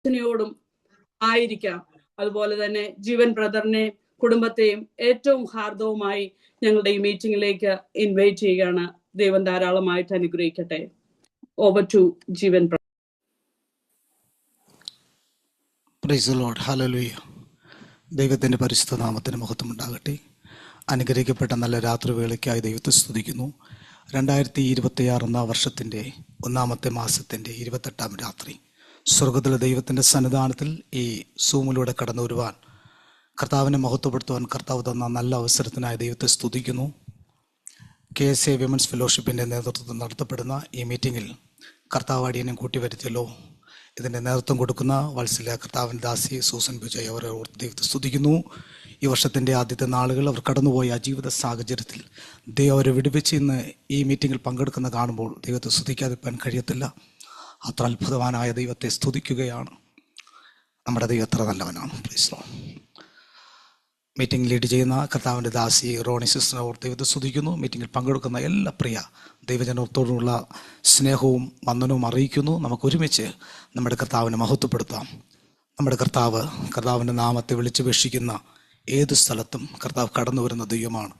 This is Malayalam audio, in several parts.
യോടും ആയിരിക്കാം. അതുപോലെ തന്നെ ജീവൻ ബ്രദറിനെ കുടുംബത്തെയും ഏറ്റവും ഹാർദവുമായി ഞങ്ങളുടെ ഈ മീറ്റിംഗിലേക്ക് ഇൻവൈറ്റ് ചെയ്യുകയാണ്. ദൈവം ധാരാളമായിട്ട് അനുഗ്രഹിക്കട്ടെ. Over to Jeevan brother. Praise the lord. Hallelujah. ദൈവത്തിൻ്റെ പരിശുദ്ധ നാമത്തിന് മഹത്വം ഉണ്ടാകട്ടെ. അനുഗ്രഹിക്കപ്പെട്ട നല്ല രാത്രിവേളയ്ക്കായി ദൈവത്തെ സ്തുതിക്കുന്നു. 2026 എന്ന വർഷത്തിൻ്റെ 1-ാമത്തെ മാസത്തിൻ്റെ 28-ാം രാത്രി സ്വർഗത്തിലെ ദൈവത്തിൻ്റെ സന്നിധാനത്തിൽ ഈ സൂമിലൂടെ കടന്നു വരുവാൻ, കർത്താവിനെ മഹത്വപ്പെടുത്തുവാൻ കർത്താവ് തന്ന നല്ല അവസരത്തിനായി ദൈവത്തെ സ്തുതിക്കുന്നു. KSA വിമൻസ് ഫെലോഷിപ്പിൻ്റെ നേതൃത്വത്തിൽ നടത്തപ്പെടുന്ന ഈ മീറ്റിങ്ങിൽ കർത്താവ് അടിയനും കൂട്ടിവരുത്തിയല്ലോ. ഇതിൻ്റെ നേതൃത്വം കൊടുക്കുന്ന വത്സല കർത്താവിൻ്റെ ദാസി സൂസൻ വിജയ് അവരെ ദൈവത്തെ സ്തുതിക്കുന്നു. ഈ വർഷത്തിൻ്റെ ആദ്യത്തെ നാളുകൾ അവർ കടന്നുപോയ ആ ജീവിത സാഹചര്യത്തിൽ ദൈവം അവരെ വിടുവിച്ച് ഇന്ന് ഈ മീറ്റിങ്ങിൽ പങ്കെടുക്കുന്ന കാണുമ്പോൾ ദൈവത്തെ സ്തുതിക്കാതിരിക്കാൻ കഴിയത്തില്ല. അത്ര അത്ഭുതവാനായ ദൈവത്തെ സ്തുതിക്കുകയാണ്. നമ്മുടെ ദൈവം എത്ര നല്ലവനാണ്. Price the Lord. Meeting lead ചെയ്യുന്ന കർത്താവിൻ്റെ ദാസി റോണി സിസ്റ്ററിനെ ഓർത്ത് ദൈവത്തെ സ്തുതിക്കുന്നു. മീറ്റിങ്ങിൽ പങ്കെടുക്കുന്ന എല്ലാ പ്രിയ ദൈവജനത്തോടുള്ള സ്നേഹവും വന്ദനവും അറിയിക്കുന്നു. നമുക്ക് ഒരുമിച്ച് നമ്മുടെ കർത്താവിനെ മഹത്വപ്പെടുത്താം. നമ്മുടെ കർത്താവിൻ്റെ നാമത്തെ വിളിച്ചപേക്ഷിക്കുന്ന ഏത് സ്ഥലത്തും കർത്താവ് കടന്നു വരുന്ന ദൈവമാണ്.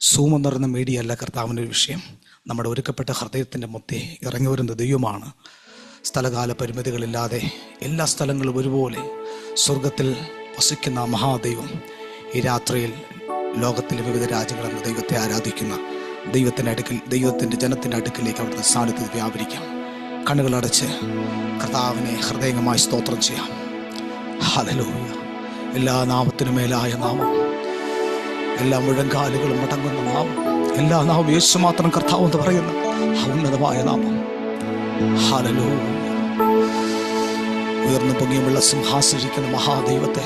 സൂം എന്ന് പറയുന്ന മീഡിയ അല്ല കർത്താവിൻ്റെ വിഷയം. നമ്മുടെ ഒരുക്കപ്പെട്ട ഹൃദയത്തിൻ്റെ മൊത്തേ ഇറങ്ങി വരുന്ന ദൈവമാണ്. സ്ഥലകാല പരിമിതികളില്ലാതെ എല്ലാ സ്ഥലങ്ങളും ഒരുപോലെ സ്വർഗത്തിൽ വസിക്കുന്ന മഹാദൈവം ഈ രാത്രിയിൽ ലോകത്തിലെ വിവിധ രാജ്യങ്ങളെന്ന ദൈവത്തെ ആരാധിക്കുന്ന ദൈവത്തിൻ്റെ ജനത്തിൻ്റെ അടുക്കിലേക്ക് അവിടുത്തെ സാന്നിധ്യത്തിൽ വ്യാപരിക്കാം. കണ്ണുകളടച്ച് കർത്താവിനെ ഹൃദയംഗമായി സ്തോത്രം ചെയ്യാം. ഹല്ലേലൂയ. എല്ലാ നാമത്തിനും മേലായ നാമം, എല്ലാ മുഴങ്കാലുകളും മടങ്ങുന്ന നാമം, എല്ലാ നാമം യേശു മാത്രം കർത്താവ് എന്ന് പറയുന്ന ഉന്നതമായ നാമം. ഹല്ലേലൂയ. ഉയർന്നു പൊങ്ങിയുമുള്ള സിംഹാസനിരിക്കുന്ന മഹാദൈവത്തെ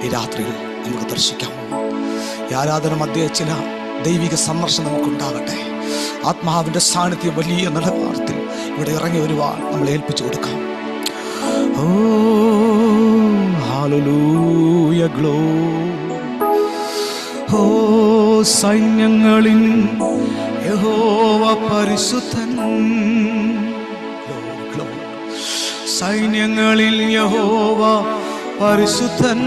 ഈ രാത്രിയിൽ നമുക്ക് ദർശിക്കാം. ഈ ആരാധന മധ്യേ ചില ദൈവിക സന്ദർശനം നമുക്കുണ്ടാകട്ടെ. ആത്മാവിൻ്റെ സാന്നിധ്യം വലിയ നിലവാരത്തിൽ ഇവിടെ ഇറങ്ങി വരുവാൻ നമ്മളെ ഏൽപ്പിച്ചു കൊടുക്കാം. ഓ ഹല്ലേലൂയ, ഗ്ലോറി. ഓ സൈന്യങ്ങളിൽ യഹോവ പരിശുദ്ധൻ, സൈന്യങ്ങളിൽ യഹോവ പരിശുദ്ധൻ,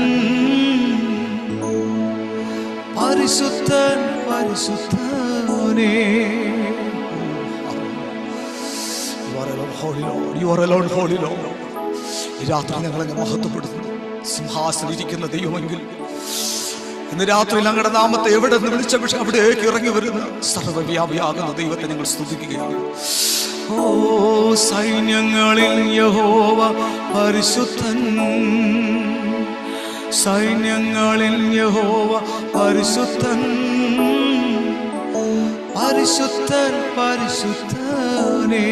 പരിശുദ്ധൻ പരിശുദ്ധനേ. You are alone, holy Lord. ഈ രാത്രി ഞങ്ങളെ മഹത്വപ്പെടുത്തുന്നു. സിംഹാസനം ഇരിക്കുന്ന ദൈവമെങ്കിൽ ഇന്ന് രാത്രി ഞങ്ങളുടെ നാമത്തെ എവിടെ നിന്ന് വിളിച്ച പക്ഷെ അവിടേക്ക് ഇറങ്ങി വരുന്ന സർവ്വവ്യാപിയാകുന്ന ദൈവത്തെ ഞങ്ങൾ സ്തുതിക്കുകയാണ്. ഓ സൈന്യങ്ങളിൽ യഹോവ പരിശുദ്ധൻ, സൈന്യങ്ങളിൽ യഹോവ പരിശുദ്ധൻ, പരിശുദ്ധൻ പരിശുദ്ധനേ,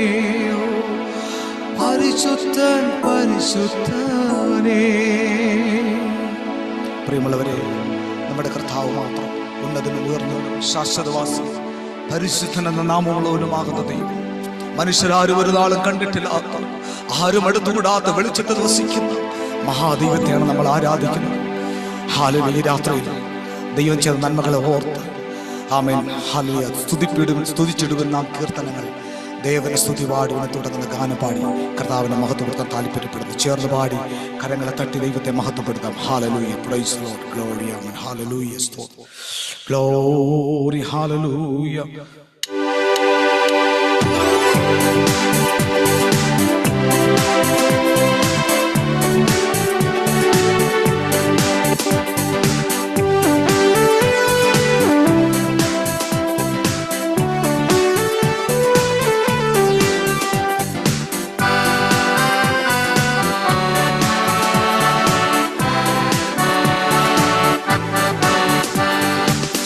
പരിശുദ്ധൻ പരിശുദ്ധനേ. പ്രിയമുള്ളവരെ, നമ്മുടെ കർത്താവ് മാത്രം ഉന്നതനും ഉയർന്നവനും ശാശ്വതവാസി പരിശുദ്ധൻ എന്ന നാമമുള്ളവനുമാകുന്ന ദൈവം, മനുഷ്യരാരും ഒരു നാളും കണ്ടിട്ടില്ലാത്ത, ആരും അടുത്തുകൂടാത്ത വെളിച്ചത്തിൽ വസിക്കുന്ന മഹാദൈവത്തെയാണ് നമ്മൾ ആരാധിക്കുന്നത്. ഹല്ലേലൂയ. രാത്രിയിൽ ദൈവം ചെയ്ത നന്മകളെ ഓർത്ത് ആമേൻ ഹല്ലേലൂയ സ്തുതിച്ചിടുന്ന നാം കീർത്തനങ്ങൾ, ദേവനെ സ്തുതി പാടുവിനെ തുടങ്ങുന്ന ഗാനം പാടി കർത്താവിനെ മഹത്വപ്പെടുത്താൻ താല്പര്യപ്പെടുന്നു. ചേർന്ന് പാടി കരങ്ങളെ തട്ടി ദൈവത്തെ മഹത്വപ്പെടുത്താം. ഹല്ലേലൂയ. Praise the lord. ഗ്ലോറി. ആമേൻ. ഹല്ലേലൂയ. സ്തോത്രം. ഗ്ലോറി. ഹല്ലേലൂയ.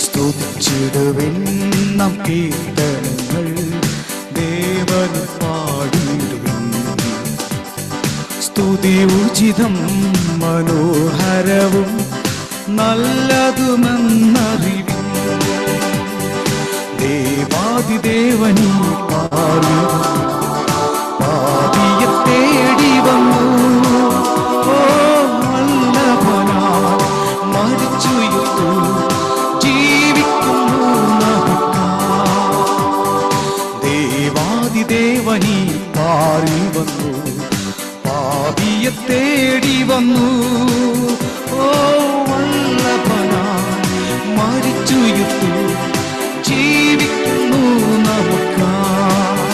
സ്തുതിച്ചിടുവിൻ നാം കീർത്തനങ്ങൾ, ദേവന് പാടിടുവിൻ. സ്തുതി ഉചിതം മനോഹരവും നല്ലതുമെന്നറിവിൻ. ദേവാദിദേവനീ പാപിയെ തേടി വന്നു. ഓ നല്ലവനാ മരിച്ചുയർത്തു ജീവിക്കുന്നു നമുക്കായി. ദേവാദിദേവനീ പാറി വന്നു, പാപിയെ പാപിയെ തേടി വന്നു. ഓ വല്ലഭനായി മരിച്ചുയർത്തു, ജീവിക്കുന്നു നമുക്കായി.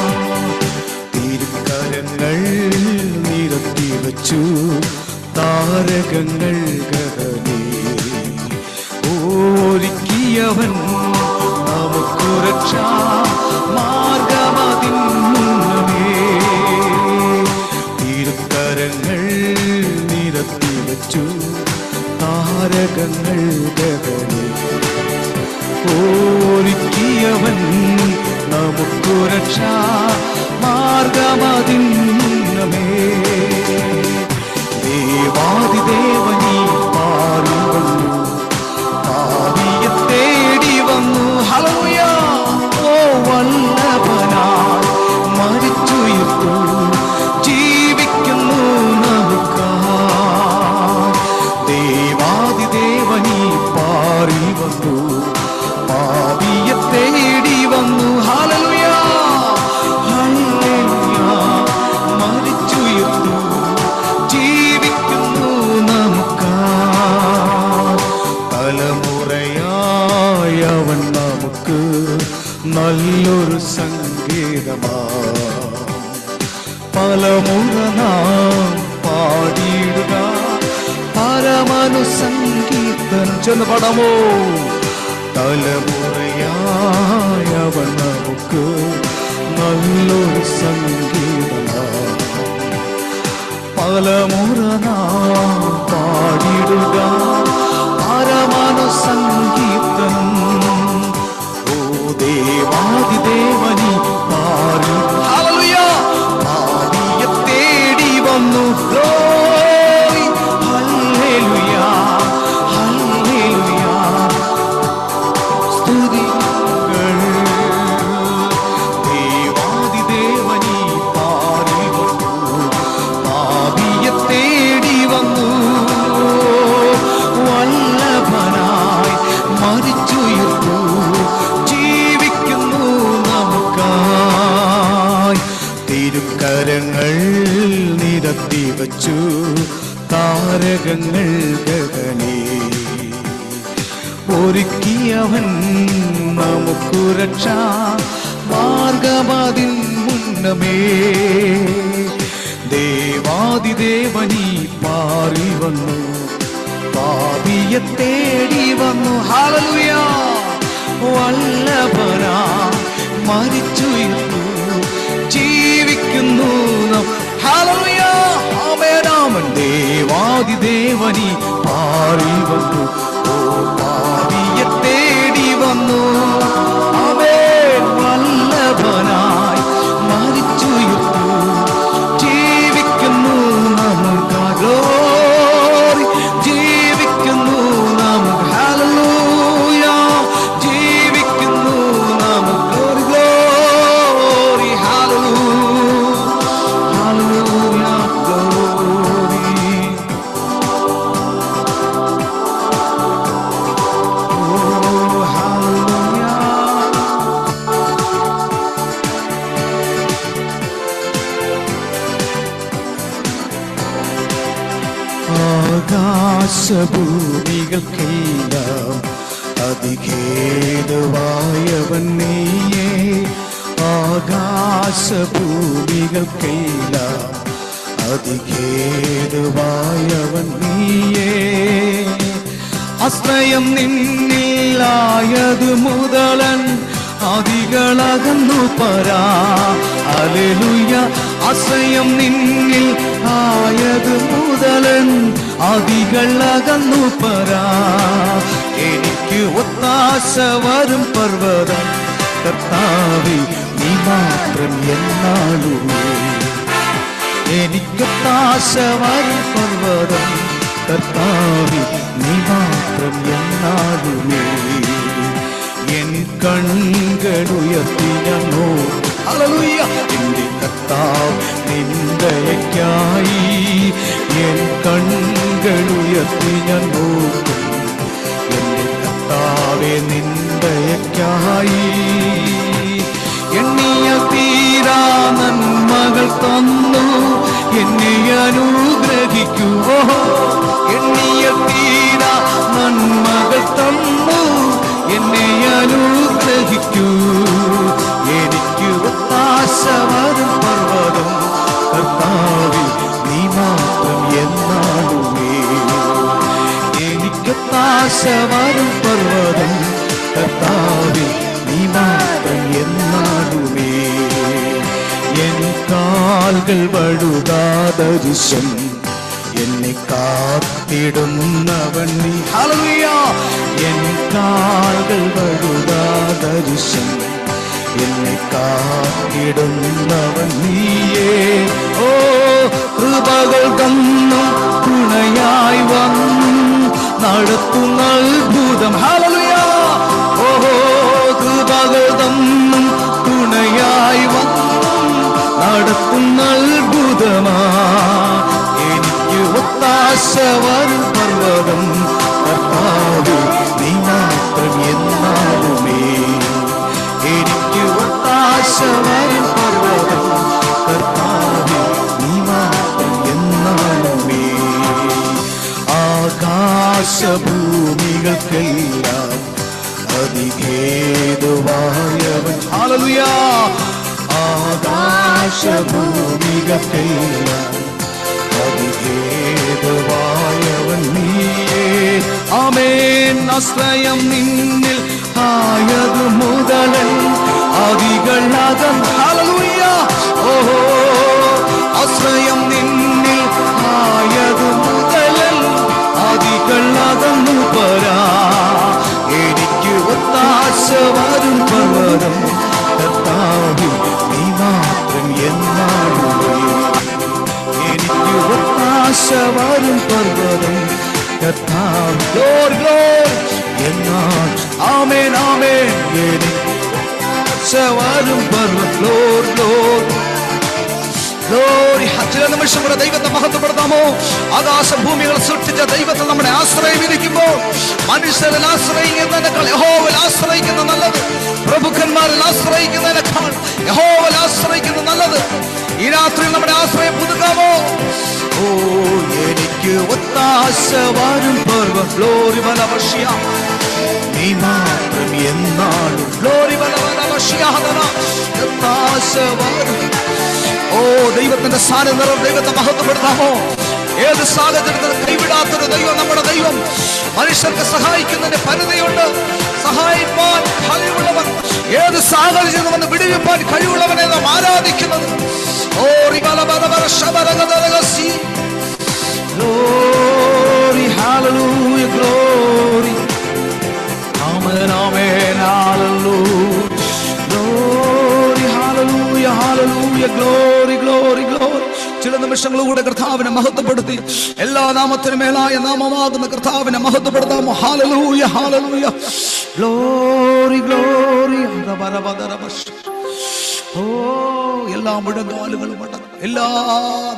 തിരുക്കരങ്ങൾ നിരത്തി വച്ചു, താരകങ്ങൾ ഗഗനേ ഒരുക്കിയവൻ നമുക്ക് രക്ഷാ മാർഗമതിൻ മുന്നമേ. തിരുക്കരങ്ങൾ നിരത്തി വച്ചു, താരകങ്ങൾ ഗഗനേ ഒരുക്കിയവൻ നമുക്ക് രക്ഷാ മാർഗമതിൻ മുന്നമേ. ദേവാദിദേവനീ പാറി വന്നു, പാപിയെ തേടി വന്നു. ഹല്ലേലൂയ. ഓ വല്ലഭനായി മരിച്ചുയർത്തു, ജീവിക്കുന്നു നമുക്കായി. ദേവാദിദേവനീ പാറി വന്നു, പാപിയെ തേടി വന്നു. ഹല്ലേലൂയ. ഹല്ലേലൂയ. മരിച്ചുയർത്തു, ജീവിക്കുന്നു നമുക്കായി. തലമുറയായി അവൻ നമുക്ക് നല്ലൊരു സംഗീതമാണ്. പലമുറ നാം പാടിയിടുക പരമനുസംഗീതം. ചെന്ന് പാടാമോ? തലമുറയായി അവൻ നമുക്ക് നല്ലൊരു സംഗീതമാണ്. പലമുറ നാം പാടിടുക പരമനുസംഗീതം. ഓ ദേവാദിദേവനീ പാറി. ഹല്ലേലൂയ. പാപിയെ തേടി വന്നു. ഗ്ലോറി. ഹല്ലേലൂയ. ഹല്ലേലൂയ. സ്തുതികൾ. ദേവാദിദേവനീ പാറി വന്നു, പാപിയെ തേടി വന്നു. വല്ലഭനായി മരിച്ചുയർത്തു, ജീവിക്കുന്നു നമുക്കായി. തിരുക്കരങ്ങൾ നിരത്തി വച്ചു, താരകങ്ങൾ ഗഗനേ ഒരുക്കിയവൻ നമുക്ക് രക്ഷാ മാർഗമതിൻ മുന്നമേ. ദേവാദിദേവനീ പാറി വന്നു, പാപിയെ തേടി വന്നു. ഹല്ലേലൂയ. വല്ലഭനായി മരിച്ചുയർത്തു, ജീവിക്കുന്നു. ഹല്ലേലൂയ. ആമേൻ. ദേവാദിദേവനീ പാറി വന്നു, ഓ പാപിയെ തേടി വന്നു. ആമേൻ. വല്ലഭനായി മരിച്ചുയർത്തു, ജീവിക്കുന്നു നമുക്ക്. ജീവിക്കുന്നു നമുക്ക്. ഹല്ലേലൂയ. ജീവിക്കുന്നു നമുക്ക്. ഗ്ലോറി. ഹല്ലേലൂയ. ഹല്ലേലൂയ. ഗ്ലോറി. ഓ ഹല്ലേലൂയ. ആകാശഭൂമികൾക്കെല്ലാം അതിഖേദവായവൻ നീയേ. ആകാശഭൂമികൾക്കെല്ലാം അതിഖേദവായവൻ നീയേ. ആശ്രയം നിന്നിലായത് മുതലൻ അതികളകന്നു പരാ. ഹല്ലേലൂയ. ആശ്രയം നിന്നിൽ ആയത് മുതലൻ അതികളകന്നു പരാ. എനിക്ക് ഒത്താശ വരും പർവ്വതം കർത്താവേ, നീ മാത്രം എന്നാളുമേ. എനിക്കൊത്താശ വരും പർവ്വതം കർത്താവേ, നീ മാത്രം എന്നാളുമേ. എൻ കണ്ണുകളുയർത്തി ഞാൻ നോക്കും. ഹല്ലേലൂയ. എന്റെ കർത്താവ് നിന്ദയക്കായി. എൻ കണ്ണുകളുയർത്തി ഞാൻ നോക്കും. എന്റെ കർത്താവേ നിന്ദയക്കായി. എണ്ണിയ തീരാ നന്മകൾ തന്നു എന്നെ അനുഗ്രഹി വരും പർവ്വതം കർത്താവേ നീ മാത്രം എന്നാലുമേ. എൻ കാൽകൾ വഴുതാദരിശം എന്നെ കാത്തിടുന്നവൻ നീ. ഹല്ലേലൂയ. എൻ കാൽകൾ വഴുതാദരിശം എന്നെ കാത്തിടുന്നവൻ നീയേ. ഓ കൃപകൾ തന്നും തുണയായി വന്നും നടത്തുന്ന അത്ഭുതം. ഹല്ലേലൂയ. ഓഹോ കൃപകൾ തന്നും തുണയായി വന്നും നടത്തുന്ന അത്ഭുതമാ. എനിക്ക് ഒത്താശ വരും പർവ്വതം കർത്താവേ നീ മാത്രം എന്നാലുമേ. എനിക്ക് ഒത്താശ വരും പർവ്വതം കർത്താവേ നീ മാത്രം എന്നാലുമേ. ആകാശഭൂമികൾക്കെല്ലാം അതിഭേദമായവൻ. ഹല്ലേലൂയ. ആകാശഭൂമികൾക്കെല്ലാം അതിഭേദമായവൻ നീയേ. ആമേൻ. ആശ്രയം നിന്നിൽ ആയതു മുതലൻ ആദികളാകം. ഹല്ലേലൂയ. ഓഹോ ആശ്രയം നിന്നിൽ ആയതു മുതലൻ ആദികളാകുന്നു പരാ. എനിക്ക് ഒത്താശ വരും പർവ്വതം കർത്താവേ നീ മാത്രം എന്നാലുമേ. എനിക്ക് ഒത്താശ വരും പർവ്വതം കർത്താവേ എന്നാൽ. ആമേൻ ആമേൻ. എനിക്ക് ഒത്താശ വരും പർവ്വതം. ചില നിമിഷം കൂടെ ദൈവത്തെ മഹത്വപ്പെടുത്താമോ? ആകാശഭൂമികൾ സൃഷ്ടിച്ച ദൈവത്തെ നമ്മുടെ ആശ്രയം ഇരിക്കുമ്പോൾ മനുഷ്യരിൽ ആശ്രയിക്കുന്നതിനേക്കാൾ യഹോവയിൽ ആശ്രയിക്കുന്ന നല്ലത്. പ്രഭുക്കന്മാരിൽ ആശ്രയിക്കുന്നതിനേക്കാൾ യഹോവയിൽ ആശ്രയിക്കുന്ന നല്ലത്. ഈ രാത്രി നമ്മുടെ ആശ്രയം പുതുക്കാമോ? ഓ എനിക്ക് ഒത്താശ വരും പർവ്വതം. ഗ്ലോറി ബലവശിയ നീ മാത്രം എന്നാലും. ഗ്ലോറി ബലവശിയ ഒത്താശ വരും. ഓ ദൈവത്തിന്റെ സാന്നിധ്യം ദൈവത്തെ മഹത്വപ്പെടുത്താമോ? ഏത് സാഹചര്യത്തിൽ കൈവിടാത്തൊരു ദൈവം നമ്മുടെ ദൈവം. മനുഷ്യർക്ക് സഹായിക്കുന്നതിന് പരിധിയുണ്ട്. സഹായിപ്പാൻ കഴിവുള്ളവൻ, ഏത് സാഹചര്യത്തിൽ വന്ന് വിടുവിപ്പാൻ കഴിവുള്ളവനെ നാം ആരാധിക്കുന്നത്. ഓ ഗ്ലോറി ഹല്ലേലൂയ ഗ്ലോറി. ആമേൻ ആമേൻ ഹല്ലേലൂയ. ഗ്ലോറി ഹല്ലേലൂയ ഹല്ലേലൂയ ഗ്ലോറി ഗ്ലോറി ഗ്ലോറി. ചില നിമിഷങ്ങളിലൂടെ കർത്താവിനെ മഹത്വപ്പെടുത്തി എല്ലാ നാമത്തിനും മേലായ നാമമാകുന്ന കർത്താവിനെ മഹത്വപ്പെടുത്താമോ? ഹല്ലേലൂയ ഹല്ലേലൂയ ഗ്ലോറി ഗ്ലോറി. ഓ എല്ലാ മുഴങ്കാലുകളും അടങ്ങും, എല്ലാ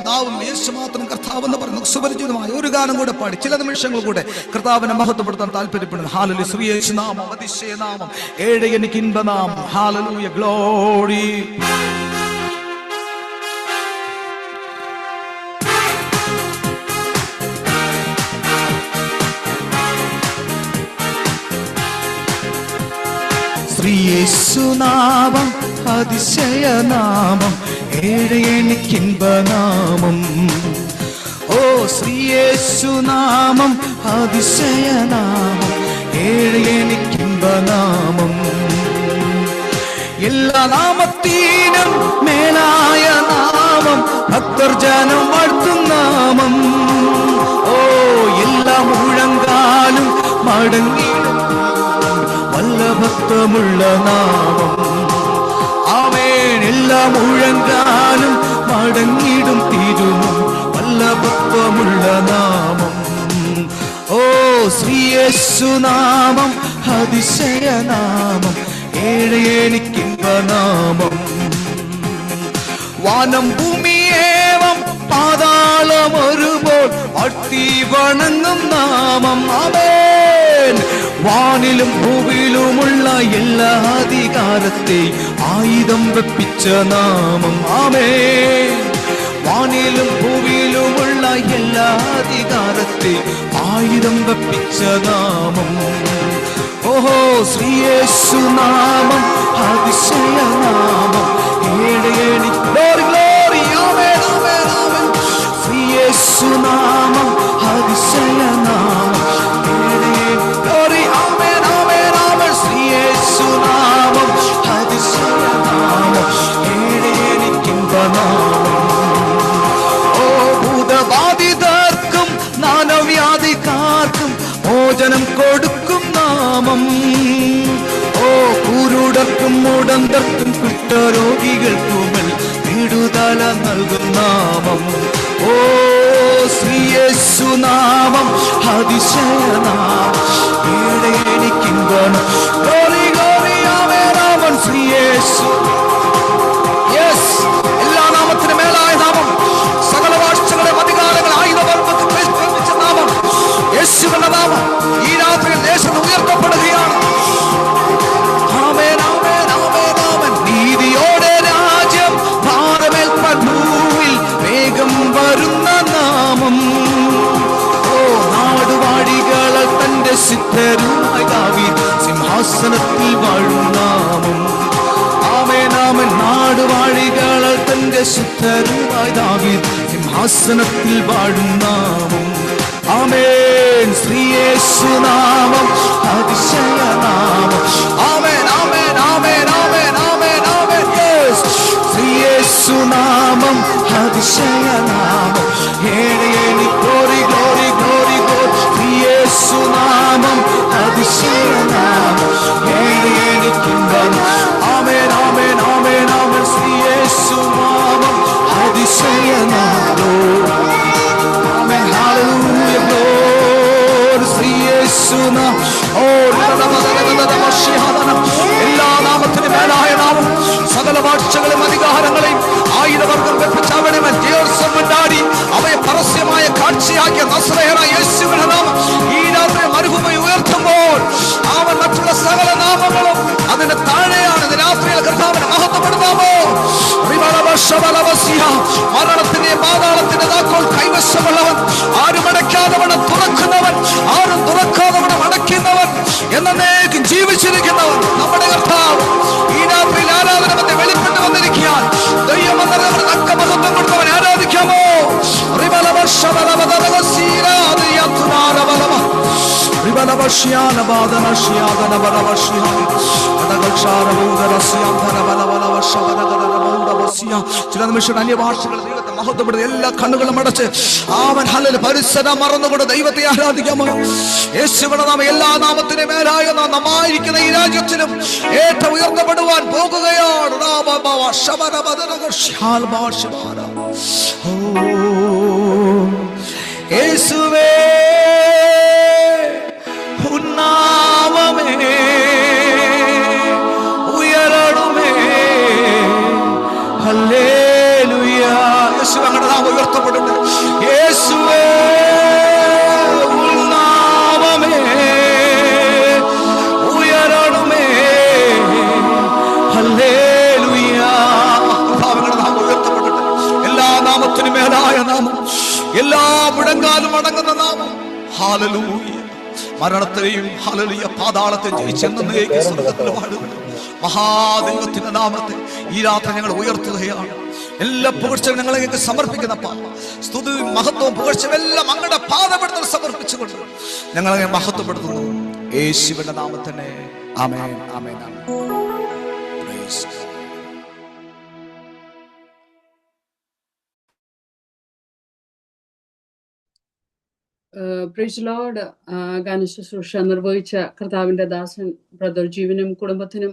നാവും യേശു മാത്രം കർത്താവ് എന്ന് പറയുന്നു. സുപരിചിതമായ ഒരു ഗാനം കൂടെ പാടി ചില നിമിഷങ്ങൾ കൂടെ കർത്താവിനെ മഹത്വപ്പെടുത്താൻ താല്പര്യപ്പെടുന്നു. ഹല്ലേലൂയ. ശ്രീയേശു നാമം അതിശയ നാമം ഏഴ് എനിക്ക് ഇൻപനാമം. Hallelujah glory. ശ്രീയേശുനാമം അതിശയനാമം ഏഴ് എനിക്കിൻപനാമം. ഓ ശ്രീയേശുനാമം അതിശയനാമം ഏഴ് എനിക്കിൻപനാമം. എല്ലാ നാമത്തിനും മേലായ നാമം ഭക്തർ ജനം വാഴ്ത്തും നാമം. ഓ എല്ലാ മുഴങ്കാലും മടങ്ങിടും വല്ലഭത്വമുള്ള നാമം. ആമേൻ. എല്ലാ മുഴങ്കാലും മടങ്ങിടും തിരുമും വല്ലഭത്വമുള്ള നാമം. ഓ ശ്രീയേശുനാമം അതിശയനാമം ഏഴ് എനിക്കിൻപനാമം. വാനം ഭൂമിയേവം പാതാളം ഒരുപോൽ അട്ടി വണങ്ങും നാമം. ആമേൻ. വാനിലും ഭൂമിയിലുമുള്ള എല്ലാ അധികാരത്തെ ആയുധം വെപ്പിച്ച നാമം. ആമേൻ. വാനിലും ഭൂമിയിലുമുള്ള എല്ലാ അധികാരത്തെ ആയുധം വെപ്പിച്ച നാമം. ഓഹോ ശ്രീയേശുനാമം അതിശയനാമം ഏഴ് എനിക്ക് ഗ്ലോറി ഗ്ലോറി. ആമേൻ ആമേൻ ആമേൻ. ശ്രീയേശുനാമം അതിശയനാമം ഏഴ് മോചനം കൊടുക്കും നാമം. ഓ കുരുടർക്കും മുടന്തർക്കും കുഷ്ഠരോഗികൾക്കുമൽ വിടുതല നൽകും നാമം. ഓ ശ്രീയേശു നാമം അതിശയനാമം. എനിക്കിമ്പണം ശ്രീയേശു. യെസ്, എല്ലാ നാമത്തിനും മേലായ നാമം, സകല ഭാഷകളെ അധികാരങ്ങൾ ആയുധവർമ്മത്തിൽ പ്രേരിപ്പിച്ച നാമം യേശുവിന്റെ നാമം ഈ രാത്രി ദേശത്ത് ഉയർത്തപ്പെടുകയാണ്. ആമേൻ, ആമേൻ, ആമേൻ, ആമേൻ. നീതിയോടെ രാജ്യം ഭാരമേൽപ്പാൻ ഭൂമിൽ വേഗം വരുന്ന നാമം. ഓ നാടുവാഴികളാൽ തന്റെ സിദ്ധരുമായി ദാവീദ് സിംഹാസനത്തിൽ വാഴും നാമം. ആമേൻ, ആമേൻ. നാടുവാഴികളാൽ തന്റെ സിദ്ധരുമായി ദാവീദ് സിംഹാസനത്തിൽ വാഴും നാമം. ആമേൻ. ശ്രീയേശു നാമം അതിശയനാമം. ആമേൻ, ആമേൻ, ആമേൻ, ആമേൻ, ആമേൻ, ആമേൻ. യെസ്, ശ്രീയേശു നാമം അതിശയനാമം. ഏഴേണി ഗ്ലോറി ഗ്ലോറി ഗ്ലോറി ഗ്ലോറി. ശ്രീയേശു നാമം അതിശയനാമം. ഏഴേണിക്കുമ്പം. ആമേൻ, ആമേൻ, ആമേൻ, ആമേൻ. ശ്രീയേശു നാമം അതിശയനാമം. ആമേൻ, ഹല്ലേലൂയ, ഗ്ലോറി. ശ്രീയേശു നാമം. ഓ എല്ലാ നാമത്തിനും മേലായ നാമം, സകല ഭാഷകളും അധികാരങ്ങളെയും ആയുധവർഗം വെപ്പിച്ചവണമൻ ദേവസ്വം കൊണ്ടാടി അവയെ പരസ്യമായ കാഴ്ചയാക്കിയ നസ്രയനായ യേശുവിന്റെ നാമം ഈ രാത്രി മരുഭൂമി ഉയർത്തുമ്പോൾ അവൻ മറ്റുള്ള സകല നാമങ്ങളും അതിന്റെ താഴെയാണ്. ഇത് രാത്രിയിൽ കർത്താവിനെ മഹത്വപ്പെടുത്താമോ? മരണത്തിന്റെ പാതാളത്തിന്റെ താക്കോൽ കൈവശമുള്ളവൻ, ആരും അടയ്ക്കാതവണ്ണം തുറക്കുന്നവൻ, ആരും തുറക്കാതവണ്ണം അടയ്ക്കുന്നവൻ, എന്നേക്കും ജീവിച്ചിരിക്കുന്നവൻ നമ്മുടെ കർത്താവ് ഈ രാത്രിയിൽ ആരാധന മധ്യ വെളിപ്പെട്ട് വന്നിരിക്കാൻ ദൈവം വന്നവർ തക്ക മഹത്വം കൊടുത്തവൻ ആരാധിക്കാമോ? ചില നിമിഷം അന്യഭാഷകൾ ദൈവത്തെ മഹത്വപ്പെടുത്തി എല്ലാ കണ്ണുകളും അടച്ച് അവൻ ഹല്ലേലൂയ പരിസരം മറന്നുകൊണ്ട് ദൈവത്തെ ആരാധിക്കാമോ? യേശുവിന്റെ നാമം എല്ലാ നാമത്തിനും മേലായ നന്നായിരിക്കുന്ന ഈ രാജ്യത്തിനും ഏറ്റവും ഉയർത്തപ്പെടുവാൻ പോകുകയാണ്. യേശുവേ ഉന്നാമമേ ഉയരണമേ. ഹല്ലേലൂയ. യേശുവേ അങ്ങയുടെ നാമം ഉയർത്തപ്പെടട്ടെ. യേശുവേ ഉന്നാമമേ ഉയരണമേ. ഹല്ലേലൂയ. അങ്ങയുടെ നാമം ഉയർത്തപ്പെടട്ടെ. എല്ലാ നാമത്തിനും മേലായ നാമം, എല്ലാ മുഴങ്കാലും അടങ്ങുന്ന നാമം. ഹല്ലേലൂയ. മരണത്തെയും ഹല്ലേലൂയ പാതാളത്തെ ജയിച്ചെന്നേക്ക് സ്വർഗ്ഗത്തിൽ വാഴുന്ന മഹാദൈവത്തിന്റെ നാമത്തെ ഈ രാത്രി ഞങ്ങൾ ഉയർത്തുകയാണ്. എല്ലാ പുകഴ്ചയും ഞങ്ങളെ സമർപ്പിക്കുന്ന സ്തുതി മഹത്വവും പുകഴ്ചയും എല്ലാം അങ്ങയുടെ പാദപീഠത്തിൽ സമർപ്പിച്ചുകൊണ്ട് ഞങ്ങളെ മഹത്വപ്പെടുത്തുന്നു യേശുവിന്റെ നാമത്തിനെ. ആമേൻ, ആമേൻ, ആമേൻ. Praise God. Praise lord. ഗാനശുശ്രൂഷ നിർവഹിച്ച കർത്താവിന്റെ ദാസൻ ബ്രദർ ജീവനും കുടുംബത്തിനും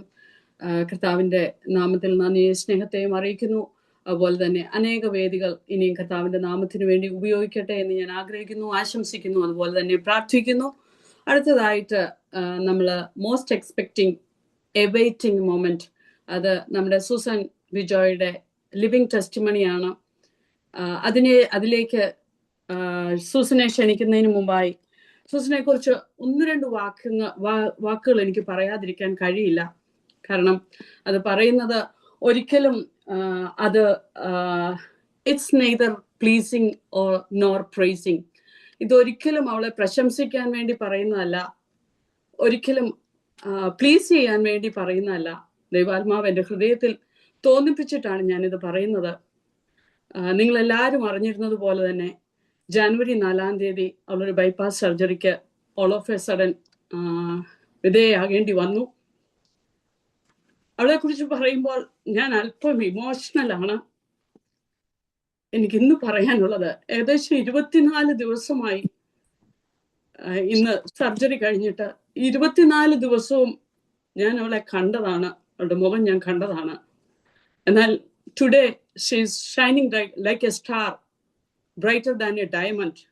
കർത്താവിന്റെ നാമത്തിൽ നന്ദിയെ സ്നേഹത്തെയും അറിയിക്കുന്നു. അതുപോലെ തന്നെ അനേക വേദികൾ ഇനിയും കർത്താവിന്റെ നാമത്തിന് വേണ്ടി ഉപയോഗിക്കട്ടെ എന്ന് ഞാൻ ആഗ്രഹിക്കുന്നു, ആശംസിക്കുന്നു, അതുപോലെ തന്നെ പ്രാർത്ഥിക്കുന്നു. അടുത്തതായിട്ട് നമ്മൾ മോസ്റ്റ് എക്സ്പെക്റ്റിംഗ് എവൈറ്റിംഗ് മൊമെന്റ്, അത് നമ്മുടെ സൂസൻ ബിജോയുടെ ലിവിങ് ടെസ്റ്റിമണിയാണ്. അതിലേക്ക് സൂസനെ ക്ഷണിക്കുന്നതിന് മുമ്പായി സൂസനെ കുറിച്ച് ഒന്ന് രണ്ട് വാക്കുകൾ എനിക്ക് പറയാതിരിക്കാൻ കഴിയില്ല. കാരണം അത് പറയുന്നത് ഒരിക്കലും അത് it's neither pleasing or nor pricing. ഇതൊരിക്കലും അവളെ പ്രശംസിക്കാൻ വേണ്ടി പറയുന്നതല്ല, ഒരിക്കലും പ്ലീസ് ചെയ്യാൻ വേണ്ടി പറയുന്നതല്ല. ദൈവാത്മാവ് എൻ്റെ ഹൃദയത്തിൽ തോന്നിപ്പിച്ചിട്ടാണ് ഞാനിത് പറയുന്നത്. നിങ്ങളെല്ലാവരും അറിഞ്ഞിരുന്നത് പോലെ തന്നെ ജനുവരി 4-ാം തീയതി അവളൊരു ബൈപ്പാസ് സർജറിക്ക് ഓൾ ഓഫ് എ സഡൻ വിധേയയാകേണ്ടി വന്നു. അവളെ കുറിച്ച് പറയുമ്പോൾ ഞാൻ അല്പം ഇമോഷണലാണ്. എനിക്കിന്ന് പറയാനുള്ളത്, ഏകദേശം 24 ദിവസമായി ഇന്ന് സർജറി കഴിഞ്ഞിട്ട് 24 ദിവസവും ഞാൻ അവളെ കണ്ടതാണ്, അവളുടെ മുഖം ഞാൻ കണ്ടതാണ്. എന്നാൽ today she is shining like A star, brighter than A diamond.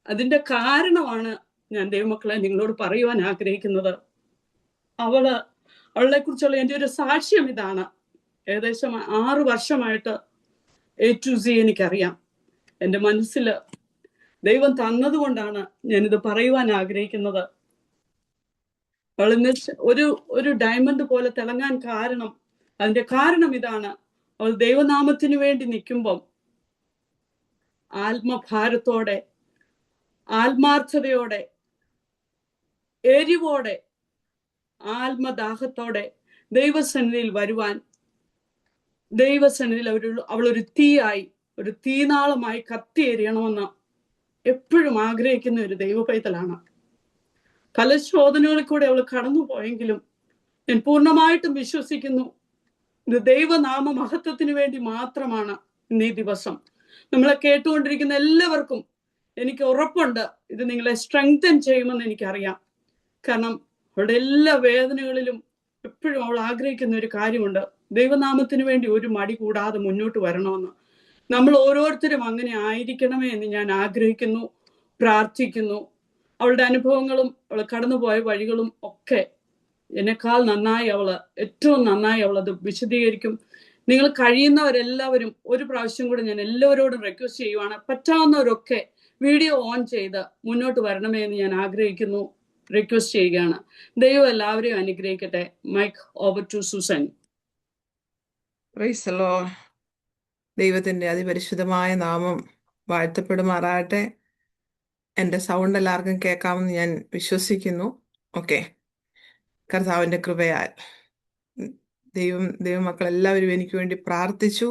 അതിന്റെ കാരണമാണ് ഞാൻ ദൈവമക്കളെ നിങ്ങളോട് പറയുവാൻ ആഗ്രഹിക്കുന്നത്. അവളെ കുറിച്ചുള്ള എൻ്റെ ഒരു സാക്ഷ്യം ഇതാണ്. ഏകദേശം 6 വർഷമായിട്ട് A to Z എനിക്കറിയാം. എൻ്റെ മനസ്സിൽ ദൈവം തന്നതുകൊണ്ടാണ് ഞാനിത് പറയുവാൻ ആഗ്രഹിക്കുന്നത്. അവൾ ഇന്ന് ഒരു ഡയമണ്ട് പോലെ തിളങ്ങാൻ കാരണം, അതിന്റെ കാരണം ഇതാണ്. അവൾ ദൈവനാമത്തിന് വേണ്ടി നിൽക്കുമ്പം ആത്മഭാരത്തോടെ, ആത്മാർത്ഥതയോടെ, എരിവോടെ, ആത്മദാഹത്തോടെ ദൈവസന്നിധിയിൽ വരുവാൻ, ദൈവസന്നിധിയിൽ അവളൊരു തീയായി, ഒരു തീനാളമായി കത്തിയെരിയണമെന്ന് എപ്പോഴും ആഗ്രഹിക്കുന്ന ഒരു ദൈവ പൈതലാണ്. പല ശോധനകളിൽ കൂടെ അവൾ കടന്നുപോയെങ്കിലും ഞാൻ പൂർണ്ണമായിട്ടും വിശ്വസിക്കുന്നു ഇത് ദൈവനാമ മഹത്വത്തിന് വേണ്ടി മാത്രമാണ്. ഇന്നീ ദിവസം നമ്മളെ കേട്ടുകൊണ്ടിരിക്കുന്ന എല്ലാവർക്കും എനിക്ക് ഉറപ്പുണ്ട് ഇത് നിങ്ങളെ സ്ട്രെങ്തൻ ചെയ്യുമെന്ന് എനിക്കറിയാം. കാരണം അവളുടെ എല്ലാ വേദനകളിലും എപ്പോഴും അവൾ ആഗ്രഹിക്കുന്ന ഒരു കാര്യമുണ്ട്, ദൈവനാമത്തിന് വേണ്ടി ഒരു മടി കൂടാതെ മുന്നോട്ട് വരണമെന്ന്. നമ്മൾ ഓരോരുത്തരും അങ്ങനെ ആയിരിക്കണമേ എന്ന് ഞാൻ ആഗ്രഹിക്കുന്നു, പ്രാർത്ഥിക്കുന്നു. അവളുടെ അനുഭവങ്ങളും അവൾ കടന്നുപോയ വഴികളും ഒക്കെ എന്നെക്കാൾ നന്നായി ഏറ്റവും നന്നായി അവളത് വിശദീകരിക്കും. നിങ്ങൾ കഴിയുന്നവരെല്ലാവരും ഒരു പ്രാവശ്യം കൂടെ ഞാൻ എല്ലാവരോടും റിക്വസ്റ്റ് ചെയ്യുവാണ്, പറ്റാവുന്നവരൊക്കെ വീഡിയോ ഓൺ ചെയ്ത് മുന്നോട്ട് വരണമേ എന്ന് ഞാൻ ആഗ്രഹിക്കുന്നു, റിക്വസ്റ്റ് ചെയ്യുകയാണ്. ദൈവം എല്ലാവരെയും അനുഗ്രഹിക്കട്ടെ. Mike over to Susan. Praise the lord. ദൈവത്തിൻ്റെ അതിപരിശുദ്ധമായ നാമം വാഴ്ത്തപ്പെടുമാറാകട്ടെ. എൻ്റെ സൗണ്ട് എല്ലാവർക്കും കേൾക്കാമെന്ന് ഞാൻ വിശ്വസിക്കുന്നു. ഓക്കെ. കർത്താവിൻ്റെ കൃപയാൽ ദൈവമക്കളെല്ലാവരും എനിക്ക് വേണ്ടി പ്രാർത്ഥിച്ചു.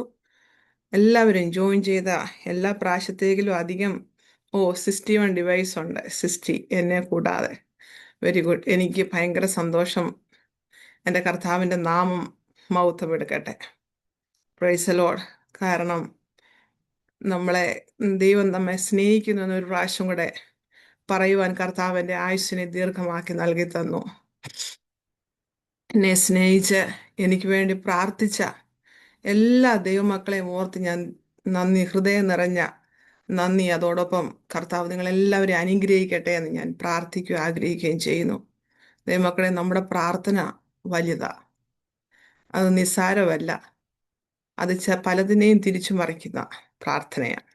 എല്ലാവരും ജോയിൻ ചെയ്ത എല്ലാ പ്രാവശ്യത്തേക്കിലും അധികം 61 ഡിവൈസ് ഉണ്ട്, 60 എന്നെ കൂടാതെ. Very good. എനിക്ക് ഭയങ്കര സന്തോഷം. എൻ്റെ കർത്താവിൻ്റെ നാമം മഹത്വമെടുക്കട്ടെ. Price the Lord. കാരണം ദൈവം നമ്മെ സ്നേഹിക്കുന്നു എന്നൊരു പ്രാവശ്യം കൂടെ പറയുവാൻ കർത്താവിൻ്റെ ആയുസ്സിനെ ദീർഘമാക്കി നൽകി തന്നു. എന്നെ സ്നേഹിച്ച് എനിക്ക് വേണ്ടി പ്രാർത്ഥിച്ച എല്ലാ ദൈവമക്കളെയും ഓർത്ത് ഞാൻ ഹൃദയം നിറഞ്ഞ നന്ദി. അതോടൊപ്പം കർത്താവ് നിങ്ങളെല്ലാവരെയും അനുഗ്രഹിക്കട്ടെ എന്ന് ഞാൻ പ്രാർത്ഥിക്കുകയും ആഗ്രഹിക്കുകയും ചെയ്യുന്നു. ദൈവമക്കളെ, നമ്മുടെ പ്രാർത്ഥന വലുതാ, അത് നിസ്സാരമല്ല. അത് പലതിനെയും തിരിച്ചു മറിക്കുന്ന പ്രാർത്ഥനയാണ്.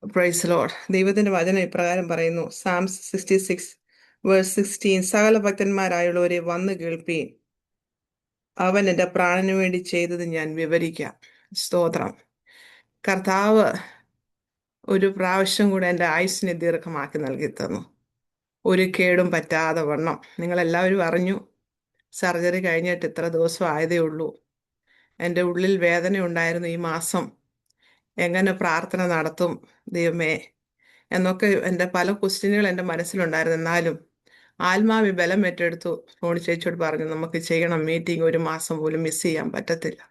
Price the Lord. ദൈവത്തിന്റെ വചനം ഇപ്രകാരം പറയുന്നു, സാംസ് 66:16, സകല ഭക്തന്മാരായുള്ളവരെ വന്നു കേൾപ്പീൻ, അവൻ എൻ്റെ പ്രാണന് വേണ്ടി ചെയ്തത് ഞാൻ വിവരിക്കാം. സ്തോത്രം. കർത്താവ് ഒരു പ്രാവശ്യം കൂടെ എൻ്റെ ആയുസ്സിനെ ദീർഘമാക്കി നൽകി തന്നു, ഒരു കേടും പറ്റാതെ വണ്ണം. നിങ്ങളെല്ലാവരും അറിഞ്ഞു, സർജറി കഴിഞ്ഞിട്ട് ഇത്ര ദിവസം ആയതേ ഉള്ളൂ. എൻ്റെ ഉള്ളിൽ വേദന ഉണ്ടായിരുന്നു. ഈ മാസം എങ്ങനെ പ്രാർത്ഥന നടത്തും ദൈവമേ എന്നൊക്കെ എൻ്റെ പല ക്വസ്റ്റ്യനുകൾ എൻ്റെ മനസ്സിലുണ്ടായിരുന്നു. എന്നാലും ആത്മാവി ബലം ഏറ്റെടുത്തു. റോണി ചേച്ചിയോട് പറഞ്ഞു, നമുക്ക് ചെയ്യണം മീറ്റിംഗ്, ഒരു മാസം പോലും മിസ് ചെയ്യാൻ പറ്റത്തില്ല.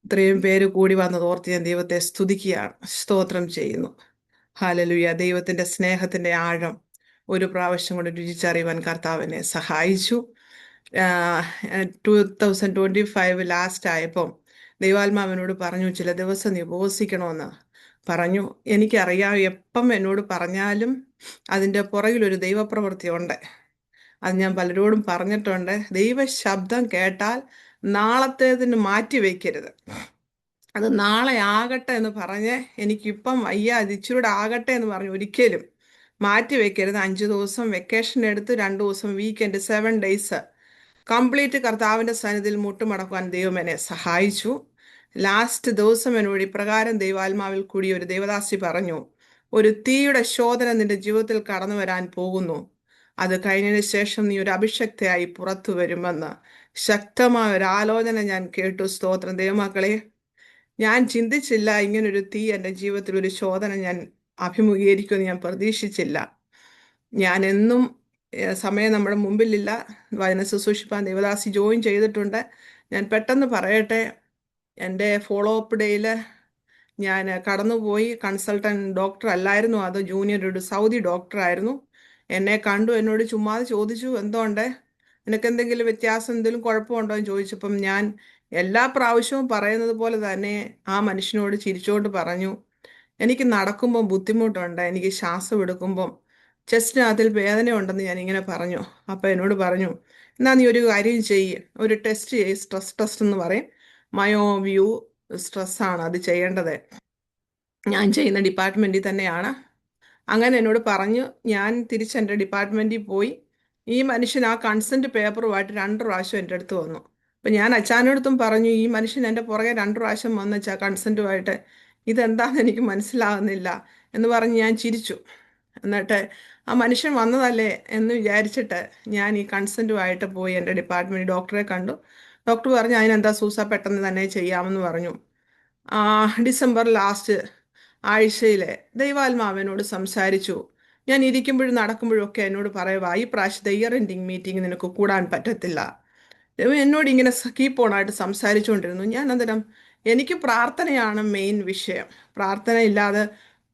ഇത്രയും പേര് കൂടി വന്നത് ഓർത്ത് ഞാൻ ദൈവത്തെ സ്തുതിക്കുകയാണ്, സ്തോത്രം ചെയ്യുന്നു. ഹല്ലേലൂയ. ദൈവത്തിൻ്റെ സ്നേഹത്തിൻ്റെ ആഴം ഒരു പ്രാവശ്യം കൊണ്ട് രുചിച്ചറിയുവാൻ കർത്താവിനെ സഹായിച്ചു. 2025 ലാസ്റ്റ് ആയപ്പം ദൈവാത്മാവിനോട് പറഞ്ഞു, ചില ദിവസം നീ ഉപവസിക്കണമെന്ന് പറഞ്ഞു. എനിക്കറിയാം, എപ്പം എന്നോട് പറഞ്ഞാലും അതിൻ്റെ പുറകിലൊരു ദൈവപ്രവൃത്തി ഉണ്ട്. അത് ഞാൻ പലരോടും പറഞ്ഞിട്ടുണ്ട്. ദൈവ ശബ്ദം കേട്ടാൽ നാളത്തേതിന് മാറ്റി വയ്ക്കരുത്. അത് നാളെ ആകട്ടെ എന്ന് പറഞ്ഞ് എനിക്കിപ്പം വയ്യ, അത് ഇച്ചിരൂടെ ആകട്ടെ എന്ന് പറഞ്ഞു ഒരിക്കലും മാറ്റി വയ്ക്കരുത്. 5 ദിവസം വെക്കേഷൻ എടുത്ത് 2 ദിവസം വീക്കെൻഡ്, 7 days കംപ്ലീറ്റ് കർത്താവിൻ്റെ സന്നിധിയിൽ മുട്ടുമടക്കുവാൻ ദൈവം എന്നെ സഹായിച്ചു. ലാസ്റ്റ് ദിവസം എന്നോട് ഇപ്രകാരം ദൈവാത്മാവിൽ കൂടി ഒരു ദേവദാസി പറഞ്ഞു, ഒരു തീയുടെ ശോധന നിന്റെ ജീവിതത്തിൽ കടന്നു വരാൻ പോകുന്നു. അത് കഴിഞ്ഞതിന് ശേഷം നീ ഒരു അഭിഷക്തയായി പുറത്തു വരുമെന്ന് ശക്തമായ ഒരു ആലോചന ഞാൻ കേട്ടു. സ്തോത്രം. ദൈവമക്കളെ, ഞാൻ ചിന്തിച്ചില്ല ഇങ്ങനൊരു തീ എൻ്റെ ജീവിതത്തിൽ, ഒരു ശോധന ഞാൻ അഭിമുഖീകരിക്കുമെന്ന് ഞാൻ പ്രതീക്ഷിച്ചില്ല. ഞാൻ എന്നും സമയം നമ്മുടെ മുമ്പിലില്ല. വചന ശുശ്രൂഷിപ്പാൻ ദേവദാസി ജോയിൻ ചെയ്തിട്ടുണ്ട്. ഞാൻ പെട്ടെന്ന് പറയട്ടെ, എൻ്റെ ഫോളോ അപ്പ് ഡേയിൽ ഞാൻ കടന്നുപോയി. കൺസൾട്ടന്റ് ഡോക്ടർ അല്ലായിരുന്നു, അത് ജൂനിയർ ഒരു സൗദി ഡോക്ടറായിരുന്നു. എന്നെ കണ്ടു, എന്നോട് ചുമ്മാതെ ചോദിച്ചു, എന്തുകൊണ്ട് നിനക്ക് എന്തെങ്കിലും വ്യത്യാസം, എന്തെങ്കിലും കുഴപ്പമുണ്ടോ എന്ന് ചോദിച്ചപ്പം ഞാൻ എല്ലാ പ്രാവശ്യവും പറയുന്നത് പോലെ തന്നെ ആ മനുഷ്യനോട് ചിരിച്ചുകൊണ്ട് പറഞ്ഞു, എനിക്ക് നടക്കുമ്പോൾ ബുദ്ധിമുട്ടുണ്ട്, എനിക്ക് ശ്വാസം എടുക്കുമ്പം ചെസ്റ്റിനകത്തിൽ വേദനയുണ്ടെന്ന് ഞാൻ ഇങ്ങനെ പറഞ്ഞു. അപ്പം എന്നോട് പറഞ്ഞു, എന്നാ നീ ഒരു കാര്യം ചെയ്യ്, ഒരു ടെസ്റ്റ് ചെയ്യ്, സ്ട്രെസ് ടെസ്റ്റ് എന്ന് പറയും, മയോവ്യൂ സ്ട്രെസ്സാണ് അത് ചെയ്യേണ്ടത്. ഞാൻ ചെയ്യുന്ന ഡിപ്പാർട്ട്മെൻറ്റിൽ തന്നെയാണ്. അങ്ങനെ എന്നോട് പറഞ്ഞു. ഞാൻ തിരിച്ച് എൻ്റെ ഡിപ്പാർട്ട്മെൻറ്റിൽ പോയി. ഈ മനുഷ്യൻ ആ കൺസെൻറ്റ് പേപ്പറുമായിട്ട് 2 പ്രാവശ്യം എൻ്റെ അടുത്ത് വന്നു. അപ്പം ഞാൻ അച്ഛനടുത്തും പറഞ്ഞു, ഈ മനുഷ്യൻ എൻ്റെ പുറകെ 2 പ്രാവശ്യം വന്നച്ചാ കൺസെൻറ്റുമായിട്ട്, ഇതെന്താണെന്ന് എനിക്ക് മനസ്സിലാകുന്നില്ല എന്ന് പറഞ്ഞ് ഞാൻ ചിരിച്ചു. എന്നിട്ട് ആ മനുഷ്യൻ വന്നതല്ലേ എന്ന് വിചാരിച്ചിട്ട് ഞാൻ ഈ കൺസെൻറ്റുമായിട്ട് പോയി എൻ്റെ ഡിപ്പാർട്ട്മെൻറ്റ് ഡോക്ടറെ കണ്ടു. ഡോക്ടർ പറഞ്ഞു, അതിനെന്താ സൂസ, പെട്ടെന്ന് തന്നെ ചെയ്യാമെന്ന് പറഞ്ഞു. ഡിസംബർ ലാസ്റ്റ് ആഴ്ചയിലെ ദൈവാത്മാവിനോട് സംസാരിച്ചു. ഞാൻ ഇരിക്കുമ്പോഴും നടക്കുമ്പോഴും ഒക്കെ എന്നോട് പറയുക, ഈ പ്രാവശ്യത്തെ ഇയർ എൻഡിങ് മീറ്റിംഗ് നിനക്ക് കൂടാൻ പറ്റത്തില്ല. ദൈവം എന്നോട് ഇങ്ങനെ കീപ്പ് ഓണായിട്ട് സംസാരിച്ചുകൊണ്ടിരുന്നു. ഞാൻ അന്നേരം, എനിക്ക് പ്രാർത്ഥനയാണ് മെയിൻ വിഷയം. പ്രാർത്ഥന ഇല്ലാതെ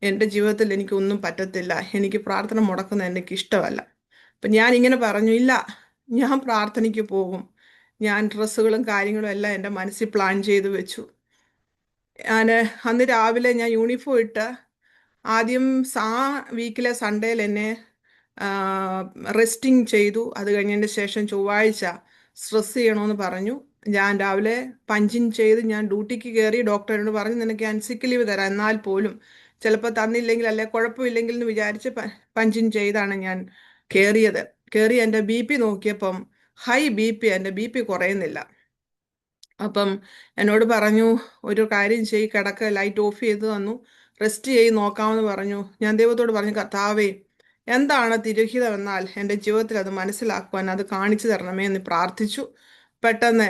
എൻ്റെ ജീവിതത്തിൽ എനിക്കൊന്നും പറ്റത്തില്ല. എനിക്ക് പ്രാർത്ഥന മുടക്കുന്നത് എനിക്ക് ഇഷ്ടമല്ല. അപ്പം ഞാൻ ഇങ്ങനെ പറഞ്ഞു, ഇല്ല, ഞാൻ പ്രാർത്ഥനയ്ക്ക് പോകും. ഞാൻ ഡ്രസ്സുകളും കാര്യങ്ങളും എല്ലാം എൻ്റെ മനസ്സിൽ പ്ലാൻ ചെയ്ത് വെച്ചു. ഞാൻ അന്ന് രാവിലെ ഞാൻ യൂണിഫോം ഇട്ട് ആദ്യം ആ വീക്കിലെ സൺഡേയിൽ എന്നെ റെസ്റ്റിംഗ് ചെയ്തു. അത് കഴിഞ്ഞതിൻ്റെ ശേഷം ചൊവ്വാഴ്ച സ്ട്രെസ് ചെയ്യണമെന്ന് പറഞ്ഞു. ഞാൻ രാവിലെ പഞ്ചിങ് ചെയ്ത് ഞാൻ ഡ്യൂട്ടിക്ക് കയറി. ഡോക്ടറിനോട് പറഞ്ഞു, നിനക്ക് ഞാൻ സിക്ക് ലീവ് തരാം, എന്നാൽ പോലും ചിലപ്പോൾ തന്നില്ലെങ്കിൽ അല്ലെ കുഴപ്പമില്ലെങ്കിൽ എന്ന് വിചാരിച്ച് പഞ്ചിങ് ചെയ്താണ് ഞാൻ കയറിയത്. കയറി എൻ്റെ BP നോക്കിയപ്പം ഹൈ BP, എൻ്റെ BP കുറയുന്നില്ല. അപ്പം എന്നോട് പറഞ്ഞു, ഒരു കാര്യം ചെയ്യ്, കിടക്ക്, ലൈറ്റ് ഓഫ് ചെയ്ത് തന്നു, റെസ്റ്റ് ചെയ്ത് നോക്കാമെന്ന് പറഞ്ഞു. ഞാൻ ദൈവത്തോട് പറഞ്ഞു, കർത്താവേ, എന്താണ് തിരുഹിതമെന്നാൽ എൻ്റെ ജീവിതത്തിൽ അത് മനസ്സിലാക്കുവാൻ അത് കാണിച്ചു തരണമേ എന്ന് പ്രാർത്ഥിച്ചു. പെട്ടെന്ന്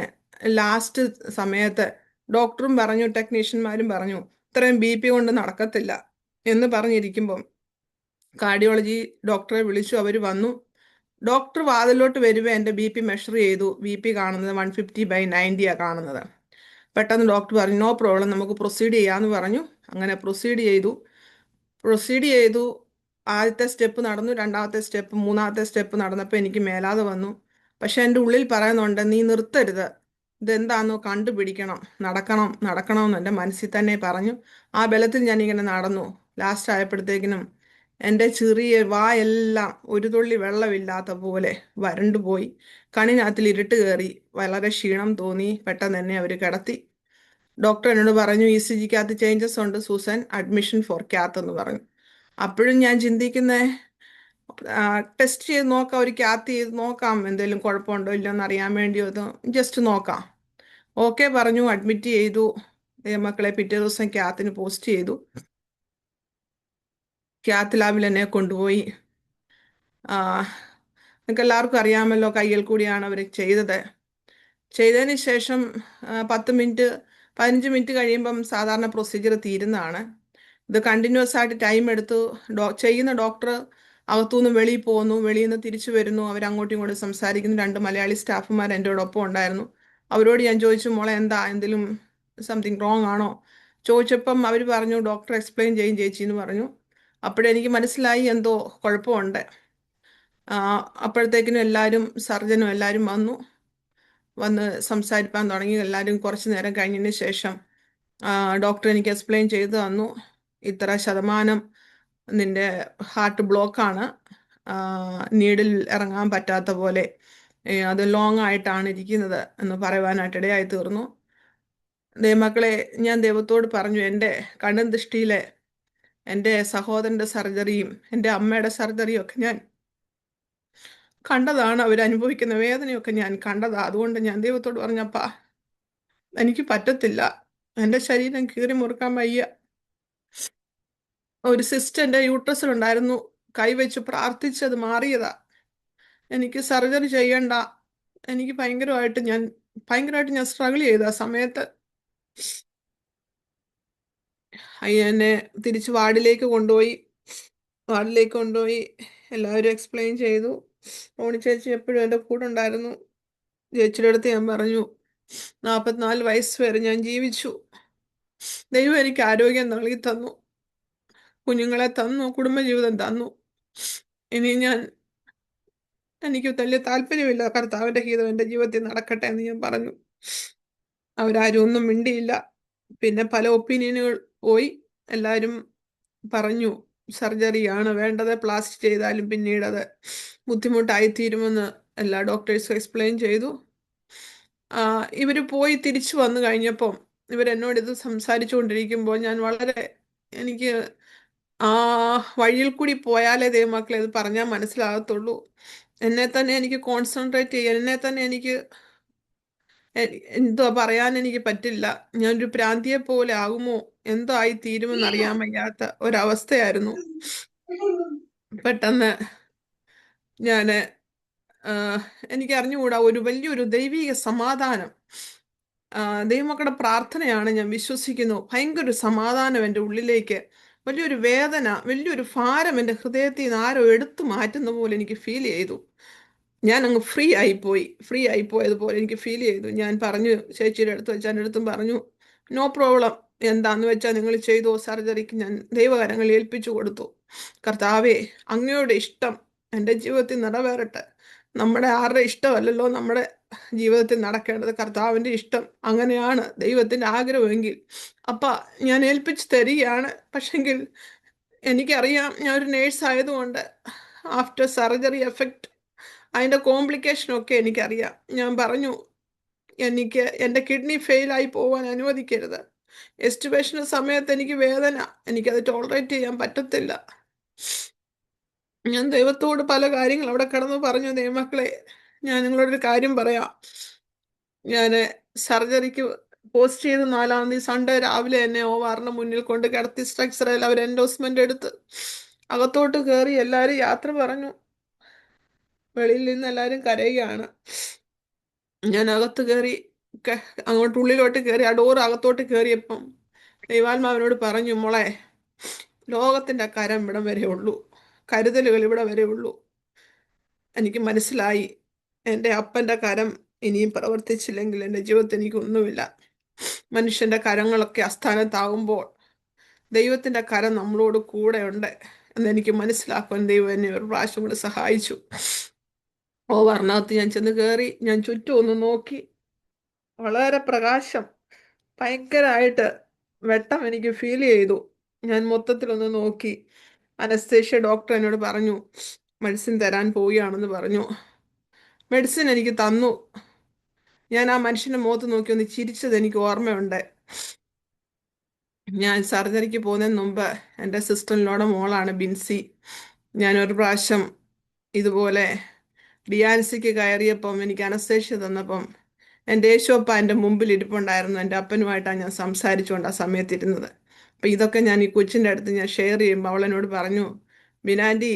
ലാസ്റ്റ് സമയത്ത് ഡോക്ടറും പറഞ്ഞു, ടെക്നീഷ്യന്മാരും പറഞ്ഞു, ഇത്രയും BP കൊണ്ട് നടക്കത്തില്ല എന്ന് പറഞ്ഞിരിക്കുമ്പം കാർഡിയോളജി ഡോക്ടറെ വിളിച്ചു. അവർ വന്നു. ഡോക്ടർ വാതിലോട്ട് വരുമ്പോൾ എൻ്റെ BP മെഷർ ചെയ്തു. BP കാണുന്നത് 150/90 കാണുന്നത്. പെട്ടെന്ന് ഡോക്ടർ പറഞ്ഞു, നോ പ്രോബ്ലം, നമുക്ക് പ്രൊസീഡ് ചെയ്യാമെന്ന് പറഞ്ഞു. അങ്ങനെ പ്രൊസീഡ് ചെയ്തു. ആദ്യത്തെ സ്റ്റെപ്പ് നടന്നു, രണ്ടാമത്തെ സ്റ്റെപ്പ്, മൂന്നാമത്തെ സ്റ്റെപ്പ് നടന്നപ്പോൾ എനിക്ക് മേലാതെ വന്നു. പക്ഷെ എൻ്റെ ഉള്ളിൽ പറയുന്നുണ്ട്, നീ നിർത്തരുത്, ഇതെന്താണെന്നോ കണ്ടുപിടിക്കണം, നടക്കണമെന്ന് എൻ്റെ മനസ്സിൽ തന്നെ പറഞ്ഞു. ആ ബലത്തിൽ ഞാനിങ്ങനെ നടന്നു. ലാസ്റ്റ് ആയപ്പോഴത്തേക്കിനും എൻ്റെ ചെറിയ വായെല്ലാം ഒരു തുള്ളി വെള്ളമില്ലാത്ത പോലെ വരണ്ടുപോയി. കണ്ണിനകത്തിൽ ഇരുട്ട് കയറി, വളരെ ക്ഷീണം തോന്നി. പെട്ടെന്ന് തന്നെ അവർ കിടത്തി. ഡോക്ടർ എന്നോട് പറഞ്ഞു, ECGക്കകത്ത് ചേഞ്ചസ് ഉണ്ട് സൂസൻ, അഡ്മിഷൻ ഫോർ ക്യാത്ത് എന്ന് പറഞ്ഞു. അപ്പോഴും ഞാൻ ചിന്തിക്കുന്നത്, ടെസ്റ്റ് ചെയ്ത് നോക്കാം, ഒരു ക്യാത്ത് ചെയ്ത് നോക്കാം, എന്തെങ്കിലും കുഴപ്പമുണ്ടോ ഇല്ലയോ എന്ന് അറിയാൻ വേണ്ടി ഒന്ന് ജസ്റ്റ് നോക്കാം. ഓക്കെ പറഞ്ഞു, അഡ്മിറ്റ് ചെയ്തു. മക്കളെ പിറ്റേ ദിവസം ക്യാത്തിന് പോസ്റ്റ് ചെയ്തു. ക്യാത്ത് ലാബിൽ എന്നെ കൊണ്ടുപോയി. നിങ്ങൾക്ക് എല്ലാവർക്കും അറിയാമല്ലോ, കയ്യിൽ കൂടിയാണ് അവർ ചെയ്തതിന് ശേഷം 15 മിനിറ്റ് കഴിയുമ്പം സാധാരണ പ്രൊസീജിയർ തീരുന്നതാണ്. ഇത് കണ്ടിന്യൂസ് ആയിട്ട് ടൈം എടുത്തു. ചെയ്യുന്ന ഡോക്ടർ അകത്തുനിന്ന് വെളിയിൽ പോകുന്നു, വെളിയിൽ നിന്ന് തിരിച്ചു വരുന്നു, അവരങ്ങോട്ടും ഇങ്ങോട്ടും സംസാരിക്കുന്നു. 2 മലയാളി സ്റ്റാഫുമാർ എൻ്റെ ഒപ്പം ഉണ്ടായിരുന്നു. അവരോട് ഞാൻ ചോദിച്ചു, മോളെ എന്താ, എന്തെങ്കിലും സംതിങ് റോങ് ആണോ ചോദിച്ചപ്പം അവർ പറഞ്ഞു, ഡോക്ടർ എക്സ്പ്ലെയിൻ ചെയ്യും ചേച്ചി എന്ന് പറഞ്ഞു. അപ്പോഴെനിക്ക് മനസ്സിലായി എന്തോ കുഴപ്പമുണ്ട്. അപ്പോഴത്തേക്കിനും സർജനും എല്ലാവരും വന്ന് സംസാരിക്കാൻ തുടങ്ങി. എല്ലാവരും കുറച്ച് നേരം കഴിഞ്ഞതിന് ശേഷം ഡോക്ടർ എനിക്ക് എക്സ്പ്ലെയിൻ ചെയ്ത് തന്നു, ഇത്ര ശതമാനം നിന്റെ ഹാർട്ട് ബ്ലോക്കാണ്, നീഡിൽ ഇറങ്ങാൻ പറ്റാത്ത പോലെ അത് ലോങ് ആയിട്ടാണ് ഇരിക്കുന്നത് എന്ന് പറയുവാനായിട്ട് ഇടയായി തീർന്നു. ദൈവമക്കളെ, ഞാൻ ദൈവത്തോട് പറഞ്ഞു, എൻ്റെ കണ്ണും ദൃഷ്ടിയിലെ എൻ്റെ സഹോദരൻ്റെ സർജറിയും എൻ്റെ അമ്മയുടെ സർജറിയും ഒക്കെ ഞാൻ കണ്ടതാണ്. അവരനുഭവിക്കുന്ന വേദനയൊക്കെ ഞാൻ കണ്ടതാണ്. അതുകൊണ്ട് ഞാൻ ദൈവത്തോട് പറഞ്ഞപ്പാ, എനിക്ക് പറ്റത്തില്ല, എൻ്റെ ശരീരം കീറി മുറുക്കാൻ വയ്യ. ഒരു സിസ്റ്റ് എൻ്റെ യൂട്രസിലുണ്ടായിരുന്നു, കൈവച്ച് പ്രാർത്ഥിച്ചത് മാറിയതാ. എനിക്ക് സർജറി ചെയ്യണ്ട. എനിക്ക് ഭയങ്കരമായിട്ട് ഞാൻ സ്ട്രഗിൾ ചെയ്ത ആ സമയത്ത് എന്നെ തിരിച്ച് വാർഡിലേക്ക് കൊണ്ടുപോയി. എല്ലാവരും എക്സ്പ്ലെയിൻ ചെയ്തു. റോണി ചേച്ചി എപ്പോഴും എൻ്റെ കൂടെ ഉണ്ടായിരുന്നു. ചേച്ചിയുടെ അടുത്ത് ഞാൻ പറഞ്ഞു, 44 വയസ്സ് വരെ ഞാൻ ജീവിച്ചു. ദൈവം എനിക്ക് ആരോഗ്യം നൽകി തന്നു, കുഞ്ഞുങ്ങളെ തന്നു, കുടുംബജീവിതം തന്നു. ഇനി എനിക്ക് വലിയ താല്പര്യമില്ല, കർത്താവിന്റെ ഹിതം എൻ്റെ ജീവിതത്തിൽ നടക്കട്ടെ എന്ന് ഞാൻ പറഞ്ഞു. അവരാരും ഒന്നും മിണ്ടിയില്ല. പിന്നെ പല ഒപ്പീനിയനുകൾ പോയി. എല്ലാവരും പറഞ്ഞു സർജറിയാണ് വേണ്ടത്, പ്ലാസ്റ്റിക് ചെയ്താലും പിന്നീട് അത് ബുദ്ധിമുട്ടായിത്തീരുമെന്ന് എല്ലാ ഡോക്ടേഴ്സും എക്സ്പ്ലെയിൻ ചെയ്തു. ഇവർ പോയി തിരിച്ചു വന്നു കഴിഞ്ഞപ്പം ഇവരെന്നോട് ഇത് സംസാരിച്ചുകൊണ്ടിരിക്കുമ്പോൾ ഞാൻ എനിക്ക് ആ വഴിയിൽ കൂടി പോയാലേ ദൈവമക്കളെ ഇത് പറഞ്ഞാൽ മനസ്സിലാകത്തുള്ളൂ. എന്നെ തന്നെ എനിക്ക് കോൺസെൻട്രേറ്റ് ചെയ്യാൻ, എന്നെ തന്നെ എനിക്ക് എന്തോ പറയാൻ എനിക്ക് പറ്റില്ല. ഞാനൊരു പ്രാന്തിയെ പോലെ ആകുമോ, എന്തോ ആയി തീരുമെന്ന് അറിയാൻ വയ്യാത്ത ഒരവസ്ഥയായിരുന്നു. പെട്ടെന്ന് ഞാന് എനിക്ക് അറിഞ്ഞുകൂടാ, ഒരു വലിയൊരു ദൈവിക സമാധാനം, ദൈവമക്കളുടെ പ്രാർത്ഥനയാണ് ഞാൻ വിശ്വസിക്കുന്നു. ഭയങ്കര ഒരു സമാധാനം എൻ്റെ ഉള്ളിലേക്ക്, വലിയൊരു വേദന, വലിയൊരു ഭാരം എൻ്റെ ഹൃദയത്തിൽ നിന്ന് ആരോ എടുത്തു മാറ്റുന്ന പോലെ എനിക്ക് ഫീൽ ചെയ്തു. ഞാൻ അങ്ങ് ഫ്രീ ആയിപ്പോയതുപോലെ എനിക്ക് ഫീൽ ചെയ്തു. ഞാൻ പറഞ്ഞു ചേച്ചിയുടെ അടുത്ത് വെച്ച് എൻ്റെ അടുത്തും പറഞ്ഞു, നോ പ്രോബ്ലം, എന്താന്ന് വെച്ചാൽ നിങ്ങൾ ചെയ്തോ, സർജറിക്ക് ഞാൻ ദൈവകരങ്ങളിൽ ഏൽപ്പിച്ചു കൊടുത്തു. കർത്താവേ, അങ്ങയുടെ ഇഷ്ടം എൻ്റെ ജീവിതത്തിൽ നിറവേറട്ടെ. നമ്മുടെ ആരുടെ ഇഷ്ടമല്ലല്ലോ നമ്മുടെ ജീവിതത്തിൽ നടക്കേണ്ടത്, കർത്താവിൻ്റെ ഇഷ്ടം അങ്ങനെയാണ്, ദൈവത്തിൻ്റെ ആഗ്രഹമെങ്കിൽ ഞാൻ ഏൽപ്പിച്ച് തരികയാണ്. പക്ഷെങ്കിൽ എനിക്കറിയാം, ഞാൻ ഒരു നേഴ്സ് ആയതുകൊണ്ട് ആഫ്റ്റർ സർജറി എഫക്റ്റ്, അതിൻ്റെ കോംപ്ലിക്കേഷനൊക്കെ എനിക്കറിയാം. ഞാൻ പറഞ്ഞു, എനിക്ക് എൻ്റെ കിഡ്നി ഫെയിലായി പോകാൻ അനുവദിക്കരുത്. എസ്റ്റിബേഷൻ്റെ സമയത്ത് എനിക്ക് വേദന, എനിക്കത് ടോളറേറ്റ് ചെയ്യാൻ പറ്റത്തില്ല. ഞാൻ ദൈവത്തോട് പല കാര്യങ്ങൾ അവിടെ കിടന്ന് പറഞ്ഞു. ദൈവമക്കളെ, ഞാൻ നിങ്ങളോടൊരു കാര്യം പറയാം. ഞാൻ സർജറിക്ക് പോസ്റ്റ് ചെയ്ത് 4-ാം തീയതി സൺഡേ രാവിലെ എന്നെ ഓവാറിന് മുന്നിൽ കൊണ്ട് കിടത്തി സ്ട്രക്ചറിൽ അവർ എൻഡോസ്മെന്റ് എടുത്ത് അകത്തോട്ട് കയറി. എല്ലാവരും യാത്ര പറഞ്ഞു. വെളിയിൽ നിന്ന് എല്ലാവരും കരയുകയാണ്. ഞാൻ അകത്ത് കയറി, അങ്ങോട്ട് ഉള്ളിലോട്ട് കയറി, ആ ഡോർ അകത്തോട്ട് കയറിയപ്പം ദൈവാത്മാവിനോട് പറഞ്ഞു, മോളെ, ലോകത്തിൻ്റെ കരം ഇവിടം വരെ ഉള്ളൂ, കരുതലുകൾ ഇവിടെ വരെ ഉള്ളൂ. എനിക്ക് മനസ്സിലായി, എൻ്റെ അപ്പൻ്റെ കരം ഇനിയും പ്രവർത്തിച്ചില്ലെങ്കിൽ എൻ്റെ ജീവിതത്തിൽ എനിക്കൊന്നുമില്ല. മനുഷ്യൻ്റെ കരങ്ങളൊക്കെ അസ്ഥാനത്താകുമ്പോൾ ദൈവത്തിൻ്റെ കരം നമ്മളോട് കൂടെ ഉണ്ട് എന്നെനിക്ക് മനസ്സിലാക്കാൻ ദൈവം എന്നെ ഒരു പ്രാവശ്യം കൂടെ സഹായിച്ചു. ഓവറിനകത്ത് ഞാൻ ചെന്ന് കയറി. ഞാൻ ചുറ്റും ഒന്ന് നോക്കി. വളരെ പ്രകാശം, ഭയങ്കരമായിട്ട് വെട്ടം എനിക്ക് ഫീൽ ചെയ്തു. ഞാൻ മൊത്തത്തിലൊന്ന് നോക്കി. അനസ്തേഷ്യ ഡോക്ടർ എന്നോട് പറഞ്ഞു, മെഡിസിൻ തരാൻ പോവുകയാണെന്ന് പറഞ്ഞു. മെഡിസിൻ എനിക്ക് തന്നു. ഞാൻ ആ മനുഷ്യൻ്റെ മുഖത്ത് നോക്കി ഒന്ന് ചിരിച്ചത് എനിക്ക് ഓർമ്മയുണ്ട്. ഞാൻ സർജറിക്ക് പോകുന്നതിന് മുമ്പ് എൻ്റെ സിസ്റ്ററിനോടെ മോളാണ് ബിൻസി. ഞാനൊരു പ്രാവശ്യം ഇതുപോലെ ഡിയാലിസിക്ക് കയറിയപ്പം എനിക്ക് അനസ്തേഷ്യ തന്നപ്പം എൻ്റെ യേശോപ്പ എൻ്റെ മുമ്പിൽ ഇരിപ്പുണ്ടായിരുന്നു. എൻ്റെ അപ്പനുമായിട്ടാണ് ഞാൻ സംസാരിച്ചുകൊണ്ട് ആ സമയത്തിരുന്നത്. അപ്പം ഇതൊക്കെ ഞാൻ ഈ കൊച്ചിൻ്റെ അടുത്ത് ഞാൻ ഷെയർ ചെയ്യുമ്പോൾ അവൾ എന്നോട് പറഞ്ഞു, ബിനാൻറ്റി,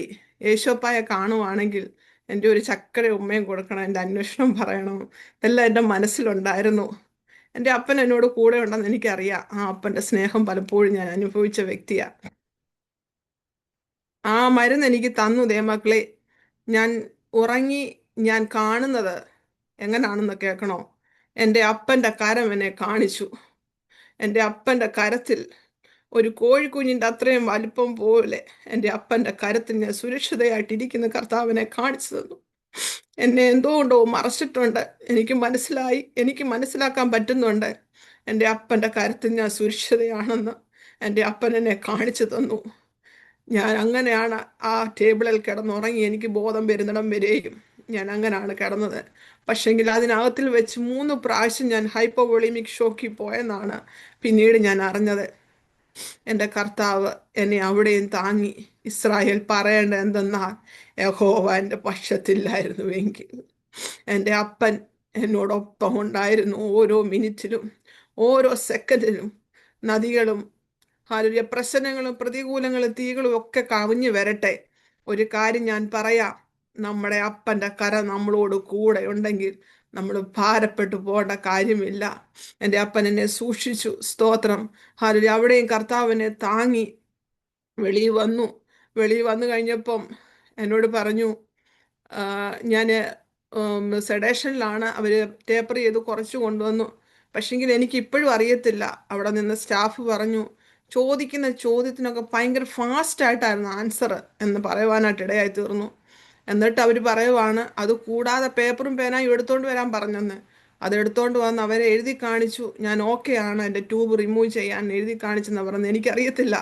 യേശോപ്പായെ കാണുവാണെങ്കിൽ എൻ്റെ ഒരു ചക്കര ഉമ്മയും കൊടുക്കണം, എൻ്റെ അന്വേഷണം പറയണം. ഇതെല്ലാം എൻ്റെ മനസ്സിലുണ്ടായിരുന്നു. എൻ്റെ അപ്പൻ എന്നോട് കൂടെ ഉണ്ടെന്ന് എനിക്കറിയാം. ആ അപ്പൻ്റെ സ്നേഹം പലപ്പോഴും ഞാൻ അനുഭവിച്ച വ്യക്തിയാണ്. ആ മരുന്ന് എനിക്ക് തന്നു. ദേമക്കളെ, ഞാൻ ഉറങ്ങി. ഞാൻ കാണുന്നത് എങ്ങനാണെന്ന് കേൾക്കണോ? എൻ്റെ അപ്പൻ്റെ കരം എന്നെ കാണിച്ചു. എൻ്റെ അപ്പൻ്റെ കരത്തിൽ ഒരു കോഴിക്കുഞ്ഞിൻ്റെ അത്രയും വലിപ്പം പോലെ എൻ്റെ അപ്പൻ്റെ കരത്തിൽ ഞാൻ സുരക്ഷിതയായിട്ടിരിക്കുന്ന കർത്താവിനെ കാണിച്ചു തന്നു. എന്നെ എന്തുകൊണ്ടോ മറച്ചിട്ടുണ്ട്. എനിക്ക് മനസ്സിലാക്കാൻ പറ്റുന്നുണ്ട്, എൻ്റെ അപ്പൻ്റെ കരത്തിൽ ഞാൻ സുരക്ഷിതയാണെന്ന് എൻ്റെ അപ്പൻ എന്നെ കാണിച്ചു തന്നു. ഞാൻ അങ്ങനെയാണ് ആ ടേബിളിൽ കിടന്നുറങ്ങി. എനിക്ക് ബോധം വരുന്നിടം വരെയും ഞാൻ അങ്ങനെയാണ് കിടന്നത്. പക്ഷെങ്കിൽ അതിനകത്തിൽ വെച്ച് 3 പ്രാവശ്യം ഞാൻ ഹൈപ്പോവോളിമിക് ഷോക്കിൽ പോയെന്നാണ് പിന്നീട് ഞാൻ അറിഞ്ഞത്. എൻ്റെ കർത്താവ് എന്നെ അവിടെയും താങ്ങി. ഇസ്രായേൽ പറയേണ്ട എന്തെന്നാൽ, യഹോവ എൻ്റെ പക്ഷത്തില്ലായിരുന്നുവെങ്കിൽ. എൻ്റെ അപ്പൻ എന്നോടൊപ്പം ഉണ്ടായിരുന്നു. ഓരോ മിനിറ്റിലും, ഓരോ സെക്കൻഡിലും നദികളും പ്രശ്നങ്ങളും പ്രതികൂലങ്ങളും തീകളും ഒക്കെ കവിഞ്ഞു വരട്ടെ, ഒരു കാര്യം ഞാൻ പറയാം, നമ്മുടെ അപ്പൻ്റെ കരം നമ്മളോട് കൂടെ ഉണ്ടെങ്കിൽ നമ്മൾ ഭാരപ്പെട്ടു പോകേണ്ട കാര്യമില്ല. എൻ്റെ അപ്പൻ എന്നെ സൂക്ഷിച്ചു. സ്തോത്രം. അവിടെയും കർത്താവിനെ താങ്ങി വെളിയിൽ വന്നു കഴിഞ്ഞപ്പം എന്നോട് പറഞ്ഞു, ഞാൻ സെഡേഷനിലാണ്, അവർ ടേപ്പർ ചെയ്ത് കുറച്ച് കൊണ്ടുവന്നു. പക്ഷെങ്കിൽ എനിക്ക് ഇപ്പോഴും അറിയത്തില്ല. അവിടെ നിന്ന് സ്റ്റാഫ് പറഞ്ഞു, ചോദിക്കുന്ന ചോദ്യത്തിനൊക്കെ ഭയങ്കര ഫാസ്റ്റായിട്ടായിരുന്നു ആൻസർ എന്ന് പറയുവാനായിട്ട് ഇടയായി തീർന്നു. എന്നിട്ട് അവർ പറയുവാണ്, അത് കൂടാതെ പേപ്പറും പേനായും എടുത്തോണ്ട് വരാൻ പറഞ്ഞെന്ന്. അത് എടുത്തോണ്ട് വന്ന് അവരെ എഴുതി കാണിച്ചു. ഞാൻ ഓക്കെ ആണ്, എൻ്റെ ട്യൂബ് റിമൂവ് ചെയ്യാൻ എഴുതി കാണിച്ചെന്ന് പറഞ്ഞത്. എനിക്കറിയത്തില്ല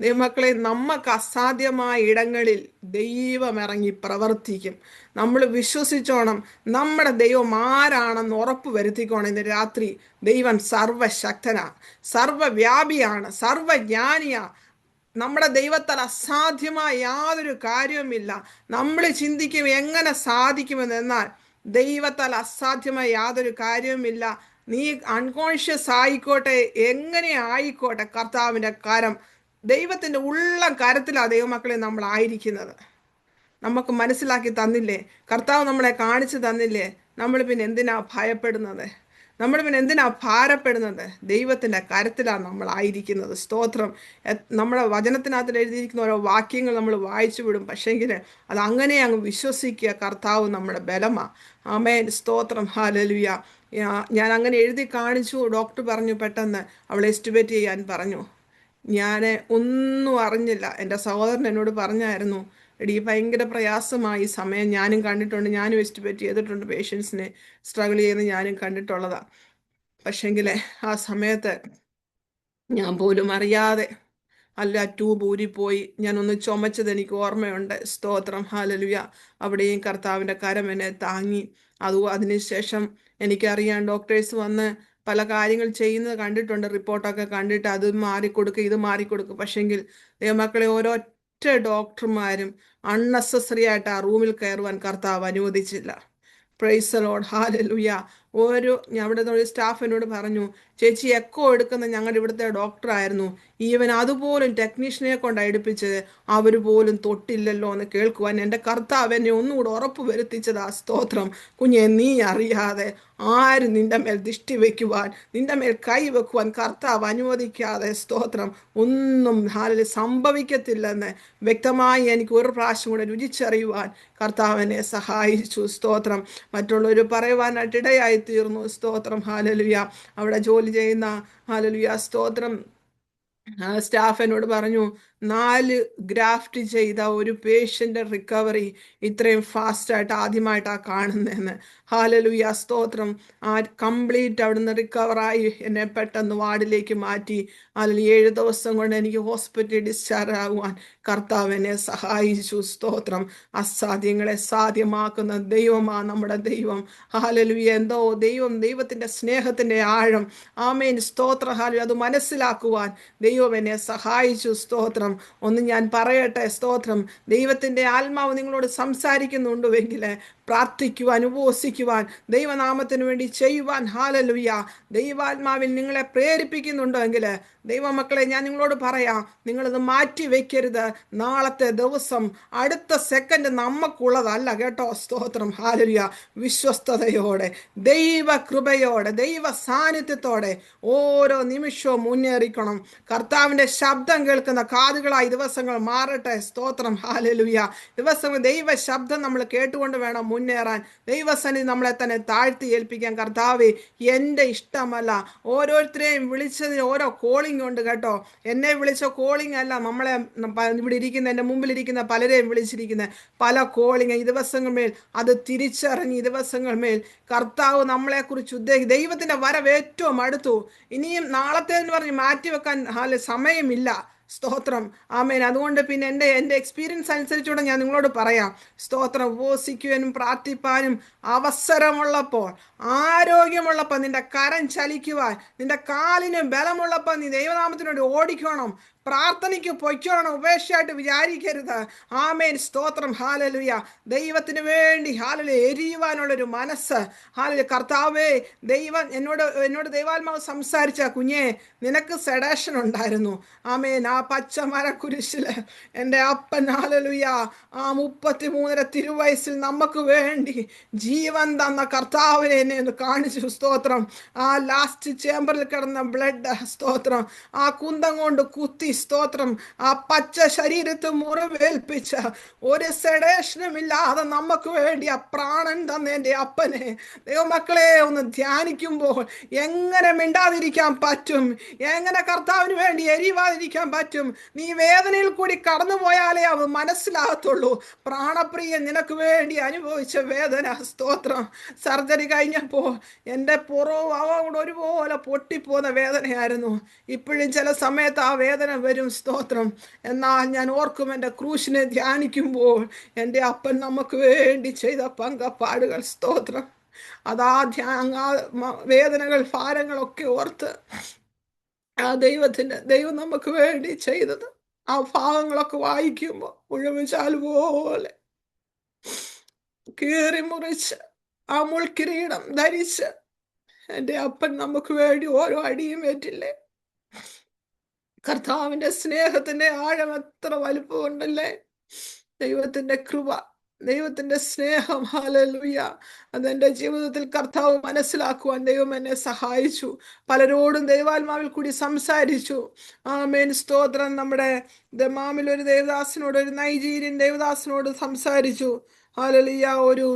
ദൈവമക്കളെ, നമുക്ക് അസാധ്യമായ ഇടങ്ങളിൽ ദൈവം ഇറങ്ങി പ്രവർത്തിക്കും. നമ്മൾ വിശ്വസിച്ചോണം. നമ്മുടെ ദൈവം ആരാണെന്ന് ഉറപ്പ് വരുത്തിക്കോണം. ഇന്ന് രാത്രി ദൈവം സർവശക്തനാണ്, സർവവ്യാപിയാണ്, സർവജ്ഞാനിയാണ്. നമ്മുടെ ദൈവത്താൽ അസാധ്യമായ യാതൊരു കാര്യവുമില്ല. നമ്മൾ ചിന്തിക്കും എങ്ങനെ സാധിക്കുമെന്ന്, എന്നാൽ ദൈവത്താൽ അസാധ്യമായ യാതൊരു കാര്യവുമില്ല. നീ അൺകോൺഷ്യസ് ആയിക്കോട്ടെ, എങ്ങനെ ആയിക്കോട്ടെ, കർത്താവിൻ്റെ കരം, ദൈവത്തിൻ്റെ ഉള്ളം കരത്തിലാണ് ദൈവമക്കളെ നമ്മൾ ആയിരിക്കുന്നത്. നമുക്ക് മനസ്സിലാക്കി തന്നില്ലേ? കർത്താവ് നമ്മളെ കാണിച്ചു തന്നില്ലേ? നമ്മൾ പിന്നെ എന്തിനാ ഭയപ്പെടുന്നത്? നമ്മൾ പിന്നെ എന്തിനാ ഭാരപ്പെടുന്നത്? ദൈവത്തിൻ്റെ കരത്തിലാണ് നമ്മൾ ആയിരിക്കുന്നത്. സ്തോത്രം. നമ്മുടെ വചനത്തിനകത്ത് എഴുതിയിരിക്കുന്ന ഓരോ വാക്യങ്ങൾ നമ്മൾ വായിച്ചു വിടും, പക്ഷേങ്കിൽ അത് അങ്ങനെ അങ്ങ് വിശ്വസിക്കുക. കർത്താവ് നമ്മുടെ ബലമാ. ആമേൻ. സ്തോത്രം. ഹല്ലേലൂയ. ഞാൻ അങ്ങനെ എഴുതി കാണിച്ചു. ഡോക്ടർ പറഞ്ഞു പെട്ടെന്ന് അവളെ എസ്റ്റിമേറ്റ് ചെയ്യാൻ പറഞ്ഞു. ഞാൻ ഒന്നും അറിഞ്ഞില്ല. എൻ്റെ സഹോദരൻ എന്നോട് പറഞ്ഞായിരുന്നു, എടീ ഭയങ്കര പ്രയാസമായി സമയം. ഞാനും കണ്ടിട്ടുണ്ട്, ഞാനും എസ്റ്റിമേറ്റ് ചെയ്തിട്ടുണ്ട്, പേഷ്യൻസിനെ സ്ട്രഗിൾ ചെയ്യുന്നത് ഞാനും കണ്ടിട്ടുള്ളതാണ്. പക്ഷെങ്കിൽ ആ സമയത്ത് ഞാൻ പോലും അറിയാതെ ട്യൂബ് ഊരിപ്പോയി. ഞാനൊന്ന് ചുമച്ചത് എനിക്ക് ഓർമ്മയുണ്ട്. സ്തോത്രം. ഹല്ലേലൂയ. അവിടെയും കർത്താവിൻ്റെ കരം എന്നെ താങ്ങി. അതിനുശേഷം എനിക്കറിയാം, ഡോക്ടേഴ്സ് വന്ന് പല കാര്യങ്ങൾ ചെയ്യുന്നത് കണ്ടിട്ടുണ്ട്. റിപ്പോർട്ടൊക്കെ കണ്ടിട്ട് അത് മാറിക്കൊടുക്കുക, ഇത് മാറിക്കൊടുക്കുക. പക്ഷെങ്കിൽ ദൈവമക്കളെ, ഓരോറ്റ ഡോക്ടർമാരും അൺനെസസറി ആയിട്ട് ആ റൂമിൽ കയറുവാൻ കർത്താവ് അനുവദിച്ചില്ല. Price the lord. ഹല്ലേലൂയ. അവിടെ ഒരു സ്റ്റാഫ് എന്നോട് പറഞ്ഞു, ചേച്ചി എക്കോ എടുക്കുന്ന ഞങ്ങളുടെ ഇവിടുത്തെ ഡോക്ടറായിരുന്നു, ഈവൻ അതുപോലും ടെക്നീഷ്യനെ കൊണ്ട് എടുപ്പിച്ചത് അവർ പോലും തൊട്ടില്ലല്ലോ എന്ന് കേൾക്കുവാൻ എൻ്റെ കർത്താവ് എന്നെ ഒന്നുകൂടെ ഉറപ്പ് വരുത്തിച്ചതാ. സ്തോത്രം. കുഞ്ഞെ, നീ അറിയാതെ ആരും നിന്റെ മേൽ ദൃഷ്ടി വയ്ക്കുവാൻ, നിന്റെ മേൽ കൈ വെക്കുവാൻ കർത്താവ് അനുവദിക്കാതെ, സ്തോത്രം, ഒന്നും സംഭവിക്കത്തില്ലെന്ന് വ്യക്തമായി എനിക്ക് ഒരു പ്രാവശ്യം കൂടെ രുചിച്ചറിയുവാൻ കർത്താവ് എന്നെ സഹായിച്ചു. സ്തോത്രം. മറ്റുള്ളവർ പറയുവാനായിട്ട് ഇടയായി തീർന്നു. സ്തോത്രം. ഹല്ലേലൂയ. അവിടെ ജോലി ചെയ്യുന്ന, ഹല്ലേലൂയ, സ്തോത്രം, സ്റ്റാഫ് എന്നോട് പറഞ്ഞു, 4 ഗ്രാഫ്റ്റ് ചെയ്ത ഒരു പേഷ്യൻ്റെ റിക്കവറി ഇത്രയും ഫാസ്റ്റായിട്ട് ആദ്യമായിട്ടാണ് കാണുന്നതെന്ന്. ഹല്ലേലൂയ. സ്തോത്രം. കംപ്ലീറ്റ് അവിടുന്ന് റിക്കവറായി എന്നെ പെട്ടെന്ന് വാർഡിലേക്ക് മാറ്റി. അതിൽ 7 ദിവസം കൊണ്ട് എനിക്ക് ഹോസ്പിറ്റലിൽ ഡിസ്ചാർജ് ആകുവാൻ കർത്താവ് എന്നെ സഹായിച്ചു. സ്തോത്രം. അസാധ്യങ്ങളെ സാധ്യമാക്കുന്ന ദൈവമാണ് നമ്മുടെ ദൈവം. ഹല്ലേലൂയ. എന്തോ ദൈവത്തിൻ്റെ സ്നേഹത്തിൻ്റെ ആഴം, ആമേൻ, സ്തോത്ര. ഹല്ലേലൂയ. അത് മനസ്സിലാക്കുവാൻ ദൈവം എന്നെ സഹായിച്ചു. സ്തോത്രം. ഒന്ന് ഞാൻ പറയട്ടെ, സ്തോത്രം, ദൈവത്തിൻ്റെ ആത്മാവ് നിങ്ങളോട് സംസാരിക്കുന്നുണ്ടുവെങ്കിൽ പ്രാർത്ഥിക്കുവാൻ, ഉപവസിക്കുവാൻ, ദൈവനാമത്തിന് വേണ്ടി ചെയ്യുവാൻ, ഹല്ലേലൂയ, ദൈവാത്മാവിൽ നിങ്ങളെ പ്രേരിപ്പിക്കുന്നുണ്ടെങ്കിൽ, ദൈവമക്കളെ, ഞാൻ നിങ്ങളോട് പറയാം, നിങ്ങളിത് മാറ്റി വെക്കരുത്. നാളത്തെ ദിവസം, അടുത്ത സെക്കൻഡ് നമുക്കുള്ളതല്ല കേട്ടോ. സ്തോത്രം. ഹല്ലേലൂയ. വിശ്വസ്തയോടെ, ദൈവകൃപയോടെ, ദൈവ സാന്നിധ്യത്തോടെ ഓരോ നിമിഷവും മുന്നേറിക്കണം. കർത്താവിൻ്റെ ശബ്ദം കേൾക്കുന്ന കാതുകളായി ദിവസങ്ങൾ മാറട്ടെ. സ്തോത്രം. ഹല്ലേലൂയ. ദിവസങ്ങൾ ദൈവ ശബ്ദം നമ്മൾ കേട്ടുകൊണ്ട് വേണം മുന്നേറാൻ. ദൈവസന്നിധി നമ്മളെ തന്നെ താഴ്ത്തി ഏൽപ്പിക്കാൻ. കർത്താവേ, എൻ്റെ ഇഷ്ടമല്ല. ഓരോരുത്തരെയും വിളിച്ചതിന് ഓരോ കോളിംഗ് ഉണ്ട് കേട്ടോ. എന്നെ വിളിച്ച കോളിംഗ് അല്ല, നമ്മളെ ഇവിടെ ഇരിക്കുന്ന, എൻ്റെ മുമ്പിലിരിക്കുന്ന പലരെയും വിളിച്ചിരിക്കുന്ന പല കോളിംഗ്. ഈ ദിവസങ്ങൾ മേൽ അത് തിരിച്ചറിഞ്ഞ്, ഈ ദിവസങ്ങൾ മേൽ കർത്താവ് നമ്മളെക്കുറിച്ച് ദൈവത്തിൻ്റെ വരവ് ഏറ്റവും അടുത്തു. ഇനിയും നാളത്തെ എന്ന് പറഞ്ഞ് മാറ്റിവെക്കാൻ സമയമില്ല. സ്തോത്രം. ആമേൻ. അതുകൊണ്ട് പിന്നെ എൻ്റെ എക്സ്പീരിയൻസ് അനുസരിച്ചുകൂടെ ഞാൻ നിങ്ങളോട് പറയാം. സ്തോത്രം. ഉപവസിക്കുവാനും പ്രാർത്ഥിപ്പാനും അവസരമുള്ളപ്പോൾ, ആരോഗ്യമുള്ളപ്പോൾ, നിന്റെ കരം ചലിക്കുവാൻ, നിന്റെ കാലിന് ബലമുള്ളപ്പോൾ നീ ദൈവനാമത്തിനോട് ഓടിക്കണം, പ്രാർത്ഥനയ്ക്ക് പൊയ്ക്കോണം. ഉപേക്ഷയായിട്ട് വിചാരിക്കരുത്. ആമേൻ. സ്തോത്രം. ഹല്ലേലൂയ. ദൈവത്തിന് വേണ്ടി ഹല്ലേലൂയ എരിയുവാനുള്ളൊരു മനസ്സ്. ഹല്ലേലൂയ. കർത്താവേ, ദൈവം എന്നോട് ദൈവാത്മാവ് സംസാരിച്ച, കുഞ്ഞേ, നിനക്ക് സെഡേഷൻ ഉണ്ടായിരുന്നു. ആമേൻ. ആ പച്ചമരക്കുരിശില് എൻ്റെ അപ്പൻ, ഹല്ലേലൂയ, ആ 33 തിരുവയസ്സിൽ നമുക്ക് വേണ്ടി ജീവൻ തന്ന കർത്താവിനെ എന്നെ ഒന്ന് കാണിച്ചു. സ്തോത്രം. ആ ലാസ്റ്റ് ചേമ്പറിൽ കിടന്ന ബ്ലഡ്, സ്തോത്രം, ആ കുന്തം കൊണ്ട് കുത്തി, സ്തോത്രം. ആ പച്ച ശരീരത്ത് മുറിവേൽപ്പിച്ച ഒരു സെഡേഷനും ഇല്ലാതെ നമുക്ക് വേണ്ടി ആ പ്രാണൻ തന്ന എൻ്റെ അപ്പനെ ദൈവമക്കളെ ഒന്ന് ധ്യാനിക്കുമ്പോൾ എങ്ങനെ മിണ്ടാതിരിക്കാൻ പറ്റും? എങ്ങനെ കർത്താവിന് വേണ്ടി എരിവാതിരിക്കാൻ പറ്റും? നീ വേദനയിൽ കൂടി കടന്നു പോയാലേ അത് മനസ്സിലാകത്തുള്ളൂ. പ്രാണപ്രിയൻ നിനക്ക് വേണ്ടി അനുഭവിച്ച വേദന. സ്തോത്രം. സർജറി കഴിഞ്ഞപ്പോ എൻ്റെ പുറവും അവ ഒരുപോലെ പൊട്ടിപ്പോകുന്ന വേദനയായിരുന്നു. ഇപ്പോഴും ചില സമയത്ത് ആ വേദന വരും. സ്തോത്രം. എന്നാൽ ഞാൻ ഓർക്കും എൻ്റെ ക്രൂശിനെ ധ്യാനിക്കുമ്പോൾ എൻ്റെ അപ്പൻ നമുക്ക് വേണ്ടി ചെയ്ത പങ്കപ്പാടുകൾ. സ്തോത്രം. അതാ വേദനകൾ, ഭാരങ്ങളൊക്കെ ഓർത്ത് ആ ദൈവം നമുക്ക് വേണ്ടി ചെയ്തത് ആ ഭാഗങ്ങളൊക്കെ വായിക്കുമ്പോൾ മുഴുവൻ പോലെ കീറി മുറിച്ച് ആ മുൾക്കിരീടം ധരിച്ച് എൻ്റെ അപ്പൻ നമുക്ക് വേണ്ടി ഓരോ അടിയും ഏറ്റില്ലേ? കർത്താവിന്റെ സ്നേഹത്തിന്റെ ആഴം എത്ര വലുപ്പമുണ്ടല്ലേ! ദൈവത്തിന്റെ കൃപ, ദൈവത്തിന്റെ സ്നേഹം. ഹല്ലേലൂയ. അതെന്റെ ജീവിതത്തിൽ കർത്താവ് മനസ്സിലാക്കുവാൻ ദൈവം എന്നെ സഹായിച്ചു. പലരോടും ദൈവാത്മാവിൽ കൂടി സംസാരിച്ചു. ആമേൻ. സ്തോത്രം. നമ്മുടെ ദമാമിൽ ഒരു ദേവദാസനോട്, ഒരു നൈജീരിയൻ ദേവദാസനോട് സംസാരിച്ചു. ഹല്ലേലൂയ. ഒരു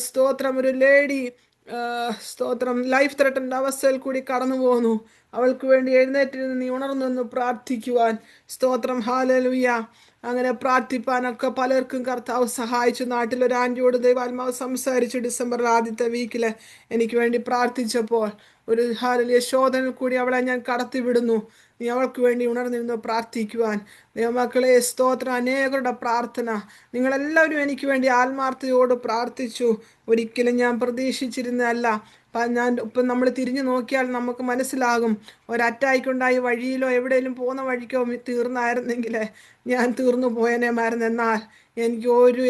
സ്തോത്രം, ഒരു ലേഡി സ്തോത്രം ലൈഫ് ത്രെട്ടൻഡ് അവസ്ഥയിൽ കൂടി കടന്നു പോന്നു. അവൾക്ക് വേണ്ടി എഴുന്നേറ്റിരുന്ന് നീ ഉണർന്നു പ്രാർത്ഥിക്കുവാൻ. സ്തോത്രം. ഹല്ലേലൂയ. അങ്ങനെ പ്രാർത്ഥിപ്പാനൊക്കെ പലർക്കും കർത്താവ് സഹായിച്ചു. നാട്ടിലൊരു ആൻറ്റിയോട് ദൈവാത്മാവ് സംസാരിച്ചു. ഡിസംബർ ആദ്യത്തെ വീക്കില് എനിക്ക് വേണ്ടി പ്രാർത്ഥിച്ചപ്പോൾ ഒരു ഹല്ലേലൂയ ശോധനയിൽ കൂടി അവളെ ഞാൻ കടത്തിവിടുന്നു. നീ അവൾക്ക് വേണ്ടി ഉണർന്നിരുന്നു പ്രാർത്ഥിക്കുവാൻ. ദൈവമക്കളെ, സ്തോത്രം. അനേകരുടെ പ്രാർത്ഥന, നിങ്ങളെല്ലാവരും എനിക്ക് വേണ്ടി ആത്മാർത്ഥതയോട് പ്രാർത്ഥിച്ചു. ഒരിക്കലും ഞാൻ പ്രതീക്ഷിച്ചിരുന്നതല്ല. ഇപ്പം നമ്മൾ തിരിഞ്ഞു നോക്കിയാൽ നമുക്ക് മനസ്സിലാകും. ഒരു അറ്റാക്ക് ഉണ്ടായി വഴിയിലോ എവിടെയെങ്കിലും പോകുന്ന വഴിക്കോ തീർന്നായിരുന്നെങ്കിൽ ഞാൻ തീർന്നു പോയനേമായിരുന്നു. എന്നാൽ എനിക്ക്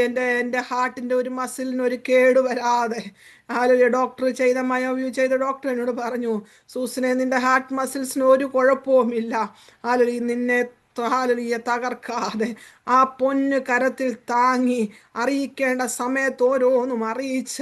എൻ്റെ ഹാർട്ടിൻ്റെ ഒരു മസിലിന് ഒരു കേട് വരാതെ ഡോക്ടർ ചെയ്ത മയോവ്യൂ ചെയ്ത ഡോക്ടർ എന്നോട് പറഞ്ഞു, സൂസനെ, നിന്റെ ഹാർട്ട് മസിൽസിന് ഒരു കുഴപ്പവുമില്ല. നിന്നെ തകർക്കാതെ ആ പൊന്ന് കരത്തിൽ താങ്ങി അറിയിക്കേണ്ട സമയത്ത് ഓരോന്നും അറിയിച്ച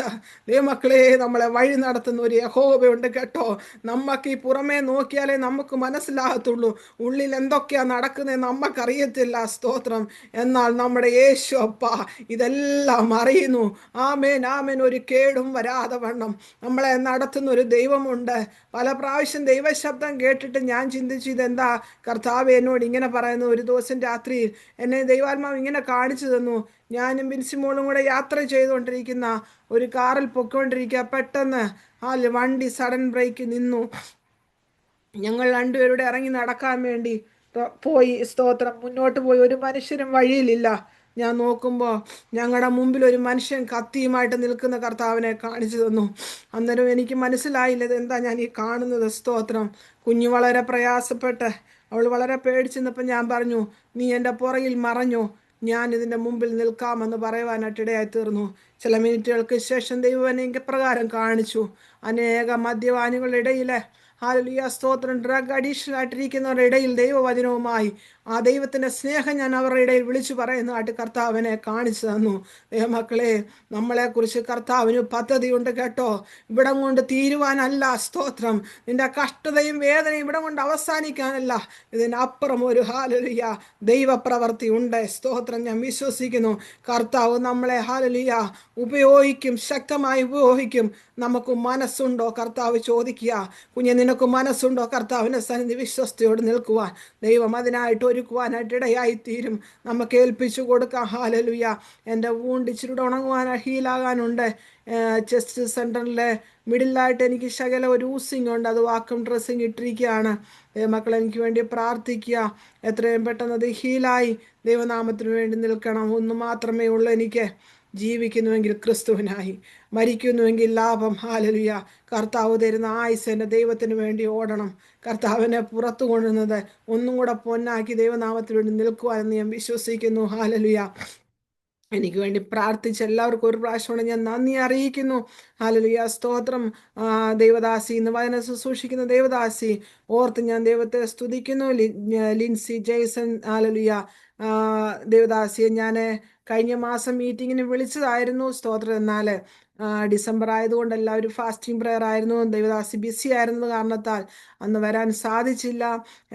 ദൈവമക്കളെ, നമ്മളെ വഴി നടത്തുന്ന ഒരു യഹോവയുണ്ട് കേട്ടോ. നമുക്ക് ഈ പുറമേ നോക്കിയാലേ നമുക്ക് മനസ്സിലാകത്തുള്ളൂ. ഉള്ളിൽ എന്തൊക്കെയാ നടക്കുന്നത് നമുക്കറിയത്തില്ല. സ്തോത്രം. എന്നാൽ നമ്മുടെ യേശു അപ്പ ഇതെല്ലാം അറിയുന്നു. ആമേൻ, ആമേൻ. ഒരു കേടും വരാതെ വണ്ണം നമ്മളെ നടത്തുന്ന ഒരു ദൈവമുണ്ട്. പല പ്രാവശ്യം ദൈവശബ്ദം കേട്ടിട്ട് ഞാൻ ചിന്തിച്ചു, ഇതെന്താ കർത്താവ് എന്നോട് ഇങ്ങനെ പറയുന്നു? ഒരു ദിവസം രാത്രിയിൽ എന്നെ ദൈവാത്മാവ് ഇങ്ങനെ കാണിച്ചു തന്നു. ഞാനും ബിൻസിമോളും കൂടെ യാത്ര ചെയ്തുകൊണ്ടിരിക്കുന്ന ഒരു കാറിൽ പൊയ്ക്കൊണ്ടിരിക്കുക. പെട്ടെന്ന് വണ്ടി സഡൻ ബ്രേക്ക് നിന്നു. ഞങ്ങൾ രണ്ടുപേരുടെ ഇറങ്ങി നടക്കാൻ വേണ്ടി പോയി. സ്തോത്രം. മുന്നോട്ട് പോയി. ഒരു മനുഷ്യരും വഴിയിലില്ല. ഞാൻ നോക്കുമ്പോൾ ഞങ്ങളുടെ മുമ്പിൽ ഒരു മനുഷ്യൻ കത്തിയുമായിട്ട് നിൽക്കുന്ന കർത്താവിനെ കാണിച്ചു തന്നു. അന്നേരം എനിക്ക് മനസ്സിലായില്ല ഇതെന്താ ഞാൻ ഈ കാണുന്നത്. സ്തോത്രം. കുഞ്ഞു വളരെ പ്രയാസപ്പെട്ട് അവൾ വളരെ പേടിച്ചെന്നപ്പോൾ ഞാൻ പറഞ്ഞു, നീ എൻ്റെ പുറകിൽ മറഞ്ഞു, ഞാൻ ഇതിൻ്റെ മുമ്പിൽ നിൽക്കാമെന്ന് പറയുവാനായിട്ടിടയായി തീർന്നു. ചില മിനിറ്റുകൾക്ക് ശേഷം ദൈവം എന്നെ ഇപ്രകാരം കാണിച്ചു. അനേക മദ്യപാനികളുടെ ഇടയിൽ ഹല്ലേലൂയ, സ്തോത്രം, ഡ്രഗ് അഡീഷൻ ആയിട്ടിരിക്കുന്നവരുടെ ഇടയിൽ ദൈവവചനവുമായി ആ ദൈവത്തിൻ്റെ സ്നേഹം ഞാൻ അവരുടെ ഇടയിൽ വിളിച്ചു പറയുന്നതായിട്ട് കർത്താവിനെ കാണിച്ചു തന്നു. ദൈവമക്കളെ, നമ്മളെക്കുറിച്ച് കർത്താവിന് പദ്ധതിയുണ്ട് കേട്ടോ. ഇവിടം കൊണ്ട് തീരുവാനല്ല. സ്തോത്രം. നിന്റെ കഷ്ടതയും വേദനയും ഇവിടം കൊണ്ട് അവസാനിക്കാനല്ല. ഇതിനപ്പുറം ഒരു ഹല്ലേലൂയ ദൈവപ്രവൃത്തി ഉണ്ട്. സ്തോത്രം. ഞാൻ വിശ്വസിക്കുന്നു കർത്താവ് നമ്മളെ ഹല്ലേലൂയ ഉപയോഗിക്കും, ശക്തമായി ഉപയോഗിക്കും. നമുക്ക് മനസ്സുണ്ടോ? കർത്താവ് ചോദിക്കുക, കുഞ്ഞെ, നിനക്ക് മനസ്സുണ്ടോ കർത്താവിൻ്റെ സന്നിധി വിശ്വസ്തയോട് നിൽക്കുവാൻ? ദൈവം അതിനായിട്ട് ഒരുക്കുവാനായിട്ട് ഇടയായിത്തീരും. നമുക്ക് ഏൽപ്പിച്ചു കൊടുക്കാം. ഹല്ലേലൂയ. എൻ്റെ വൂണ്ട് ഇച്ചിരി ഹീലാകാനുണ്ട്. ചെസ്റ്റ് സെൻറ്ററിലെ മിഡിലായിട്ട് എനിക്ക് ശകല ഒരു ഊസിങ് ഉണ്ട്. അത് വാക്വം ഡ്രസ്സിങ് ഇട്ടിരിക്കുകയാണ്. മക്കൾ എനിക്ക് വേണ്ടി പ്രാർത്ഥിക്കുക. എത്രയും പെട്ടെന്ന് അത് ഹീലായി ദൈവനാമത്തിന് വേണ്ടി നിൽക്കണം. ഒന്ന് മാത്രമേ ഉള്ളൂ എനിക്ക്. ജീവിക്കുന്നുവെങ്കിൽ ക്രിസ്തുവിനായി, മരിക്കുന്നുവെങ്കിൽ ലാഭം. ഹല്ലേലൂയ. കർത്താവ് തരുന്ന ആയുസ് എൻ്റെ ദൈവത്തിന് വേണ്ടി ഓടണം. കർത്താവിനെ പുറത്തു കൊണ്ടുവന്നത് ഒന്നും കൂടെ പൊന്നാക്കി ദൈവനാമത്തിന് വേണ്ടി നിൽക്കുവാനെന്ന് ഞാൻ വിശ്വസിക്കുന്നു. ഹല്ലേലൂയ. എനിക്ക് വേണ്ടി പ്രാർത്ഥിച്ച എല്ലാവർക്കും ഒരു പ്രാവശ്യമാണ് ഞാൻ നന്ദി അറിയിക്കുന്നു. ഹല്ലേലൂയ. സ്തോത്രം. ദൈവദാസി, ഇന്ന് വചനം ശുശ്രൂഷിക്കുന്ന ദേവദാസി ഓർത്ത് ഞാൻ ദൈവത്തെ സ്തുതിക്കുന്നു. ലിൻസി ജെയ്സൺ, ഹല്ലേലൂയ, ദേവദാസിയെ ഞാൻ കഴിഞ്ഞ മാസം മീറ്റിങ്ങിന് വിളിച്ചതായിരുന്നു. സ്തോത്രം. എന്നാൽ ഡിസംബർ ആയതുകൊണ്ട് എല്ലാവരും ഫാസ്റ്റിംഗ് പ്രെയർ ആയിരുന്നു. ദൈവദാസി ബിസി ആയിരുന്നത് കാരണത്താൽ അന്ന് വരാൻ സാധിച്ചില്ല.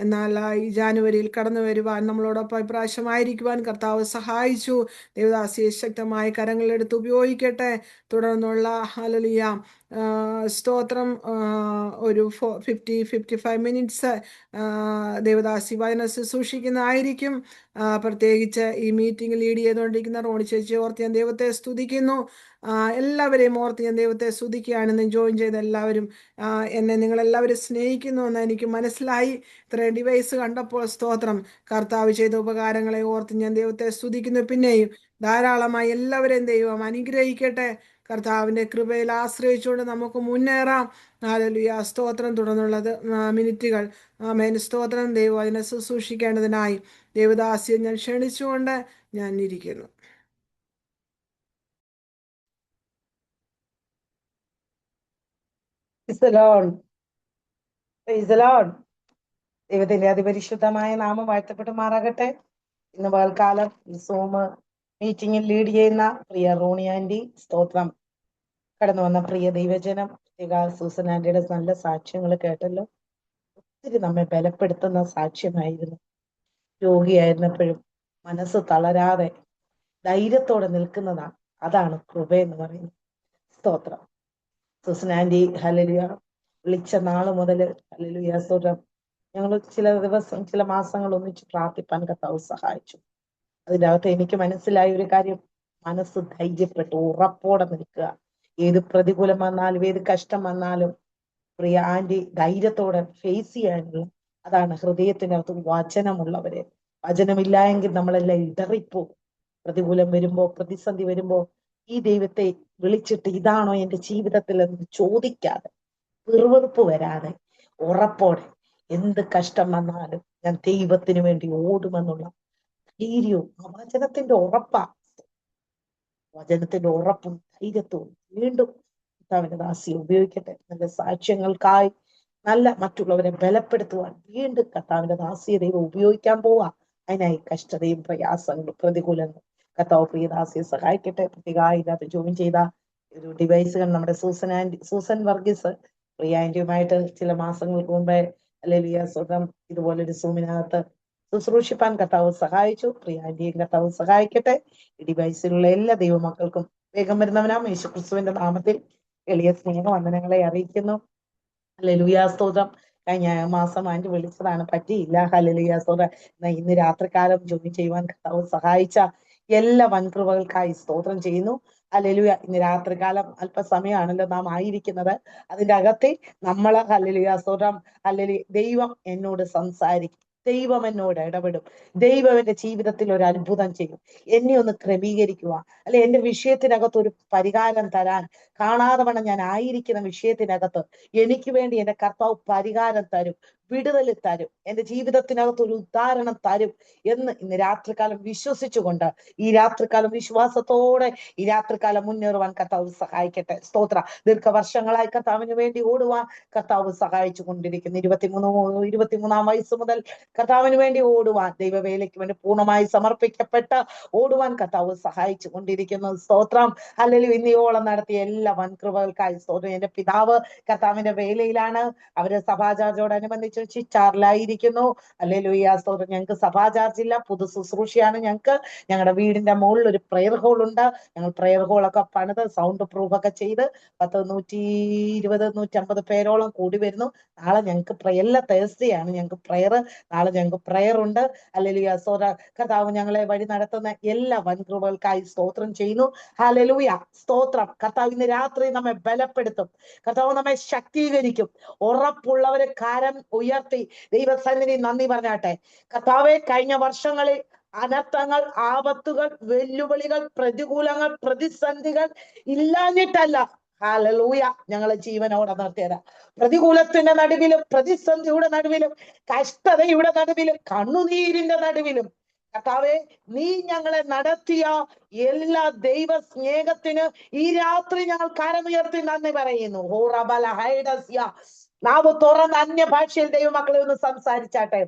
എന്നാൽ ഈ ജാനുവരിയിൽ കടന്നു വരുവാൻ നമ്മളോടൊപ്പം ഇപ്രാവശ്യമായിരിക്കുവാൻ കർത്താവ് സഹായിച്ചു. ദൈവദാസിയെ ശക്തമായി കരങ്ങളെടുത്ത് ഉപയോഗിക്കട്ടെ. തുടർന്നുള്ള ഹല്ലേലൂയ സ്തോത്രം ഒരു 55 മിനിറ്റ്സ് ദേവദാസി വചന ശുശ്രൂഷിക്കുന്നതായിരിക്കും. പ്രത്യേകിച്ച് ഈ മീറ്റിംഗ് ലീഡ് ചെയ്തുകൊണ്ടിരിക്കുന്ന റോണി ചേച്ചി ഓർത്ത് ഞാൻ ദൈവത്തെ സ്തുതിക്കുന്നു. എല്ലാവരെയും ഓർത്ത് ഞാൻ ദൈവത്തെ സ്തുതിക്കുകയാണെന്ന് ജോയിൻ ചെയ്ത എല്ലാവരും എന്നെ നിങ്ങളെല്ലാവരും സ്നേഹിക്കുന്നു എന്ന് എനിക്ക് മനസ്സിലായി. ഇത്രയും ഡിവൈസ് കണ്ടപ്പോൾ സ്തോത്രം. കർത്താവ് ചെയ്ത ഉപകാരങ്ങളെ ഓർത്ത് ഞാൻ ദൈവത്തെ സ്തുതിക്കുന്നു. പിന്നെയും ധാരാളമായി എല്ലാവരെയും ദൈവം അനുഗ്രഹിക്കട്ടെ. കർത്താവിൻ്റെ കൃപയിൽ ആശ്രയിച്ചുകൊണ്ട് നമുക്ക് മുന്നേറാം. ഹല്ലേലൂയ സ്തോത്രം. തുടർന്നുള്ളത് മിനിറ്റുകൾ ആമേൻ സ്തോത്രം ദൈവം അതിനെ ശുശ്രൂഷിക്കേണ്ടതിനായി ദേവദാസിയെ ഞാൻ ക്ഷണിച്ചുകൊണ്ട് ഞാൻ ഇരിക്കുന്നു. ദൈവത്തിന്റെ അതിപരിശുദ്ധമായ നാമം വാഴ്ത്തപ്പെട്ടുമാറാകട്ടെ. ഇന്ന് പകൽക്കാലം സൂം മീറ്റിംഗിൽ ലീഡ് ചെയ്യുന്ന പ്രിയ റോണി ആന്റി സ്തോത്രം. കടന്നു വന്ന പ്രിയ ദൈവജനം, സൂസൻ ആന്റിയുടെ നല്ല സാക്ഷ്യങ്ങൾ കേട്ടല്ലോ. ഒത്തിരി നമ്മെ ബലപ്പെടുത്തുന്ന സാക്ഷ്യമായിരുന്നു. രോഗിയായിരുന്നപ്പോഴും മനസ്സ് തളരാതെ ധൈര്യത്തോടെ നിൽക്കുന്നതാണ്. അതാണ് കൃപയെന്ന് പറയുന്നത്. സ്തോത്രം. സൂസൻ ആന്റി ഹല്ലേലൂയ വിളിച്ച നാള് മുതൽ ഹല്ലേലൂയ സ്തോത്രം ഞങ്ങൾ ചില ദിവസം ചില മാസങ്ങൾ ഒന്നിച്ച് പ്രാർത്ഥിപ്പാൻ കർത്താവ് സഹായിച്ചു. അതിൻ്റെ അകത്ത് എനിക്ക് മനസ്സിലായ ഒരു കാര്യം, മനസ്സ് ധൈര്യപ്പെട്ടു ഉറപ്പോടെ നിൽക്കുക. ഏത് പ്രതികൂലം വന്നാലും ഏത് കഷ്ടം വന്നാലും പ്രിയ ആന്റി ധൈര്യത്തോടെ ഫേസ് ചെയ്യാനുള്ള അതാണ് ഹൃദയത്തിനകത്ത് വചനമുള്ളവരെ. വചനമില്ല എങ്കിൽ നമ്മളെല്ലാം ഇടറിപ്പോകും. പ്രതികൂലം വരുമ്പോ പ്രതിസന്ധി വരുമ്പോ ഈ ദൈവത്തെ വിളിച്ചിട്ട് ഇതാണോ എന്റെ ജീവിതത്തിൽ എന്ന് ചോദിക്കാതെ വെറുവെറുപ്പ് വരാതെ ഉറപ്പോടെ എന്ത് കഷ്ടം വന്നാലും ഞാൻ ദൈവത്തിന് വേണ്ടി ഓടുമെന്നുള്ള ധൈര്യവും ആ വചനത്തിന്റെ ഉറപ്പാ. വചനത്തിന്റെ ഉറപ്പും ധൈര്യത്വവും വീണ്ടും കർത്താവിന്റെ ദാസിയെ ഉപയോഗിക്കട്ടെ. നല്ല സാക്ഷ്യങ്ങൾക്കായി നല്ല മറ്റുള്ളവരെ ബലപ്പെടുത്തുവാൻ വീണ്ടും കർത്താവിന്റെ ദാസിയെ ദൈവം ഉപയോഗിക്കാൻ പോവാ. അതിനായി കഷ്ടതയും പ്രയാസങ്ങളും പ്രതികൂലങ്ങളും കർത്താവ് പ്രിയദാസിയെ സഹായിക്കട്ടെ. പ്രത്യേകമായി ഇതിനകത്ത് ജോയിൻ ചെയ്ത ഒരു ഡിവൈസുകൾ നമ്മുടെ സൂസൻ വർഗീസ് പ്രിയ ആന്റിയുമായിട്ട് ചില മാസങ്ങൾക്ക് മുമ്പേ ഹല്ലേലൂയ സ്വന്തം ഇതുപോലൊരു സൂമിനകത്ത് ശുശ്രൂഷിപ്പാൻ കർത്താവ് സഹായിച്ചു. പ്രിയ ആന്റിയും കർത്താവ് സഹായിക്കട്ടെ. ഈ ഡിവൈസിലുള്ള എല്ലാ ദൈവമക്കൾക്കും വേഗം വരുന്നവനാം യേശു ക്രിസ്തുവിന്റെ നാമത്തിൽ എളിയ സ്നേഹവന്ദനങ്ങളെ അറിയിക്കുന്നു. ഹല്ലേലൂയ സ്തോത്രം. കഴിഞ്ഞ മാസം ആന്റി വിളിച്ചതാണ്, പറ്റിയില്ല. ഹല്ലേലൂയ സ്തോത്രം. ഇന്ന് രാത്രികാലം ജോയിൻ ചെയ്യുവാൻ കർത്താവ് സഹായിച്ച എല്ലാ വൻകൃപകൾക്കായി സ്തോത്രം ചെയ്യുന്നു. ഹല്ലേലൂയ. ഇന്ന് രാത്രികാലം അല്പസമയമാണല്ലോ നാം ആയിരിക്കുന്നത്. അതിന്റെ അകത്തെ നമ്മള് ഹല്ലേലൂയ സ്തോത്രം. ഹല്ലേലൂയ. ദൈവം എന്നോട് സംസാരിക്കും, ദൈവം എന്നോട് ഇടപെടും, ദൈവം എന്റെ ജീവിതത്തിൽ ഒരു അത്ഭുതം ചെയ്യും, എന്നെ ഒന്ന് ക്രമീകരിക്കുക, അല്ലെ എന്റെ വിഷയത്തിനകത്ത് ഒരു പരിഹാരം തരാൻ കാണാതെ വണ്ണം ഞാൻ ആയിരിക്കുന്ന വിഷയത്തിനകത്ത് എനിക്ക് വേണ്ടി എന്റെ കർത്താവ് പരിഹാരം തരും, വിടുതൽ തരും, എന്റെ ജീവിതത്തിനകത്ത് ഒരു ഉദാഹരണം തരും എന്ന് ഇന്ന് രാത്രികാലം വിശ്വസിച്ചുകൊണ്ട് ഈ രാത്രികാലം വിശ്വാസത്തോടെ ഈ രാത്രികാലം മുന്നേറുവാൻ കർത്താവ് സഹായിക്കട്ടെ. സ്തോത്ര. ദീർഘവർഷങ്ങളായി കർത്താവിന് വേണ്ടി ഓടുവാൻ കർത്താവ് സഹായിച്ചു കൊണ്ടിരിക്കുന്നു. 23-ാം വയസ്സ് മുതൽ കർത്താവിന് വേണ്ടി ഓടുവാൻ, ദൈവവേലയ്ക്ക് വേണ്ടി പൂർണ്ണമായി സമർപ്പിക്കപ്പെട്ട് ഓടുവാൻ കർത്താവ് സഹായിച്ചു കൊണ്ടിരിക്കുന്നു. സ്തോത്രം. അല്ലെങ്കിൽ ഇന്നിയോളം നടത്തിയ എല്ലാ വൻകൃപകൾക്കായി സ്തോത്രം. എന്റെ പിതാവ് കർത്താവിന്റെ വേലയിലാണ്. അവര് സഭാ ചാർജോടനുബന്ധിച്ച് ചിറ്റാറിലായിരിക്കുന്നു. ഹല്ലേലൂയ സ്തോത്രം. ഞങ്ങൾക്ക് സഭാ ചാർജ് ഇല്ല, പൊതു ശുശ്രൂഷയാണ് ഞങ്ങൾക്ക്. ഞങ്ങളുടെ വീടിന്റെ മുകളിൽ ഒരു പ്രെയർ ഹോൾ ഉണ്ട്. ഞങ്ങൾ പ്രെയർ ഹോളൊക്കെ പണിത് സൗണ്ട് പ്രൂഫ് ഒക്കെ ചെയ്ത് 120-150 പേരോളം കൂടി വരുന്നു. നാളെ ഞങ്ങൾക്ക് എല്ലാ തേഴ്സ്ഡേ ആണ് ഞങ്ങൾക്ക് പ്രെയർ. നാളെ ഞങ്ങൾക്ക് പ്രെയർ ഉണ്ട്. ഹല്ലേലൂയ സ്തോത്രം. കർത്താവ് ഞങ്ങളെ വഴി നടത്തുന്ന എല്ലാ വൻകൃപകൾക്കായി സ്തോത്രം ചെയ്യുന്നു. ഹല്ലേലൂയ സ്തോത്രം. കർത്താവ് ഇന്ന് രാത്രി നമ്മെ ബലപ്പെടുത്തും, കർത്താവ് നമ്മെ ശക്തീകരിക്കും. ഉറപ്പുള്ളവരെ കരം ഉയർത്തി ദൈവസന്നിധി നന്ദി പറഞ്ഞാട്ടെ. കർത്താവെ, കഴിഞ്ഞ വർഷങ്ങളിൽ അനർത്ഥങ്ങൾ, ആപത്തുകൾ, വെല്ലുവിളികൾ, പ്രതികൂലങ്ങൾ, പ്രതിസന്ധികൾ ഇല്ലാഞ്ഞിട്ടല്ല ഹല്ലേലൂയ ഞങ്ങളെ ജീവനോടെ നിർത്തിയതാ. പ്രതികൂലത്തിന്റെ നടുവിലും പ്രതിസന്ധിയുടെ നടുവിലും കഷ്ടതയുടെ നടുവിലും കണ്ണുനീരിന്റെ നടുവിലും കർത്താവെ, നീ ഞങ്ങളെ നടത്തിയ എല്ലാ ദൈവ സ്നേഹത്തിന് ഈ രാത്രി ഞങ്ങൾ കരമുയർത്തി നന്ദി പറയുന്നു. നാവ് തുറന്ന് അന്യഭാഷയിൽ ദൈവമക്കളെ ഒന്ന് സംസാരിച്ചാട്ടെ.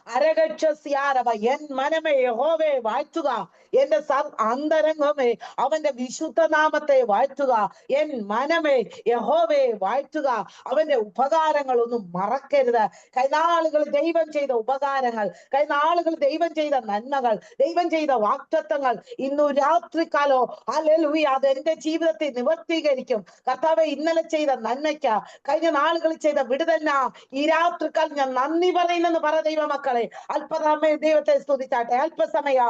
അരകക്ഷസ്യാരവ എൻ മനമേ യഹോവയെ വാഴ്ത്തുക, എന്റെ അന്തരംഗമേ അവന്റെ വിശുദ്ധ നാമത്തെ വാഴ്ത്തുക. എൻ മനമേ യഹോവയെ വാഴ്ത്തുക, അവന്റെ ഉപകാരങ്ങൾ ഒന്നും മറക്കരുത്. കഴിഞ്ഞാളുകൾ ദൈവം ചെയ്ത ഉപകാരങ്ങൾ, കഴിഞ്ഞാളുകൾ ദൈവം ചെയ്ത നന്മകൾ, ദൈവം ചെയ്ത വാഗ്ദത്തങ്ങൾ ഇന്നു രാത്രികാലോ ഹല്ലേലൂയ അത് എന്റെ ജീവിതത്തെ നിവർത്തീകരിക്കും. കർത്താവേ, ഇന്നലെ ചെയ്ത നന്മയ്ക്ക്, കഴിഞ്ഞ നാളുകളിൽ ചെയ്ത വിടുതലിന് ഈ രാത്രികാൽ ഞാൻ നന്ദി പറയുന്നെന്ന് പറ ദൈവമക്കളെ. അല്പസമയം ദൈവത്തെ സ്തുതിച്ചാട്ടെ. അല്പസമയ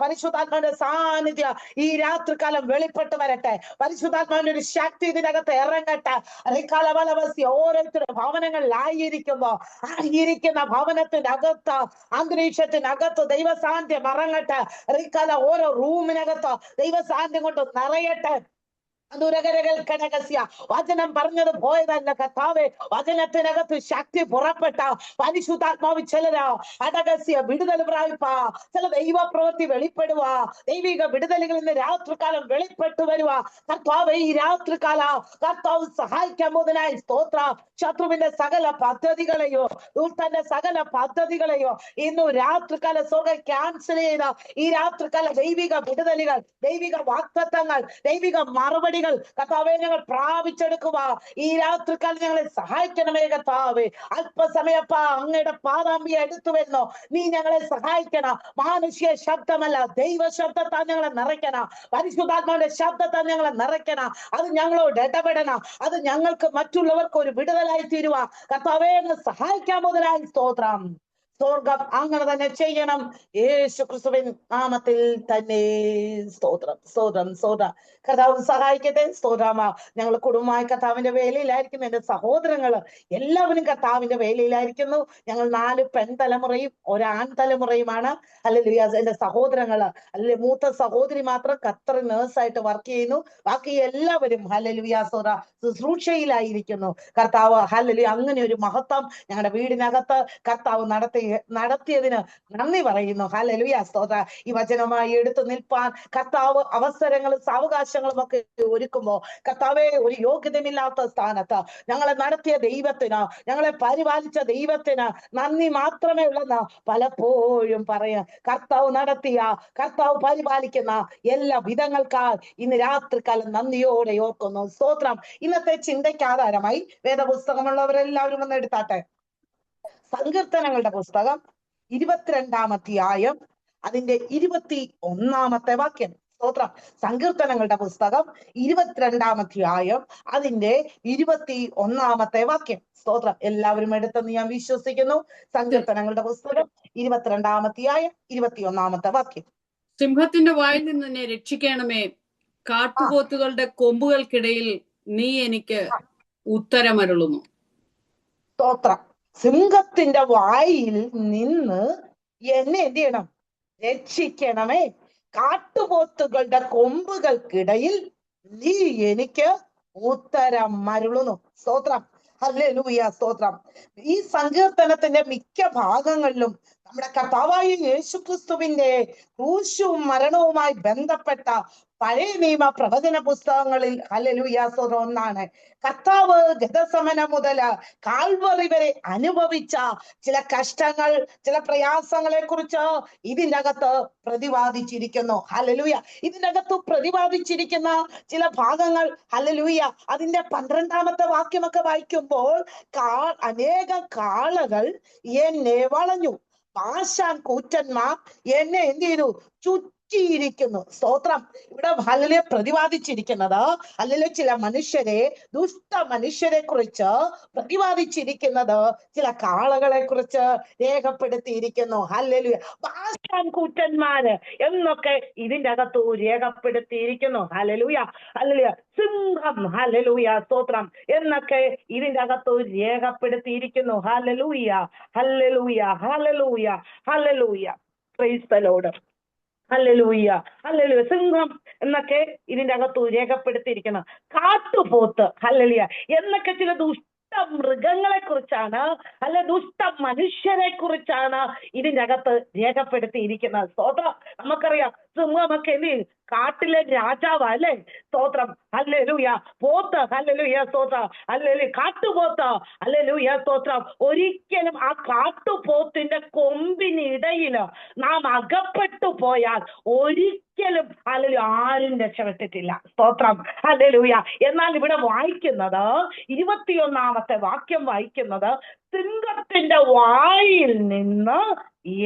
പരിശുദ്ധാത്മാവിന്റെ സാന്നിധ്യം ഈ രാത്രികാലം വെളിപ്പെട്ട് വരട്ടെ. പരിശുദ്ധാത്മാവിന്റെ ഒരു ശക്തി ഇതിനകത്ത് ഇറങ്ങട്ടെ. ഓരോരുത്തരുടെ ഭവനങ്ങളിലായിരിക്കുമ്പോ ആയിരിക്കുന്ന ഭവനത്തിന്റെ അകത്ത്, അന്തരീക്ഷത്തിനകത്ത് ദൈവസാന്നിധ്യം ഇറങ്ങട്ടെ. ഓരോ റൂമിനകത്ത് ദൈവസാന്നിധ്യം കൊണ്ട് നിറയട്ടെ. വചനം പറഞ്ഞത് പോയതല്ല കർത്താവേ, വചനത്തിനകത്ത് ശക്തി പുറപ്പെട്ട പരിശുദ്ധാത്മാവ് ചിലരാ അടകസ്യ വിടുതൽ പ്രാപിപ്പ, ചില ദൈവ പ്രവൃത്തി വെളിപ്പെടുക, ദൈവിക വിടുതലുകൾ ഇന്ന് രാത്രികാലം വെളിപ്പെട്ടു വരുക. കർത്താവേ, ഈ രാത്രികാല കർത്താവ് സഹായിക്കാൻ പോകുന്നതിനായി സ്തോത്ര. ശത്രുവിന്റെ സകല പദ്ധതികളെയോ ദുഷ്ടന്റെ സകല പദ്ധതികളെയോ ഇന്നു രാത്രികാല സ്വർഗ്ഗം ക്യാൻസൽ ചെയ്ത ഈ രാത്രികാല ദൈവിക വിടുതലുകൾ, ദൈവിക വാഗ്ദത്തങ്ങൾ, ദൈവിക മറുപടി കർത്താവേ ഞങ്ങൾ പ്രാപിച്ചെടുക്കുക. ഈ രാത്രിക്കാലം ഞങ്ങളെ സഹായിക്കണമേ കർത്താവേ. അല്പസമയപ്പ അങ്ങയുടെ പാദാമ്പിയെ എടുത്തു വരുന്നു. നീ ഞങ്ങളെ സഹായിക്കണം. മാനുഷ്യ ശബ്ദമല്ല, ദൈവ ശബ്ദത്താൽ ഞങ്ങളെ നിറയ്ക്കണം. പരിശുദ്ധാത്മാവിന്റെ ശബ്ദത്താൽ ഞങ്ങളെ നിറയ്ക്കണം. അത് ഞങ്ങളോട് ഇടപെടണം. അത് ഞങ്ങൾക്ക് മറ്റുള്ളവർക്ക് ഒരു വിടുതലായി തീരുക. കർത്താവേ, സഹായിക്കാൻ മുതലായി സ്തോത്രം. സ്വർഗം അങ്ങനെ തന്നെ ചെയ്യണം. യേശു ക്രിസ്തുവിൻ നാമത്തിൽ തന്നെ സ്തോത്രം, സ്തോത്രം, സ്തോത്രം. കർത്താവ് സഹായിക്കട്ടെ. സ്തോത്രമാ. ഞങ്ങൾ കുടുംബമായി കർത്താവിന്റെ വേലയിലായിരിക്കുന്നു. എന്റെ സഹോദരങ്ങള് എല്ലാവരും കർത്താവിന്റെ വേലയിലായിരിക്കുന്നു. ഞങ്ങൾ 4 പെൺതലമുറയും ഒരാൺ തലമുറയുമാണ്. ഹല്ലേലൂയ. എന്റെ സഹോദരങ്ങള് അല്ലെ, മൂത്ത സഹോദരി മാത്രം ഖത്തർ നേഴ്സായിട്ട് വർക്ക് ചെയ്യുന്നു. ബാക്കി എല്ലാവരും ഹല്ലേലൂയ സ്തോത്ര ശുശ്രൂഷയിലായിരിക്കുന്നു. കർത്താവ് ഹല്ലേലൂയ അങ്ങനെ ഒരു മഹത്വം ഞങ്ങളുടെ വീടിനകത്ത് കർത്താവ് നടത്തിയതിന് നന്ദി പറയുന്നു. ഹല്ലേലൂയ സ്തോത്ര. ഈ വചനമായി എടുത്തു നിൽപ്പാൻ കർത്താവ് അവസരങ്ങളും സാവകാശങ്ങളും ഒക്കെ ഒരുക്കുമ്പോ കർത്താവെ, ഒരു യോഗ്യതയില്ലാത്ത സ്ഥാനത്ത് ഞങ്ങളെ നടത്തിയ ദൈവത്തിന്, ഞങ്ങളെ പരിപാലിച്ച ദൈവത്തിന് നന്ദി മാത്രമേ ഉള്ളെന്ന് പലപ്പോഴും പറയാം. കർത്താവ് നടത്തിയ, കർത്താവ് പരിപാലിക്കുന്ന എല്ലാ വിധങ്ങൾക്കായി ഇന്ന് രാത്രികാലം നന്ദിയോടെ ഓർക്കുന്നു. സ്തോത്രം. ഇന്നത്തെ ചിന്തയ്ക്ക് ആധാരമായി വേദപുസ്തകമുള്ളവരെല്ലാവരും ഒന്ന് എടുത്താട്ടെ. സങ്കീർത്തനങ്ങളുടെ പുസ്തകം 22-ാം അധ്യായം അതിന്റെ 21-ാമത്തെ വാക്യം. സ്തോത്രം. സങ്കീർത്തനങ്ങളുടെ പുസ്തകം 22-ാം അധ്യായം അതിന്റെ 21-ാമത്തെ വാക്യം. സ്തോത്രം. എല്ലാവരും എടുത്തെന്ന് ഞാൻ വിശ്വസിക്കുന്നു. സങ്കീർത്തനങ്ങളുടെ പുസ്തകം 22-ാം അധ്യായം 21-ാമത്തെ വാക്യം. സിംഹത്തിന്റെ വായിൽ നിന്ന് എന്നെ രക്ഷിക്കണമേ, കാട്ടുപോത്തുകളുടെ കൊമ്പുകൾക്കിടയിൽ നീ എനിക്ക് ഉത്തരമരുളുന്നു. സ്തോത്രം. സിംഹത്തിന്റെ വായിൽ നിന്ന് എന്നെ എന്ത് ചെയ്യണം? രക്ഷിക്കണമേ. കാട്ടുപോത്തുകളുടെ കൊമ്പുകൾക്കിടയിൽ നീ എനിക്ക് ഉത്തരം മരുളുന്നു. സ്തോത്രം. ഹല്ലേലൂയ സ്തോത്രം. ഈ സങ്കീർത്തനത്തിന്റെ മിക്ക ഭാഗങ്ങളിലും നമ്മുടെ കർത്താവായ യേശുക്രിസ്തുവിന്റെ ക്രൂശും മരണവുമായി ബന്ധപ്പെട്ട പഴയ നിയമ പ്രവചന പുസ്തകങ്ങളിൽ ഹല്ലേലൂയ സ്തോത്രം ഒന്നാണ്. കർത്താവ് ഗതസമന മുതൽ കാൽവറി വരെ അനുഭവിച്ച ചില കഷ്ടങ്ങൾ, ചില പ്രയാസങ്ങളെ കുറിച്ച് ഇതിൻ്റെ അകത്ത് പ്രതിപാദിച്ചിരിക്കുന്നു. ഹല്ലേലൂയ. ഇതിൻ്റെ അകത്ത് പ്രതിപാദിച്ചിരിക്കുന്ന ചില ഭാഗങ്ങൾ ഹല്ലേലൂയ അതിന്റെ 12-ാമത്തെ വാക്യമൊക്കെ വായിക്കുമ്പോൾ അനേകം കാളകൾ എന്നെ വളഞ്ഞു, പാശാൻ കൂറ്റന്മാർ എന്നെ എന്ത് ചെയ്തു? ചുറ്റിയിരിക്കുന്നു. സ്തോത്രം. ഇവിടെ ഹല്ലേലൂയ പ്രതിപാദിച്ചിരിക്കുന്നത് ഹല്ലേലൂയ ചില മനുഷ്യരെ, ദുഷ്ട മനുഷ്യരെ കുറിച്ച് പ്രതിപാദിച്ചിരിക്കുന്നത് ചില കാളകളെ കുറിച്ച് രേഖപ്പെടുത്തിയിരിക്കുന്നു. ഹല്ലേലൂയ. പാശാൻ കൂറ്റന്മാര് എന്നൊക്കെ ഇതിന്റെ അകത്ത് രേഖപ്പെടുത്തിയിരിക്കുന്നു. ഹല്ലേലൂയ. ഹല്ലേലൂയ. സിംഹം ഹല്ലേലൂയ സ്തോത്രം എന്നൊക്കെ ഇതിന്റെ അകത്ത് രേഖപ്പെടുത്തിയിരിക്കുന്നു. Hallelujah. Hallelujah. Hallelujah. Hallelujah. Praise the lord. Hallelujah. Hallelujah. സിംഹം എന്നൊക്കെ ഇതിന്റെ അകത്ത് രേഖപ്പെടുത്തിയിരിക്കുന്നു. കാട്ടുപോത്ത് ഹല്ലേലൂയ എന്നൊക്കെ ചില മൃഗങ്ങളെ കുറിച്ചാണ്, അല്ലെ ദുഷ്ട മനുഷ്യരെ കുറിച്ചാണ് ഇതിന്റെ അകത്ത് രേഖപ്പെടുത്തിയിരിക്കുന്നത്. സ്തോത്രം. നമുക്കറിയാം സിംഹമൊക്കെ കാട്ടിലെ രാജാവ് അല്ലേ? സ്തോത്രം. ഹല്ലേലൂയ. പോത്ത്, ഹല്ലേലൂയ സ്തോത്രം, ഹല്ലേലൂയ. കാട്ടുപോത്ത്, ഹല്ലേലൂയ സ്തോത്രം. ഒരിക്കലും ആ കാട്ടുപോത്തിന്റെ കൊമ്പിനിടയിൽ നാം അകപ്പെട്ടു പോയാൽ ഒരിക്കലും ഹല്ലേലൂയ ആരും രക്ഷപ്പെട്ടിട്ടില്ല. സ്തോത്രം. ഹല്ലേലൂയ. എന്നാൽ ഇവിടെ വായിക്കുന്നത് 21-ാമത്തെ വാക്യം വായിക്കുന്നത്, സിംഹത്തിന്റെ വായിൽ നിന്ന്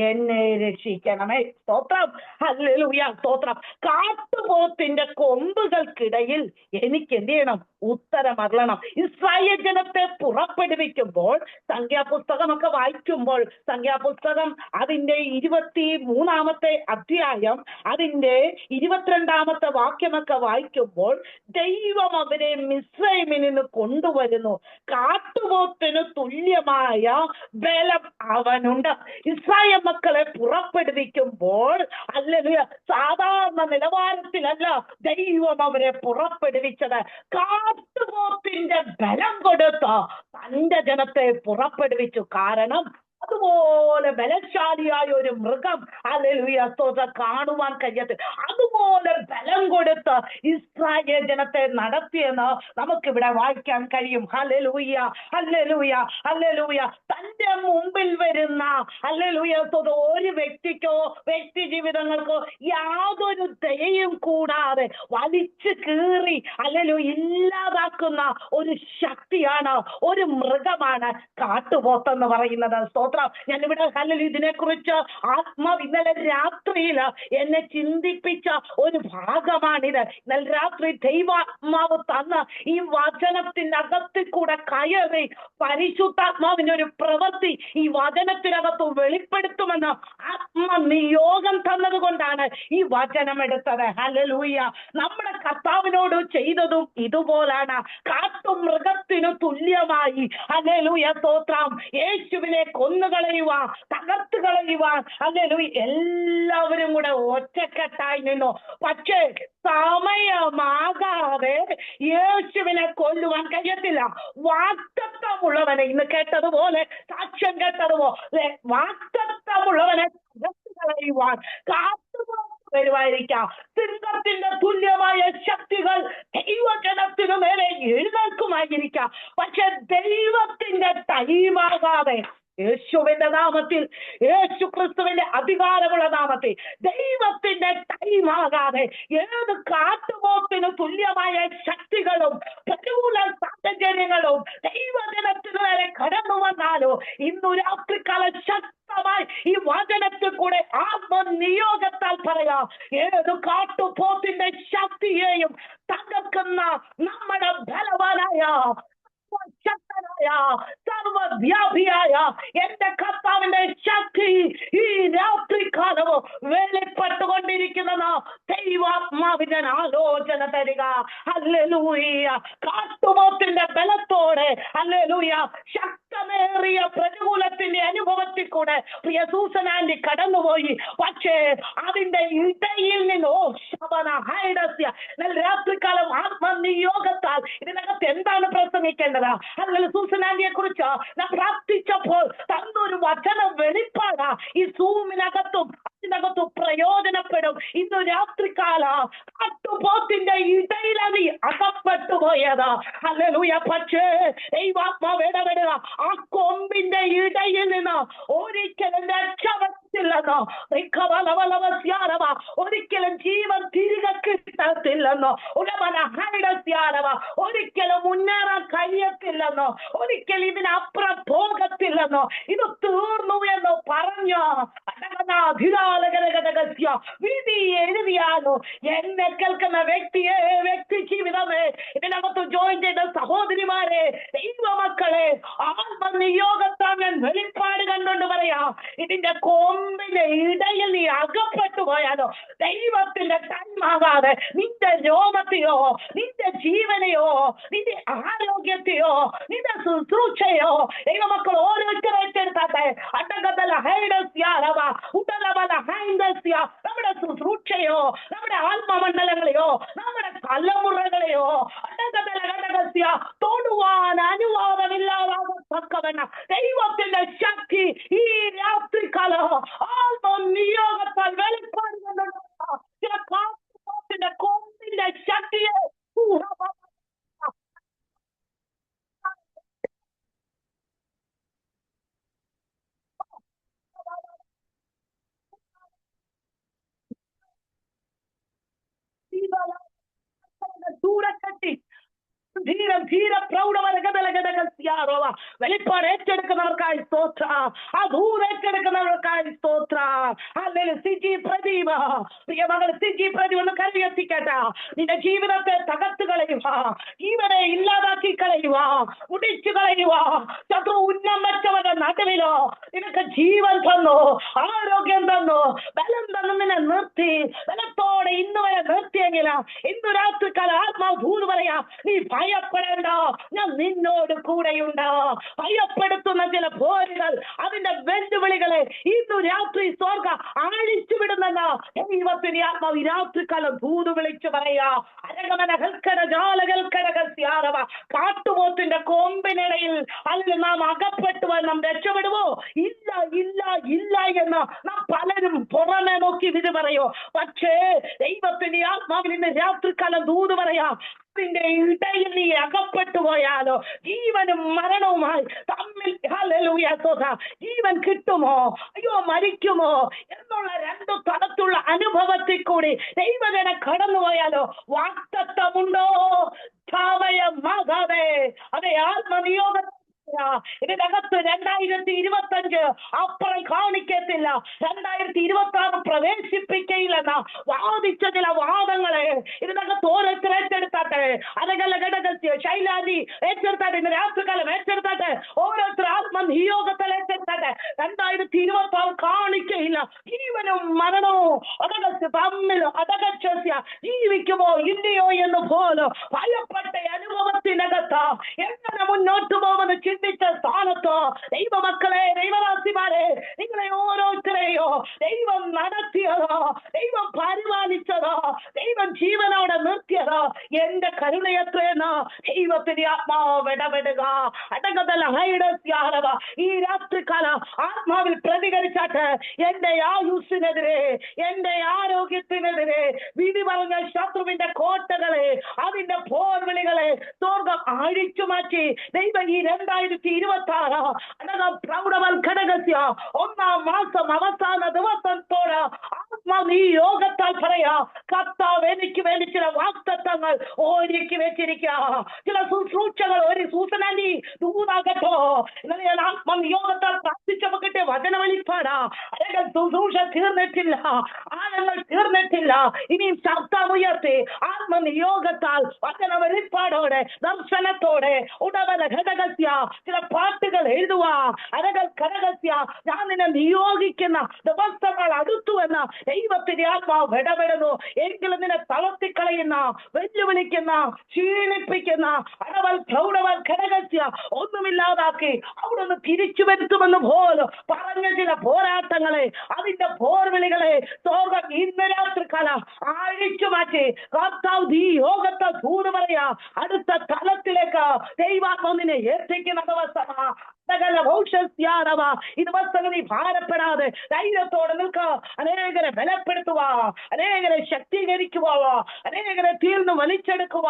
എന്നെ രക്ഷിക്കണമേ. സ്തോത്രം. ഹല്ലേലൂയ സ്തോത്രം. കാട്ടുപോത്തിന്റെ കൊമ്പുകൾക്കിടയിൽ എനിക്ക് എന്ത് ചെയ്യണം? ഉത്തരം അരുളണം. ഇസ്രായേൽ ജനത്തെ പുറപ്പെടുവിക്കുമ്പോൾ സംഖ്യാപുസ്തകമൊക്കെ വായിക്കുമ്പോൾ, സംഖ്യാപുസ്തകം അതിന്റെ 23-ാമത്തെ അധ്യായം അതിന്റെ 22-ാമത്തെ വാക്യമൊക്കെ വായിക്കുമ്പോൾ, ദൈവം അവരെ മിസ്രൈമിൽ നിന്ന് കൊണ്ടുവരുന്നു. കാട്ടുപോത്തിന് തുല്യമായ ബലം അവനുണ്ട്. ഇസ്രായേൽ മക്കളെ പുറപ്പെടുവിക്കുമ്പോൾ അല്ലെങ്കിൽ സാധാരണ നിലവാരത്തിലല്ല ദൈവം അവരെ പുറപ്പെടുവിച്ചത്. കാട്ടുപോത്തിന്റെ ബലം കൊടുത്ത് തന്റെ ജനത്തെ പുറപ്പെടുവിച്ചു. കാരണം അതുപോലെ ബലശാലിയായ ഒരു മൃഗം ഹല്ലേലൂയ സ്തോത്രം കാണുവാൻ കഴിയത്തില്ല. അതുപോലെ ബലം കൊടുത്ത് ഇസ്രായേൽ ജനത്തെ നടത്തിയെന്ന് നമുക്കിവിടെ വായിക്കാൻ കഴിയും. Hallelujah, hallelujah, hallelujah. തന്റെ മുമ്പിൽ വരുന്ന ഹല്ലേലൂയ സ്തോത്രം ഒരു വ്യക്തിക്കോ വ്യക്തി ജീവിതങ്ങൾക്കോ യാതൊരു ദയയും കൂടാതെ വലിച്ചു കീറി ഹല്ലേലൂയ ഇല്ലാതാക്കുന്ന ഒരു ശക്തിയാണ്, ഒരു മൃഗമാണ് കാട്ടുപോത്തെന്ന് പറയുന്നത്. സ്തോത്രം. ഞാനിവിടെ ഹല്ലേലൂയ ഇതിനെക്കുറിച്ച് ഇന്നലെ രാത്രിയിൽ എന്നെ ചിന്തിപ്പിച്ച ഒരു ഭാഗമാണിത്. ഇന്നലെ രാത്രി ദൈവാത്മാവ് തന്ന ഈ വചനത്തിന്റെ അകത്തിൽ കൂടെ കയറി പരിശുദ്ധാത്മാവിന്റെ ഒരു പ്രവൃത്തി ഈ വചനത്തിനകത്ത് വെളിപ്പെടുത്തുമെന്ന് ആത്മനിയോഗം തന്നത് കൊണ്ടാണ് ഈ വചനം എടുത്തത്. ഹല്ലേലൂയ. നമ്മുടെ കർത്താവിനോട് ചെയ്തതും ഇതുപോലാണ്. കാട്ടുമൃഗത്തിനു തുല്യമായി ഹല്ലേലൂയ സ്തോത്രം യേശുവിനെ കൊന്നുകളയുവാൻ, തകർത്ത് കളയുവാൻ ഹല്ലേലൂയ എല്ലാവരും കൂടെ ഒറ്റക്കെട്ടായി നിന്നു. പക്ഷേ സമയമാകാതെ യേശുവിനെ കൊല്ലുവാൻ കഴിയത്തില്ല. വാഗ്ദത്തമുള്ളവനെ ഇന്ന് കേട്ടതുപോലെ, സാക്ഷ്യം കേട്ടതുപോലെ വാഗ്ദത്തമുള്ളവനെ തകർത്ത് കളയുവാൻ വരുവായിരിക്കാം. സിംഹത്തിന്റെ തുല്യമായ ശക്തികൾ ദൈവജനത്തിനു നേരെ എഴുന്നേൽക്കുമായിരിക്കാം. പക്ഷെ ദൈവത്തിന്റെ ടൈമാകാതെ, യേശുവിന്റെ നാമത്തിൽ, യേശു ക്രിസ്തുവിന്റെ അധികാരമുള്ള നാമത്തിൽ, ദൈവത്തിന്റെ ടൈമാകാതെ ഏത് കാട്ടുപോത്തിന് തുല്യമായ ശക്തികളും പ്രതികൂല സാഹചര്യങ്ങളും ദൈവജനത്തിനു നേരെ കടന്നു വന്നാലോ ഇന്നു രാത്രികാലം ശക്തമായി ഈ വചനത്തിൽ കൂടെ ആത്മനിയോഗത്താൽ പറയാം, ഏത് കാട്ടുപോത്തിന്റെ ശക്തിയെയും തകർക്കുന്ന നമ്മുടെ ബലവാനായ ശക്തനായ സർവവ്യാപിയായ എന്റെ കർത്താവിന്റെ ശക്തി ഈ രാത്രികാലവും വെളിപ്പെട്ടുകൊണ്ടിരിക്കുന്ന ദൈവാത്മാവിന്റെ ആലോചന തരിക. ഹല്ലേലൂയ. കാട്ടുപോത്തിന്റെ ബലത്തോടെ ഹല്ലേലൂയ ശക്തമേറിയ പ്രതികൂലത്തിന്റെ അനുഭവത്തിൽ കൂടെ പ്രിയ സൂസൻ ആന്റി കടന്നുപോയി. പക്ഷേ അതിന്റെ ഇടയിൽ നിന്നോ ശബന ഹൈഡസ്യ രാത്രികാലം ആത്മനിയോഗത്താൽ ഇതിനകത്ത് എന്താണ് പ്രസംഗിക്കേണ്ടത്? അല്ലെങ്കിൽ സൂസൻ ആന്റിയെ കുറിച്ച് ഞാൻ പ്രാർത്ഥിച്ചപ്പോൾ തന്നൊരു വചന വെളിപ്പാട് ഈ സൂമിനകത്തും അതിനകത്തും പ്രയോജനപ്പെടും. ഇന്ന് രാത്രികാല കാട്ടുപോത്തിന്റെ ഇടയിലതി അകപ്പെട്ടു പോയത് ഹല്ലേലൂയ. പക്ഷേ ദൈവാത്മാവ് ഇടപെടുക. ആ കൊമ്പിന്റെ ഇടയിൽ നിന്ന് ഒരിക്കലും രക്ഷപ്പെട്ടില്ലെന്നോ, ഒരിക്കലും ജീവൻ തിരികെ കിട്ടത്തില്ലെന്നോ, ഒരിക്കലും മുന്നേറാൻ കഴിയത്തില്ലെന്നോ, ഒരിക്കലും ഇതിനപ്പുറം പോകത്തില്ലെന്നോ, ഇത് തീർന്നു എന്നോ പറഞ്ഞോ വിധി എഴുതിയാലോ. എന്നെ കേൾക്കുന്ന വ്യക്തിയെ, വ്യക്തി ജീവിതമേ, ഇതിനകത്ത് ജോയിൻ ചെയ്ത സഹോദരിമാരെ, ദൈവമക്കളെ, ആത്മനിയോഗത്താൽ ഞാൻ വെളിപ്പാട് കണ്ടുകൊണ്ട് പറയാം, ഇതിന്റെ കൊമ്പിന്റെ ഇടയിൽ നീ അകപ്പെട്ടു പോയാലോ ദൈവത്തിന്റെ ടൈമാകാതെ നിന്റെ രോഗത്തെയോ, നിന്റെ ജീവനെയോ, നിന്റെ ആരോഗ്യത്തെയോ, നിന്റെ ശുശ്രൂഷയോ ദൈവമക്കൾ ഓരോരുത്തരെ ഏറ്റെടുത്താട്ടെ. നമ്മുടെ ശുശ്രൂഷയോ, നമ്മുടെ ആത്മമണ്ഡലങ്ങളെയോ, നമ്മുടെ തലമുറകളെയോ തൊടുവാൻ അനുവാദമില്ലാത്ത ദൈവത്തിന്റെ ശക്തി ഈ രാത്രികാലം നിയോഗത്താൽ വെളിപ്പാടുകളുടെ ചില കാട്ടിന്റെ കൊമ്പിന്റെ ശക്തിയെ ദൂരക്കട്ടി ധീര പ്രൗഢമരകതലകടകസ്യാറോവ വെളിപ്പാട് ഏറ്റെടുക്കുന്നവർക്കായി സ്തോത്ര, ആ ദൂരം ഏറ്റെടുക്കുന്നവർക്കായി സ്തോത്ര. അല്ലെങ്കിൽ സിജി പ്രദീപ, പ്രിയ മകൾ സിജി പ്രദീപ് ഒന്ന് കരുതിയെത്തിക്കട്ട. നിന്റെ ജീവിതത്തെ തകർത്ത് കളയുക, ജീവനെ ഇല്ലാതാക്കി കളയുക, മുടിച്ചു കളയുക. ശത്രു ഉന്നമറ്റവരുടെ നടുവിലോ നിനക്ക് ജീവൻ തന്നു, ആരോഗ്യം തന്നു, ബലം തന്നു, നിന്നെ നിർത്തി ബലത്തോടെ ഇന്ന് വരെ നിർത്തിയെങ്കിൽ ഇന്ന് രാത്രിക്കാലം ആത്മാവ് ദൂത് പറയാ, നീ ഭയപ്പെടേണ്ട, ഞാൻ നിന്നോട് കൂടെയുണ്ട്. ഭയപ്പെടുത്തുന്ന ചില പോരുകൾ, അതിന്റെ വെല്ലുവിളികളെ ഇന്നു രാത്രി സ്വർഗ അഴിച്ചു വിടുന്ന ദൈവത്തിന്റെ ആത്മാവ് ഈ രാത്രിക്കാലം ദൂത് വിളിച്ചു പറയാ. കാട്ടുപോത്തിന്റെ കൊമ്പിനിടയിൽ അതിൽ നാം അകപ്പെട്ടുവാൻ നാം രക്ഷപ്പെടുവോ? ഇല്ല ഇല്ല ഇല്ല എന്ന് നാം പലരും പുറമെ നോക്കി വിധി പറയോ. പക്ഷേ ദൈവത്തിന്റെ ആത്മാവിൽ ഇന്ന് രാത്രിക്കാലം ദൂത് പറയാ, അതിന്റെ ഇടയിൽ നീ അകപ്പെട്ടു പോയാലോ ജീവനും മരണവുമായി തമ്മിൽ ജീവൻ കിട്ടുമോ അയ്യോ മരിക്കുമോ എന്നുള്ള രണ്ടു തരത്തിലുള്ള അനുഭവത്തിൽ കൂടി ദൈവജനം കടന്നുപോയാലോ വാക്തത്വമുണ്ടോ? മാതാവേ, അതെ ആത്മനിയോഗ ഇതിനകത്ത് 2025 അപ്പുറം കാണിക്കത്തില്ല, 2026 പ്രവേശിപ്പിക്കയില്ലെന്ന വാദിച്ച ചില വാദങ്ങളെ ഇതിനകത്ത് ഓരോരുത്തർ ഏറ്റെടുത്താട്ടെ. അതകല്ല ഘടകസ്യ ശൈലാജി ഏറ്റെടുത്താട്ടെ, ഇന്ന് രാത്രികാലം ഏറ്റെടുത്താട്ടെ, ഓരോരുത്തർ ആത്മനിയോഗത്തിൽ ഏറ്റെടുത്താട്ടെ. 2026 കാണിക്കയില്ല, ജീവനും മരണവും അടകസ്യ തമ്മിൽ അടകസ്യ ജീവിക്കുമോ ഇല്ലയോ എന്ന് പോലും ഭയപ്പെട്ട അനുഭവത്തിനകത്ത് എങ്ങനെ മുന്നോട്ട് പോകുമെന്ന് ചിന്തിച്ച സ്ഥാനത്ത് ദൈവമക്കളെ, ദൈവവാസിമാരെ, നിങ്ങളെ ഓരോരുത്തരെയോ ദൈവം നടത്തിയതോ, ദൈവം പരിപാലിച്ചതോ, ദൈവം ജീവനോടെ നിർത്തിയതോ എന്റെ കരുണയത്രയെന്ന് ദൈവത്തിന്റെ ആത്മാവ് ഇടപെടുക. അടങ്ങതല്ല ഹൈഡസ്യാരവ ഈ രാത്രികാലം ആത്മാവിൽ പ്രതികരിച്ചാട്ട് എന്റെ ആയുസ്സിനെതിരെ, എന്റെ ആരോഗ്യത്തിനെതിരെ വിധി പറഞ്ഞ ശത്രുവിന്റെ കോട്ടകളെ, അതിന്റെ പോർവിളികളെ സ്വർഗം അഴിച്ചു മാറ്റി ദൈവം ഈ 2026 പ്രൗഢവൽക്കടകസ്യ 1-ാം മാസം അവസാന ദിവസത്തോട് ആത്മാവ് ഈ യോഗത്താൽ പറയാ, കർത്താവ് എനിക്ക് വേണ്ടി ചില വാക്തത്വങ്ങൾ ഒരുക്കി വെച്ചിരിക്കുക, ചില ശുശ്രൂഷകൾ ഒരു സൂസനാനി ദൂതാകട്ടോ. ഇന്നലെ ഞാൻ ആത്മനിയോഗത്താൽ പ്രാർത്ഥിച്ചപ്പോൾ കിട്ടിയ വചന വെളിപ്പാടാ. അല്ലെങ്കിൽ ശുശ്രൂഷ തീർന്നിട്ടില്ല, ആഴങ്ങൾ തീർന്നിട്ടില്ല, ഇനിയും ശബ്ദമുയർത്തി ആത്മനിയോഗത്താൽ വചന വെളിപ്പാടോടെ ദർശനത്തോടെ ഉടവല ഘടകസ്യ ചില പാട്ടുകൾ എഴുതുക. അരകൾ ഘടകസ്യ ഞാൻ നിന്നെ നിയോഗിക്കുന്ന ദിവസങ്ങൾ അടുത്തുവെന്ന് ദൈവത്തിന്റെ ആത്മാവ് ഇടപെടുന്നു. എങ്കിലും നിന്നെ തളർത്തിക്കളയുന്ന, വെല്ലുവിളിക്കുന്ന, ക്ഷീണിപ്പിക്കുന്ന അടവൽ പ്രൗഢവൽ ഘടകസ്യ ഒന്നുമില്ലാതാക്കി അവിടുന്ന് തിരിച്ചു വരുത്തുമെന്ന് പോലും പറഞ്ഞ ചില പോരാട്ടങ്ങളെ, അതിന്റെ പോർവിളികളെ സ്വർഗ്ഗം ഇന്ന് രാത്രികാലം അഴിച്ചു മാറ്റി കർത്താവ് ഈ യോഗത്തെ ദൂത് പറയാ അടുത്ത തലത്തിലേക്ക് ദൈവാത്മാവിനെ എത്തിക്കുന്ന ദിവസമാ. ഈ ദിവസങ്ങൾ നീ ഭാരപ്പെടാതെ ധൈര്യത്തോടെ നിൽക്കുക. അനേകരെ ബലപ്പെടുത്തുക, അനേകരെ ശക്തീകരിക്കുക, അനേകരെ തീർന്ന് വലിച്ചെടുക്കുക.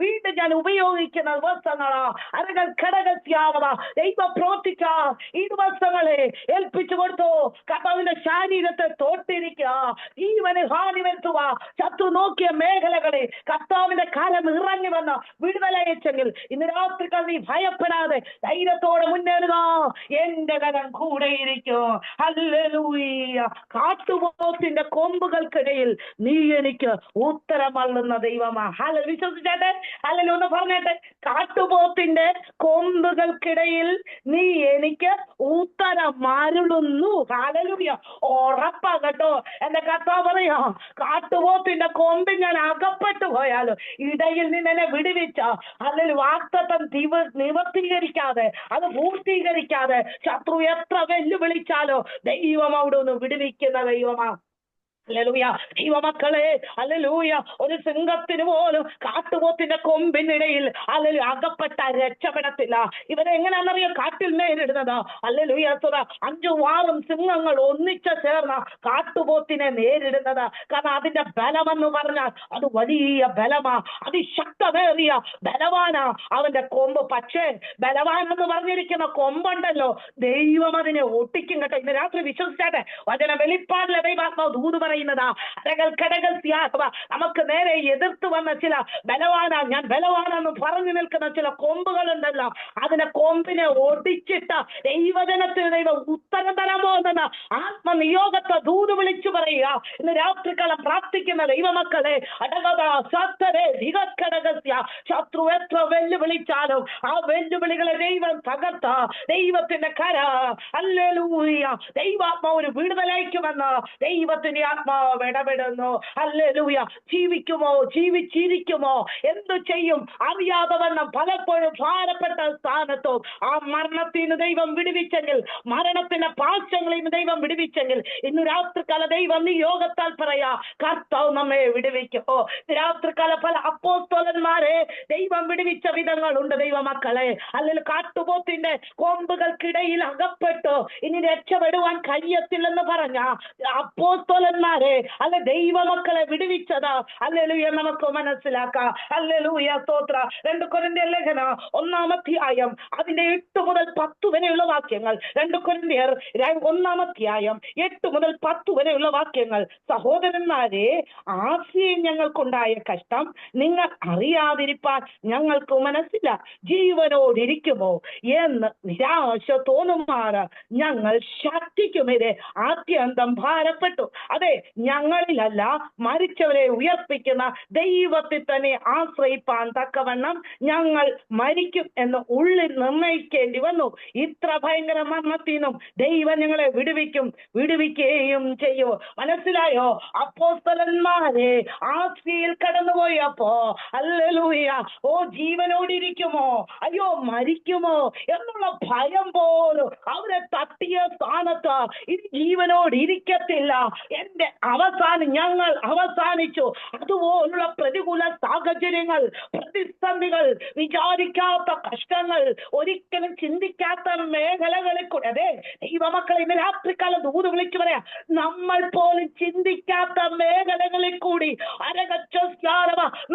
വീണ്ടും ഞാൻ ഉപയോഗിക്കുന്ന ദിവസങ്ങളാ. അരകൾ ഘടകസ്യാവ ദൈവ പ്രവർത്തിക്ക ഈ ദിവസങ്ങളെ ഏൽപ്പിച്ചു കൊടുത്തു. കർത്താവിന്റെ ശരീരത്തെ തോട്ടിരിക്കുക, ജീവന് ഹാനി വരുത്തുക. ശത്രു നോക്കിയ മേഖലകളിൽ കർത്താവിന്റെ കാലം ഇറങ്ങി വന്ന വിടുതലയച്ചെങ്കിൽ ഇന്ന് രാത്രികൾ നീ ഭയപ്പെടാതെ ധൈര്യത്തോടെ മുന്നേറുക. എന്റെ കരം കൂടെയിരിക്കും. ഹല്ലേലൂയ. കാട്ടുപോത്തിന്റെ കൊമ്പുകൾക്കിടയിൽ നീ എനിക്ക് ഉത്തരം അള്ളുന്ന ദൈവമാ. വിശ്വസിച്ചാട്ടെ, അല്ലെങ്കിൽ ഒന്ന് പറഞ്ഞേട്ടെ. കാട്ടുപോത്തിന്റെ കൊമ്പുകൾക്കിടയിൽ നീ എനിക്ക് ഉത്തരം അരുളുന്നു. ഹല്ലേലൂയ. ഉറപ്പാ കേട്ടോ. എന്റെ കർത്താവ് പറയാ, കാട്ടുപോത്തിന്റെ കൊമ്പിൽ ഞാൻ അകപ്പെട്ടു പോയാലോ ഇടയിൽ നിന്ന് എന്നെ വിടുവിച്ച അല്ലെങ്കിൽ വാക്തത്വം നിവർത്തീകരിക്കാതെ, അത് പൂർത്തീകരിക്കാതെ ശത്രു എത്ര വെല്ലുവിളിച്ചാലോ ദൈവം അവിടെ ഒന്ന് വിടുവിക്കുന്ന ദൈവമാ. ഹല്ലേലൂയ. ദൈവമക്കളെ, ഹല്ലേലൂയ, ഒരു സിംഹത്തിന് പോലും കാട്ടുപോത്തിന്റെ കൊമ്പിനിടയിൽ ഹല്ലേലൂയ അകപ്പെട്ട രക്ഷപ്പെടത്തില്ല. ഇവരെങ്ങനെയാണെന്നറിയോ കാട്ടിൽ നേരിടുന്നത്? ഹല്ലേലൂയ. 5-6 സിംഹങ്ങൾ ഒന്നിച്ച് ചേർന്ന കാട്ടുപോത്തിനെ നേരിടുന്നത്. കാരണം അതിന്റെ ബലമെന്ന് പറഞ്ഞാൽ അത് വലിയ ബലമാ, അതിശക്തമേറിയ ബലവാനാ അവന്റെ കൊമ്പ്. പക്ഷേ ബലവാൻ എന്ന് പറഞ്ഞിരിക്കുന്ന കൊമ്പുണ്ടല്ലോ, ദൈവം അതിനെ ഒട്ടിക്കും കേട്ടോ. ഇന്ന് രാത്രി വിശ്വസിച്ചാട്ടെ, വചന വെളിപ്പാടിലെ ദൈവാത്മാവ് ദൂത് പറയുന്നതാ. കടകൾ നമുക്ക് നേരെ എതിർത്ത് വന്ന ചില ഞാൻ ബലവാനെന്ന് പറഞ്ഞു നിൽക്കുന്ന ചില കൊമ്പുകളുണ്ടല്ലോ, അതിനെ കൊമ്പിനെ ഒടിച്ചിട്ട് ദൈവജനത്തിന് ദൈവം ഉത്തരം തരാൻ പോകുന്ന ആത്മനിയോഗത്തെ ദൂത് വിളിച്ചു പറയുക. ഇന്ന് രാത്രികാലം പ്രാർത്ഥിക്കുന്ന ദൈവമക്കളെ, ശത്രു എത്ര വെല്ലുവിളിച്ചാലും ആ വെല്ലുവിളികളെ ദൈവം തകർത്ത ദൈവത്തിന്റെ കര, ഹല്ലേലൂയ, ദൈവാത്മാവ് ഒരു വിടുതലയ്ക്കുമെന്ന് ദൈവത്തിന്റെ ആത്മാവ് ഇടപെടുന്നു. ഹല്ലേലൂയ. ജീവിക്കുമോ, ജീവിച്ചിരിക്കുമോ, എന്തു ചെയ്യും അറിയാതെ വന്ന പലപ്പോഴും ഭാരപ്പെട്ട സ്ഥാനത്തോ ആ മരണത്തിന് ദൈവം വിടുവിച്ചെങ്കിൽ, മരണത്തിന്റെ പാശങ്ങളിൽ ദൈവം വിടുവിച്ചെങ്കിൽ, ഇന്ന് രാത്രികാല ദൈവം നീ യോഗത്താൽ പറയാ, കർത്താവ് നമ്മെ വിടുവിക്കുമോ. രാത്രികാല പല അപ്പോസ്തലന്മാരെ ദൈവം വിടുവിച്ച വിധങ്ങളുണ്ട് ദൈവമക്കളെ. അല്ലെങ്കിൽ കാട്ടുപോത്തിന്റെ കൊമ്പുകൾക്കിടയിൽ അകപ്പെട്ടു ഇനി രക്ഷപ്പെടുവാൻ കഴിയത്തില്ലെന്ന് പറഞ്ഞ അപ്പോസ്തലന്മാരെ അല്ലെ ദൈവമക്കളെ വിടുവിച്ചത് ഹല്ലേലൂയ നമുക്ക് മനസ്സിലാക്കാം. ഹല്ലേലൂയ, സ്തോത്ര. 2 കൊരിന്ത്യർ ലേഖനം 1-ാം അധ്യായം അതിന്റെ 8 മുതൽ 10 വരെയുള്ള വാക്യങ്ങൾ. 2 കൊരിന്ത്യർ 1-ാം അധ്യായം 8 മുതൽ 10 വരെയുള്ള വാക്യങ്ങൾ. സഹോദരന്മാരെ, ആസിയയിൽ ഞങ്ങൾക്കുണ്ടായ കഷ്ടം നിങ്ങൾ അറിയാതിരിപ്പാൻ ഞങ്ങൾക്ക് മനസ്സില്ല. ജീവനോടിരിക്കുമോ എന്ന് നിരാശ തോന്നുമാറ് ഞങ്ങൾ ശക്തിക്കുമെതിരെ അത്യന്തം ഭാരപ്പെട്ടു. അതെ, ഞങ്ങളിലല്ല, മരിച്ചവരെ ഉയർപ്പിക്കുന്ന ദൈവത്തിൽ തന്നെ ആശ്രയിപ്പാൻ തക്കവണ്ണം ഞങ്ങൾ മരിക്കും എന്ന് ഉള്ളിൽ നിർണയിക്കേണ്ടി വന്നു. ഇത്ര ഭയങ്കര മരണത്തിനും ദൈവം ഞങ്ങളെ വിടുവിക്കുകയും ചെയ്യും. മനസ്സിലായോ? അപ്പോസ്തലന്മാരെ ആസിയിൽ കടന്നുപോയപ്പോ ഹല്ലേലൂയ, ഓ ജീവനോടിരിക്കുമോ, അയ്യോ മരിക്കുമോ എന്നുള്ള ഭയം പോലും അവരെ തട്ടിയ സ്ഥാനത്ത് ഇത് ജീവനോടിരിക്കത്തില്ല, എന്റെ ഞങ്ങൾ അവസാനിച്ചു. അതുപോലുള്ള പ്രതികൂല സാഹചര്യങ്ങൾ, പ്രതിസന്ധികൾ, വിചാരിക്കാത്ത കഷ്ടങ്ങൾ, ഒരിക്കലും ചിന്തിക്കാത്ത മേഖലകളിൽ കൂടെ, അതെ ദൈവമക്കളെ ഇന്ന് രാത്രിക്കാലം ദൂത് വിളിച്ചു പറയാം, നമ്മൾ പോലും ചിന്തിക്കാത്ത മേഖലകളിൽ കൂടി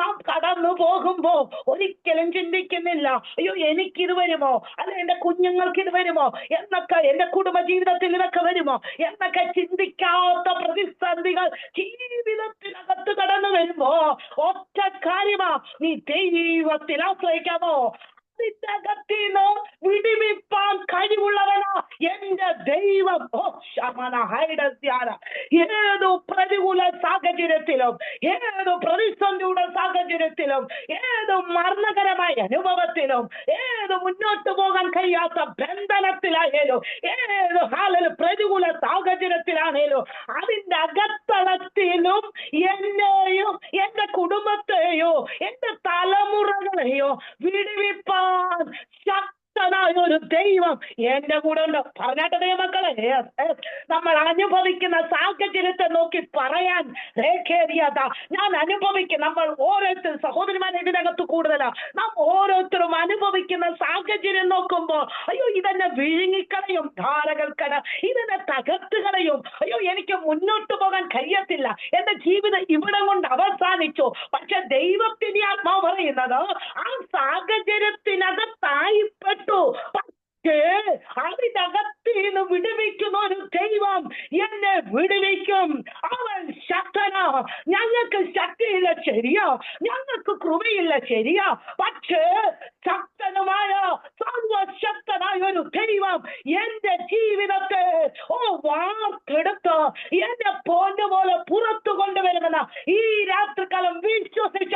നാം കടന്നു പോകുമ്പോ ഒരിക്കലും ചിന്തിക്കുന്നില്ല, അയ്യോ എനിക്കിത് വരുമോ, അല്ല എന്റെ കുഞ്ഞുങ്ങൾക്ക് ഇത് വരുമോ എന്നൊക്കെ, എന്റെ കുടുംബ ജീവിതത്തിൽ ഇതൊക്കെ വരുമോ എന്നൊക്കെ ചിന്തിക്കാത്ത പ്രതിസന്ധികൾ ജീവിതത്തിനകത്ത് കടന്നു വരുമ്പോ ഒറ്റ കാര്യമാ, നീ ദൈവത്തിൽ ആശ്രയിക്കാമോ. അതിനകത്തിന്ന് വിടുവിപ്പാൻ കഴിവുള്ളവനാ എന്റെ ദൈവം. ഏതു പ്രതികൂല സാഹചര്യത്തിലും, ഏതു പ്രതിസന്ധിയുടെ സാഹചര്യത്തിലും, ഏതു മരണകരമായ അനുഭവത്തിലും, ഏത് മുന്നോട്ട് പോകാൻ കഴിയാത്ത ബന്ധനത്തിലായാലും, ഏത് പ്രതികൂല സാഹചര്യത്തിലാണേലും, അതിന്റെ അകത്തളത്തിലും എന്നെയോ എന്റെ കുടുംബത്തെയോ എന്റെ തലമുറകളെയോ വിടുവിപ്പാൻ ശക്തനായ ഒരു ദൈവം എന്റെ കൂടെ ഉണ്ട്. പറഞ്ഞാട്ടെ ദൈവമക്കളെ, നമ്മൾ അനുഭവിക്കുന്ന സാഹചര്യത്തെ നോക്കി പറയാൻ ഞാൻ അനുഭവിക്കും. നമ്മൾ ഓരോരുത്തരും സഹോദരിമാരെ ഇതിനകത്ത് കൂടുതലാ, നാം ഓരോരുത്തരും അനുഭവിക്കുന്ന സാഹചര്യം നോക്കുമ്പോ അയ്യോ ഇതെന്നെ വിഴുങ്ങിക്കളയും, ധാരകൾക്കട ഇതെന്നെ തകർത്ത് കളയും, അയ്യോ എനിക്ക് മുന്നോട്ട് പോകാൻ കഴിയത്തില്ല, എന്റെ ജീവിതം ഇവിടെ കൊണ്ട് അവസാനിച്ചു. പക്ഷെ ദൈവത്തിന്റെ ആത്മാവ് പറയുന്നത് ആ സാഹചര്യത്തിനകത്തായിപ്പെട്ടു, അതിനകത്തിന്ന് വിടുവിക്കുന്ന ഒരു ദൈവം എന്നെ വിടുവിക്കും. അവൻ ശക്തനാ. ഞങ്ങൾക്ക് ശക്തിയില്ല ശരിയാ, ഞങ്ങൾക്ക് കൃപയില്ല ശരിയാ, പക്ഷേ ശക്തനുമായ സർവശക്തനായ ഒരു ദൈവം എന്റെ ജീവിതത്തെ വാർത്തെടുത്ത് എന്റെ പൊന്നുപോലെ പുറത്തു കൊണ്ടുവരുമെന്ന് ഈ രാത്രികാലം വിശ്വസിച്ച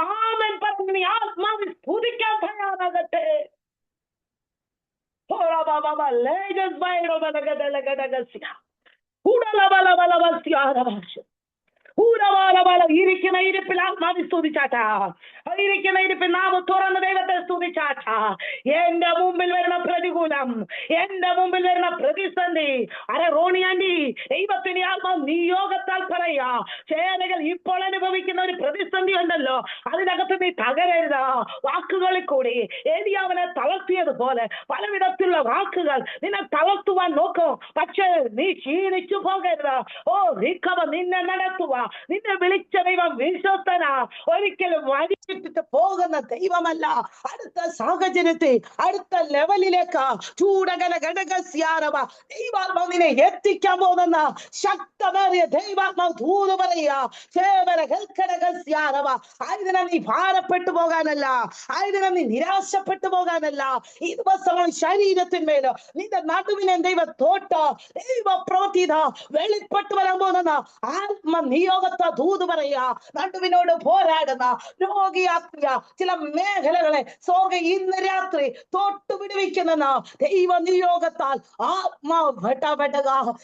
ആമേൻ പറഞ്ഞ് ആത്മാവിൽ സ്തുതിക്കാൻ തയ്യാറാകട്ടെ. ഇരിക്കുന്ന ഇരിപ്പിൽ ആത്മാവി സ്തുതിച്ചാട്ടാ. ഇരിക്കുന്ന ഇരിപ്പിൽ നാം തുറന്ന ദൈവത്തെ സ്തുതിച്ചാട്ടാ. എന്റെ മുമ്പിൽ വരുന്ന പ്രതികൂലം, എന്റെ മുമ്പിൽ വരുന്ന പ്രതിസന്ധി, റോണി ആന്റി, ദൈവത്തിന് ആത്മാവ് നിയോഗത്താൽ പറയാ, ചേനകൾ ഇപ്പോൾ അനുഭവിക്കുന്ന ഒരു പ്രതിസന്ധി ഉണ്ടല്ലോ, അതിനകത്ത് നീ തകരരുത്. വാക്കുകളിൽ കൂടി ഏലിയാവിനെ തളർത്തിയതുപോലെ പലവിധത്തിലുള്ള വാക്കുകൾ നിന്നെ തളർത്തുവാൻ നോക്കും. പക്ഷേ നീ ക്ഷീണിച്ചു പോകരുത്. നിന്നെ നടത്തുക, നിന്നെ വിളിച്ച ദൈവം വിശ്വസ്തനാ. ഒരിക്കലും വഴിവിട്ടിട്ട് പോകുന്ന ദൈവമല്ല. അടുത്ത സാഹചര്യത്തെ അടുത്ത ലെവലിലേക്ക് ചൂടകല ഘടകസ്യാരവ ദൈവാത്മാവ് നിന്നെ എത്തിക്കാൻ പോകുന്ന ശക്തമേറിയ ദൈവാത്മാവ് ദൂത് പറയുക. ആയതിനാൽ നീ ഭാരപ്പെട്ടു പോകാനല്ല, ആയതിനാൽ നീ നിരാശപ്പെട്ടു പോകാനല്ല. ഈ ദിവസങ്ങൾ ശരീരത്തിന്മേലോ നിന്റെ നടുവിനെ ദൈവ തോട്ട് ദൈവ പ്രവൃത്തി വെളിപ്പെട്ടു വരാൻ പോകുന്ന ആത്മനിയോഗത്തെ ദൂത് പറയുക. നടുവിനോട് പോരാടുന്ന രോഗിയാക്കിയ ചില മേഖലകളെ ഇന്ന് രാത്രി തൊട്ടു വിടുവിക്കുന്ന ദൈവ നിയോഗത്താൽ ആത്മാവെട്ട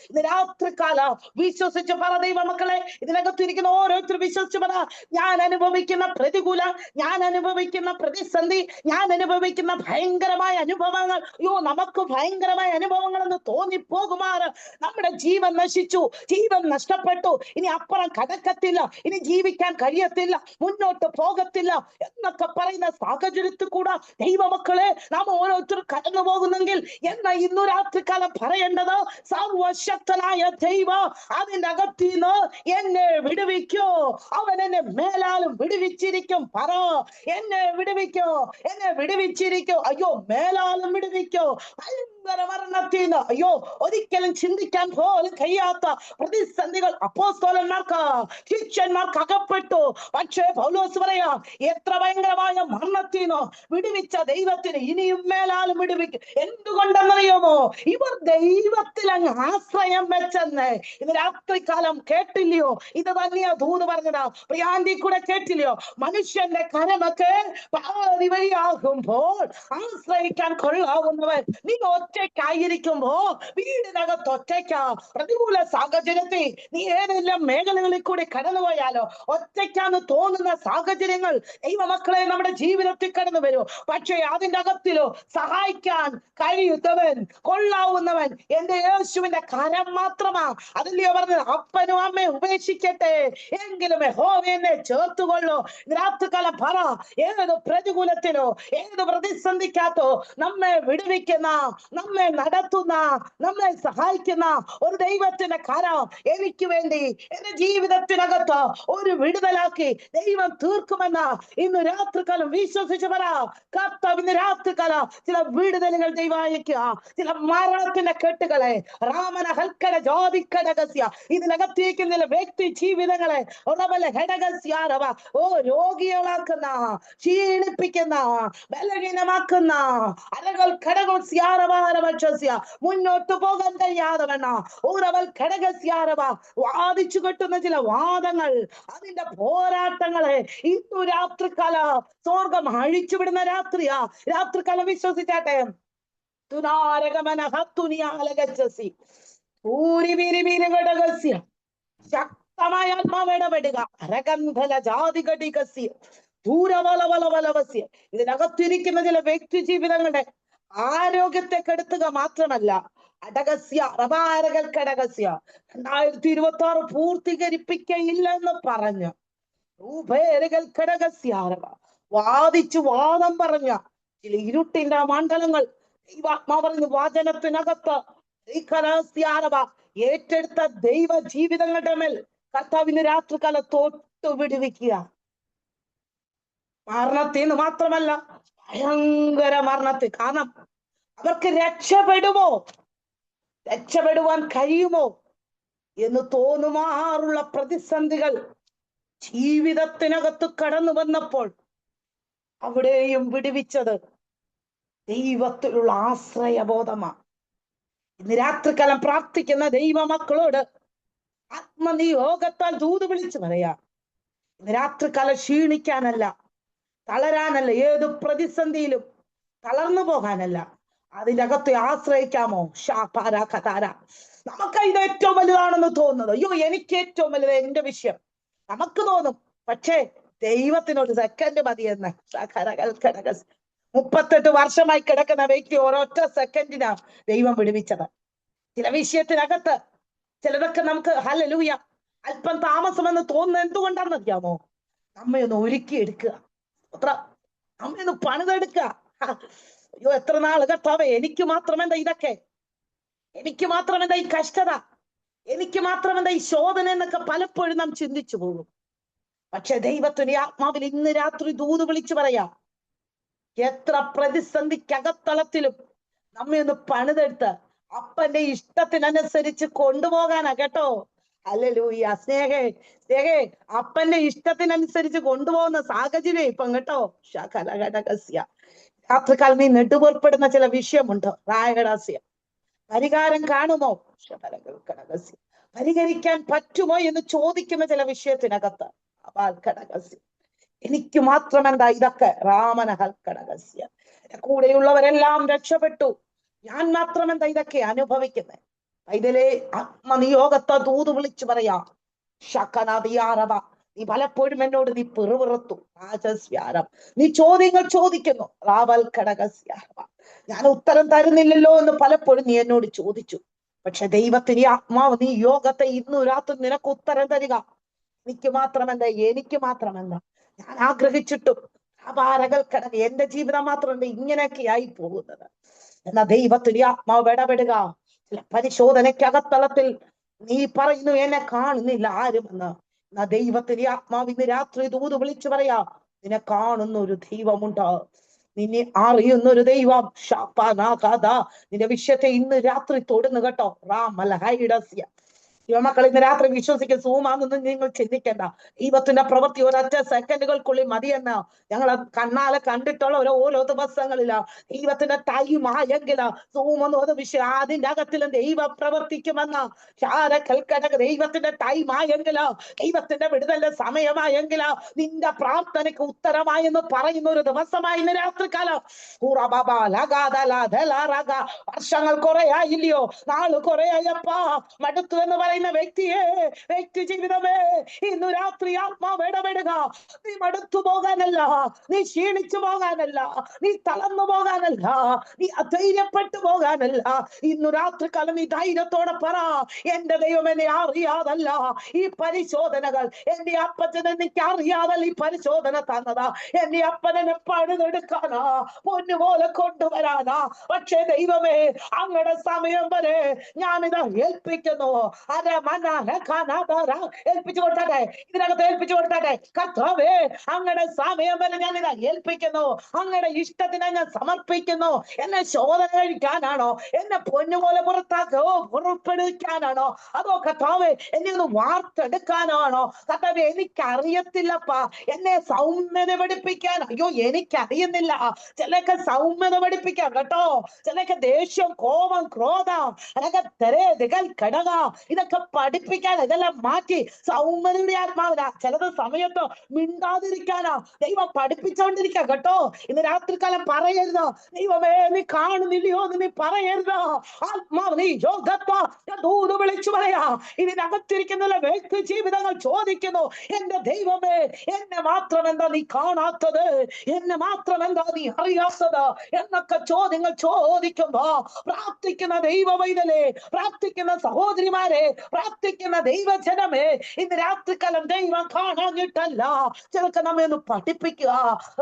ഇന്ന് രാത്രികാലം വിശ്വസിച്ച് പറ ദൈവ മക്കളെ. ഇതിനകത്തിരിക്കുന്ന ഓരോരുത്തരും വിശ്വസിച്ച് പറ, ഞാൻ അനുഭവിക്കുന്ന പ്രതികൂലം, ഞാൻ അനുഭവിക്കുന്ന പ്രതിസന്ധി, ഞാൻ അനുഭവിക്കുന്ന ഭയങ്കരമായ അനുഭവങ്ങൾ, നമുക്ക് ഭയങ്കരമായ അനുഭവങ്ങൾ എന്ന് തോന്നിപ്പോകുമാറ് നമ്മുടെ ജീവൻ നശിച്ചു, ജീവൻ നഷ്ടപ്പെട്ടു, ഇനി അപ്പുറം കടക്കത്തില്ല, ഇനി ജീവിക്കാൻ കഴിയത്തില്ല, മുന്നോട്ട് പോകത്തില്ല എന്നൊക്കെ പറയുന്ന സാഹചര്യത്തിൽ കൂടെ ദൈവമക്കളെ നാം ഓരോരുത്തരും കടന്നു പോകുന്നെങ്കിൽ എന്നാ ഇന്നു രാത്രികാലം പറയേണ്ടത്, സർവശക്തനായ ദൈവം അതിന്റെ അകത്തിന്ന് എന്നെ വിടുവിക്കോ, അവൻ എന്നെ മേലാലും വിടുവിച്ചിരിക്കും. പറ, എന്നെ വിടുവിക്കോ, എന്നെ വിടുവിച്ചിരിക്കോ. അയ്യോ, മേലാലും വിടുവിക്കോ. മരണത്തിന് ഒരിക്കലും ചിന്തിക്കാൻ പോലും കഴിയാത്ത പ്രതിസന്ധികൾ അപ്പോസ്തലന്മാർക്ക്, ശിഷ്യന്മാർക്ക് അകപ്പെട്ടു. പക്ഷേ പൗലോസ് പറയാ, എത്ര ഭയങ്കരമായ മരണത്തിനോ വിടുവിച്ച ദൈവത്തിന് ഇനിയും മേലാലും വിടുവിക്കും. എന്തുകൊണ്ടെന്നറിയാമോ? ഇവർ ദൈവത്തിൽ അങ്ങ് ആശ്രയം വെച്ചെന്ന് ഇന്ന് രാത്രികാലം കേട്ടില്ലയോ? ഇത് തന്നെയാ ദൂത് പറഞ്ഞത്. പ്രിയാന്തി കൂടെ കേട്ടില്ലയോ? മനുഷ്യന്റെ കരമൊക്കെ പാതി വഴിയാകുമ്പോൾ ആശ്രയിക്കാൻ കൊള്ളാവുന്നവൻ നീ ഒറ്റയ്ക്കായിരിക്കുമ്പോ, വീടിനകത്ത് ഒറ്റയ്ക്ക, പ്രതികൂല സാഹചര്യത്തിൽ നീ ഏതെല്ലാം മേഖലകളിൽ കൂടി കടന്നുപോയാലോ ഒറ്റയ്ക്കാന്ന് തോന്നുന്ന സാഹചര്യങ്ങൾ ദൈവമക്കളെ നമ്മുടെ ജീവിതത്തിൽ കടന്നു വരും. പക്ഷേ അതിന്റെ അകത്തിലോ സഹായിക്കാൻ കഴിയുന്നവൻ, കൊള്ളാവുന്നവൻ എന്റെ യേശുവിന്റെ കരം മാത്രമാ. അതില്ലയോ പറഞ്ഞത്, അപ്പനും അമ്മയും ഉപേക്ഷിക്കട്ടെ എങ്കിലും യഹോവ എന്നെ ചേർത്തുകൊള്ളു. രാത്രികാലം പറ, ഏത് പ്രതികൂലത്തിനോ ഏത് പ്രതിസന്ധിക്കകത്തോ നമ്മെ വിടുവിക്കുന്ന, നമ്മെ നടത്തുന്ന, നമ്മെ സഹായിക്കുന്ന ഒരു ദൈവത്തിന്റെ കരം എനിക്ക് വേണ്ടി എന്റെ ജീവിതത്തിനകത്ത് ഒരു വിടുതലാക്കി ദൈവം തീർക്കുമെന്ന് ഇന്ന് രാത്രികാലം വിശ്വസിച്ച് പറ. കർത്താവ് ഇന്ന് രാത്രികാലം ചില വിടുതലുകൾ ദൈവം അയക്കുക. ചില മരണത്തിന്റെ കെട്ടുകളെ രാമന ഹൽക്കട ജാതിക്കടകസ്യ ഇതിനകത്തേക്കുന്ന ചില വ്യക്തി ജീവിതങ്ങളെ ഘടകസ്യാരവ രോഗികളാക്കുന്ന, ക്ഷീണിപ്പിക്കുന്ന, ബലഹീനമാക്കുന്ന അലകൾ ഘടകം സ്യാരവാരവക്ഷസ്യ മുന്നോട്ട് പോകാൻ കഴിയാതെ വേണ ഊരവൽ ഘടകസ്യാരവ വാദിച്ചു കെട്ടുന്ന ചില വാദങ്ങൾ, അതിന്റെ പോരാട്ടങ്ങളെ ഇന്നു രാത്രികാല സ്വർഗം അഴിച്ചുവിടുന്ന രാത്രിയാ. രാത്രികാലം വിശ്വസിച്ചാട്ടെ. ശക്തമായ ആത്മാവിടപെടുക. അരകന്ധല ജാതികടികസ്യ ദൂരവലവലവലവസ്യ ഇതിനകത്തിരിക്കുന്ന ചില വ്യക്തി ജീവിതങ്ങളുടെ ആരോഗ്യത്തെ കെടുത്തുക മാത്രമല്ല, അടകസ്യ റബാരകൽ കടകസ്യ 2026 പൂർത്തീകരിപ്പിക്കയില്ല എന്ന് പറഞ്ഞു രൂപേരകൽ കടകസ്യാരവ വാദിച്ചു വാദം പറഞ്ഞ ചില ഇരുട്ടിന്റെ മണ്ഡലങ്ങൾ ദൈവാത്മാവ് പറയുന്ന വാചനത്തിനകത്ത് ഏറ്റെടുത്ത ദൈവ ജീവിതങ്ങളുടെ മേൽ കർത്താവിന് രാത്രികാലം തൊട്ടു വിടുവിക്കുക. മരണത്തിന് മാത്രമല്ല, ഭയങ്കര മരണത്തിൽ. കാരണം അവർക്ക് രക്ഷപ്പെടുവാൻ കഴിയുമോ എന്ന് തോന്നുമാറുള്ള പ്രതിസന്ധികൾ ജീവിതത്തിനകത്ത് കടന്നു വന്നപ്പോൾ അവിടെയും വിടുവിച്ചത് ദൈവത്തിലുള്ള ആശ്രയബോധമാണ്. ഇന്ന് രാത്രികാലം പ്രാർത്ഥിക്കുന്ന ദൈവമക്കളോട് ആത്മനിയോഗത്താൽ ദൂത് വിളിച്ചു പറയാ. ഇന്ന് രാത്രികാലം ക്ഷീണിക്കാനല്ല, തളരാനല്ല, ഏത് പ്രതിസന്ധിയിലും തളർന്നു പോകാനല്ല, അതിനകത്ത് ആശ്രയിക്കാമോ? നമുക്ക് ഇത് ഏറ്റവും വലുതാണെന്ന് തോന്നുന്നത്. അയ്യോ, എനിക്ക് ഏറ്റവും വലുത് എന്റെ വിഷയം, നമുക്ക് തോന്നും, പക്ഷേ ദൈവത്തിനൊരു സെക്കൻഡ് മതിയെന്ന്. 38 വർഷമായി കിടക്കുന്ന വ്യക്തി ഒരൊറ്റ സെക്കൻഡിനാ ദൈവം വിടുവിച്ചത്. ചില വിഷയത്തിനകത്ത് ചിലതൊക്കെ നമുക്ക് ഹല്ലേലൂയ അല്പം താമസമെന്ന് തോന്നുന്നത് എന്തുകൊണ്ടാണെന്ന് അറിയാമോ? നമ്മയൊന്ന് ഒരുക്കിയെടുക്കുക, നമ്മയൊന്ന് പണിതെടുക്കുക. അയ്യോ, എത്ര നാള് കർത്താവേ, എനിക്ക് മാത്രമെന്താ ഇതൊക്കെ, എനിക്ക് മാത്രമെന്താ ഈ കഷ്ടത, എനിക്ക് മാത്രമെന്താ ഈ ശോധന എന്നൊക്കെ പലപ്പോഴും നാം ചിന്തിച്ചു പോകും. പക്ഷെ ദൈവത്തിന്റെ ആത്മാവിൽ ഇന്ന് രാത്രി ദൂത് വിളിച്ചു പറയാം, എത്ര പ്രതിസന്ധിക്കകത്തളത്തിലും നമ്മെ ഒന്ന് പണിതെടുത്ത് അപ്പന്റെ ഇഷ്ടത്തിനനുസരിച്ച് കൊണ്ടുപോകാനാ കേട്ടോ. ഹല്ലേലൂയ. സ്നേഹേ അപ്പന്റെ ഇഷ്ടത്തിനനുസരിച്ച് കൊണ്ടുപോകുന്ന സാഹചര്യം ഇപ്പം കേട്ടോ. രാത്രികാലം നീ നെടുവേർപ്പെടുന്ന ചില വിഷയമുണ്ട്. റായകടാസ്യ പരിഹാരം കാണുമോ? പരിഹരിക്കാൻ പറ്റുമോ എന്ന് ചോദിക്കുന്ന ചില വിഷയത്തിനകത്ത് എനിക്ക് മാത്രമെന്താ ഇതൊക്കെ? രാമനഹൽക്കടകസ്യ കൂടെയുള്ളവരെല്ലാം രക്ഷപ്പെട്ടു, ഞാൻ മാത്രമെന്താ ഇതൊക്കെ അനുഭവിക്കുന്നത്? ഇതിലെ ആത്മനിയോഗത്തെ ദൂത് വിളിച്ചു പറയാ. ശക്കനദിയാറവ, നീ പലപ്പോഴും എന്നോട് നീ പിറുപിറുത്തു. രാജസ്യാരം, നീ ചോദ്യങ്ങൾ ചോദിക്കുന്നു. റാവൽ ഘടകസ്യാരവ, ഞാൻ ഉത്തരം തരുന്നില്ലല്ലോ എന്ന് പലപ്പോഴും നീ എന്നോട് ചോദിച്ചു. പക്ഷെ ദൈവത്തിന് ആത്മാവ് നീ യോഗത്തെ ഇന്നു രാത്രി നിനക്ക് ഉത്തരം തരിക. എനിക്ക് മാത്രമെന്താ, എനിക്ക് മാത്രമെന്താ ഞാൻ ആഗ്രഹിച്ചിട്ടും അപാരകൾ കിടന്ന് എന്റെ ജീവിതം മാത്രമല്ല ഇങ്ങനെയൊക്കെ ആയി പോകുന്നത്. എന്നാ ദൈവത്തിന് ആത്മാവ് ഇടപെടുക. ചില പരിശോധനയ്ക്കകത്തളത്തിൽ നീ പറയുന്നു എന്നെ കാണുന്നില്ല ആരുമെന്ന്. എന്നാ ദൈവത്തിന് ആത്മാവ് ഇന്ന് രാത്രി ദൂത് വിളിച്ചു പറയാ, നിന്നെ കാണുന്ന ഒരു ദൈവമുണ്ട്, നിന്നെ അറിയുന്ന ഒരു ദൈവം. നിന്റെ വിഷയത്തെ ഇന്ന് രാത്രി തൊടുന്നു കേട്ടോ. റാമലഹൈഡസ്യ മക്കൾ ഇന്ന് രാത്രി വിശ്വസിക്കും. സൂമാന്നൊന്നും നിങ്ങൾ ചിന്തിക്കേണ്ട. ദൈവത്തിന്റെ പ്രവൃത്തി ഒരൊറ്റ സെക്കൻഡുകൾക്കുള്ളിൽ മതിയെന്ന് ഞങ്ങൾ കണ്ണാലെ കണ്ടിട്ടുള്ള ഓരോ ദിവസങ്ങളില് ദൈവത്തിന്റെ ടൈം ആയെങ്കില് സൂമെന്ന് വിഷയം അതിന്റെ അകത്തിലും ദൈവം പ്രവർത്തിക്കുമെന്ന്. ദൈവത്തിന്റെ ടൈം ആയെങ്കില്, ദൈവത്തിന്റെ വിടുതലിന്റെ സമയമായെങ്കില്, നിന്റെ പ്രാർത്ഥനയ്ക്ക് ഉത്തരമായെന്ന് പറയുന്ന ഒരു ദിവസമായി ഇന്ന് രാത്രികാലം. വർഷങ്ങൾ കുറെ ആയില്ലയോ, നാള് കുറെ ആയപ്പാ മടുത്തു എന്ന് പറയുന്ന വ്യക്തി ജീവിതമേ, ഇന്നു രാത്രി ആത്മാവ് ഇടപെടുക. നീ മടുത്തു പോകാനല്ല, നീ ക്ഷീണിച്ചു പോകാനല്ല, നീ തളർന്നു പോകാനല്ല, നീ അധൈര്യപ്പെട്ടു പോകാനല്ല. ഇന്നു രാത്രി കാലം നീ ധൈര്യത്തോടെ പറ, എന്റെ ദൈവം എന്നെ അറിയാതല്ല ഈ പരിശോധനകൾ, എന്റെ അപ്പച്ചൻ എനിക്ക് അറിയാതല്ല ഈ പരിശോധന തന്നതാ, എന്റെ അപ്പനെ പണിതെടുക്കാനാ, പൊന്നുപോലെ കൊണ്ടുവരാനാ. പക്ഷേ ദൈവമേ, അങ്ങയുടെ സമയം വരെ ഞാനിത് ഏൽപ്പിക്കുന്നു. ഏൽപ്പിച്ചു കൊടുത്താട്ടെ, ഇതിനകത്ത് ഏൽപ്പിച്ചു കൊടുത്താട്ടെ. കർത്താവേ, അങ്ങയുടെ സമയം വരെ ഞാൻ ഇത് ഏൽപ്പിക്കുന്നു. അങ്ങയുടെ ഇഷ്ടത്തിനെ ഞാൻ സമർപ്പിക്കുന്നു. എന്നെ ശോധന കഴിക്കാനാണോ, എന്നെ പൊന്നുപോലെ പുറപ്പെടുവിക്കാനാണോ, അതോ കർത്താവേ എന്നെ ഒന്ന് വാർത്തെടുക്കാനാണോ? കർത്താവേ, എനിക്കറിയത്തില്ലപ്പാ, എന്നെ സൗമ്യത പഠിപ്പിക്കാൻ. അയ്യോ, എനിക്കറിയുന്നില്ല. ചിലക്ക് സൗമ്യത പഠിപ്പിക്കാം കേട്ടോ, ചിലക്ക് ദേഷ്യം, കോപം, ക്രോധം, ഘടക ഇതൊക്കെ പഠിപ്പിക്കാൻ, ഇതെല്ലാം മാറ്റി സൗമ്യതയുടെ ആത്മാവിനാ. ചിലത് സമയത്ത് മിണ്ടാതിരിക്കാനാ ദൈവം പഠിപ്പിച്ചുകൊണ്ടിരിക്കുക കേട്ടോ. ഇന്ന് രാത്രികാലം പറയരുത്, ദൈവമേ നീ കാണുന്നില്ലയോ എന്ന് നീ പറയരുത്. ആത്മാവ് നീ ദൂത് വിളിച്ചു പറയാ. ഇതിനകത്തിരിക്കുന്ന വ്യക്തി ജീവിതങ്ങൾ ചോദിക്കുന്നു, എന്റെ ദൈവമേ, എന്നെ മാത്രം എന്താ നീ കാണാത്തത്, എന്നെ മാത്രം എന്താ നീ അറിയാത്തത് എന്നൊക്കെ ചോദ്യങ്ങൾ ചോദിക്കുമ്പോ പ്രാർത്ഥിക്കുന്ന ദൈവ വൈതലേ, പ്രാർത്ഥിക്കുന്ന സഹോദരിമാരെ, പ്രാർത്ഥിക്കുന്ന ദൈവജനമേ, ഇന്ന് രാത്രികാലം ദൈവം കാണാഞ്ഞിട്ടല്ല, ചിലക്ക് നമ്മെ ഒന്ന് പഠിപ്പിക്കുക,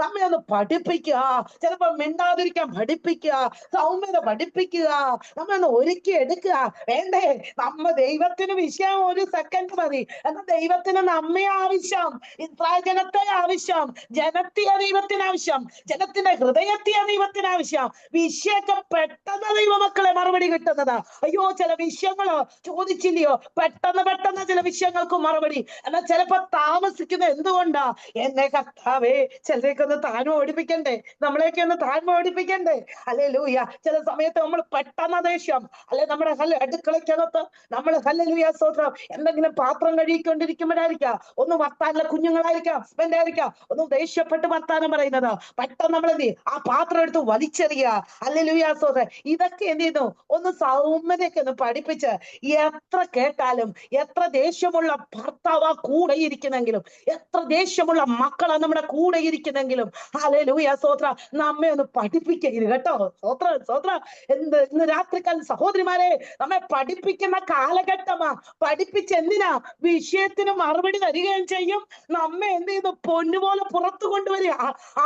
നമ്മെ ഒന്ന് പഠിപ്പിക്കുക. ചിലപ്പോ മിണ്ടാതിരിക്കാൻ പഠിപ്പിക്കുക, സൗമ്യത പഠിപ്പിക്കുക, നമ്മെ ഒന്ന് ഒരുക്കി എടുക്കുക. വേണ്ടേ, നമ്മ ദൈവത്തിന് വിഷയം ഒരു സെക്കൻഡ് മതി. എന്നാൽ ദൈവത്തിന് നമ്മെ ആവശ്യം, ഇസ്രായേൽ ജനത്തെ ആവശ്യം, ജനത്തിയ ദൈവത്തിന് ആവശ്യം, ജനത്തിന്റെ ഹൃദയത്തിയ ദൈവത്തിന് ആവശ്യം. വിഷയൊക്കെ പെട്ടെന്ന് ദൈവമക്കളെ മറുപടി കിട്ടുന്നത്. അയ്യോ, ചില വിഷയങ്ങള് ചോദിച്ചില്ലയോ, പെട്ടെന്ന് ചില വിഷയങ്ങൾക്ക് മറുപടി. എന്നാൽ ചിലപ്പോ താമസിക്കുന്ന എന്തുകൊണ്ടാ? എന്നെ കർത്താവേ, ചിലരെയൊക്കെ താഴ്മ ഓടിപ്പിക്കണ്ടേ, നമ്മളെയൊക്കെ ഒന്ന് താഴ്മ ഓടിപ്പിക്കണ്ടേ? ഹല്ലേലൂയ. ചില സമയത്ത് നമ്മൾ പെട്ടെന്ന് ദേഷ്യം, അല്ലെ നമ്മുടെ അടുക്കളയ്ക്കകത്ത് നമ്മൾ ഹല്ലേലൂയ സ്തോത്രം എന്തെങ്കിലും പാത്രം കഴുകിക്കൊണ്ടിരിക്കുമ്പോഴായിരിക്കാം, ഒന്ന് വർത്താനുള്ള കുഞ്ഞുങ്ങളായിരിക്കാം, ഹസ്ബൻഡ് ആയിരിക്കാം, ഒന്ന് ദേഷ്യപ്പെട്ട് വർത്താനം പറയുന്നത്. പെട്ടെന്ന് നമ്മൾ എന്ത് ചെയ്യും? ആ പാത്രം എടുത്ത് വലിച്ചെറിയുക. ഹല്ലേലൂയ സ്തോത്രം. ഇതൊക്കെ എന്ത് ചെയ്യുന്നു? ഒന്ന് സൗമ്യതയൊക്കെ ഒന്ന് പഠിപ്പിച്ച് എത്ര കേട്ടാലും, എത്ര ദേഷ്യമുള്ള ഭർത്താവ് കൂടെ ഇരിക്കുന്നെങ്കിലും, എത്ര ദേഷ്യമുള്ള മക്കളാ നമ്മുടെ കൂടെ ഇരിക്കുന്നെങ്കിലും, ഹല്ലേലൂയ സ്തോത്രം, നമ്മെ ഒന്ന് പഠിപ്പിക്കരുത് കേട്ടോ. സ്തോത്രം സ്തോത്രം. ഇന്ന് രാത്രിക്കാലം സഹോദരിമാരെ, നമ്മെ പഠിപ്പിക്കുന്ന കാലഘട്ടമാ. പഠിപ്പിച്ച് എന്തിനാ? വിഷയത്തിന് മറുപടി തരികയും ചെയ്യും. നമ്മെ എന്ത് ചെയ്യുന്നു? പൊന്നുപോലെ പുറത്തു കൊണ്ടുവരിക.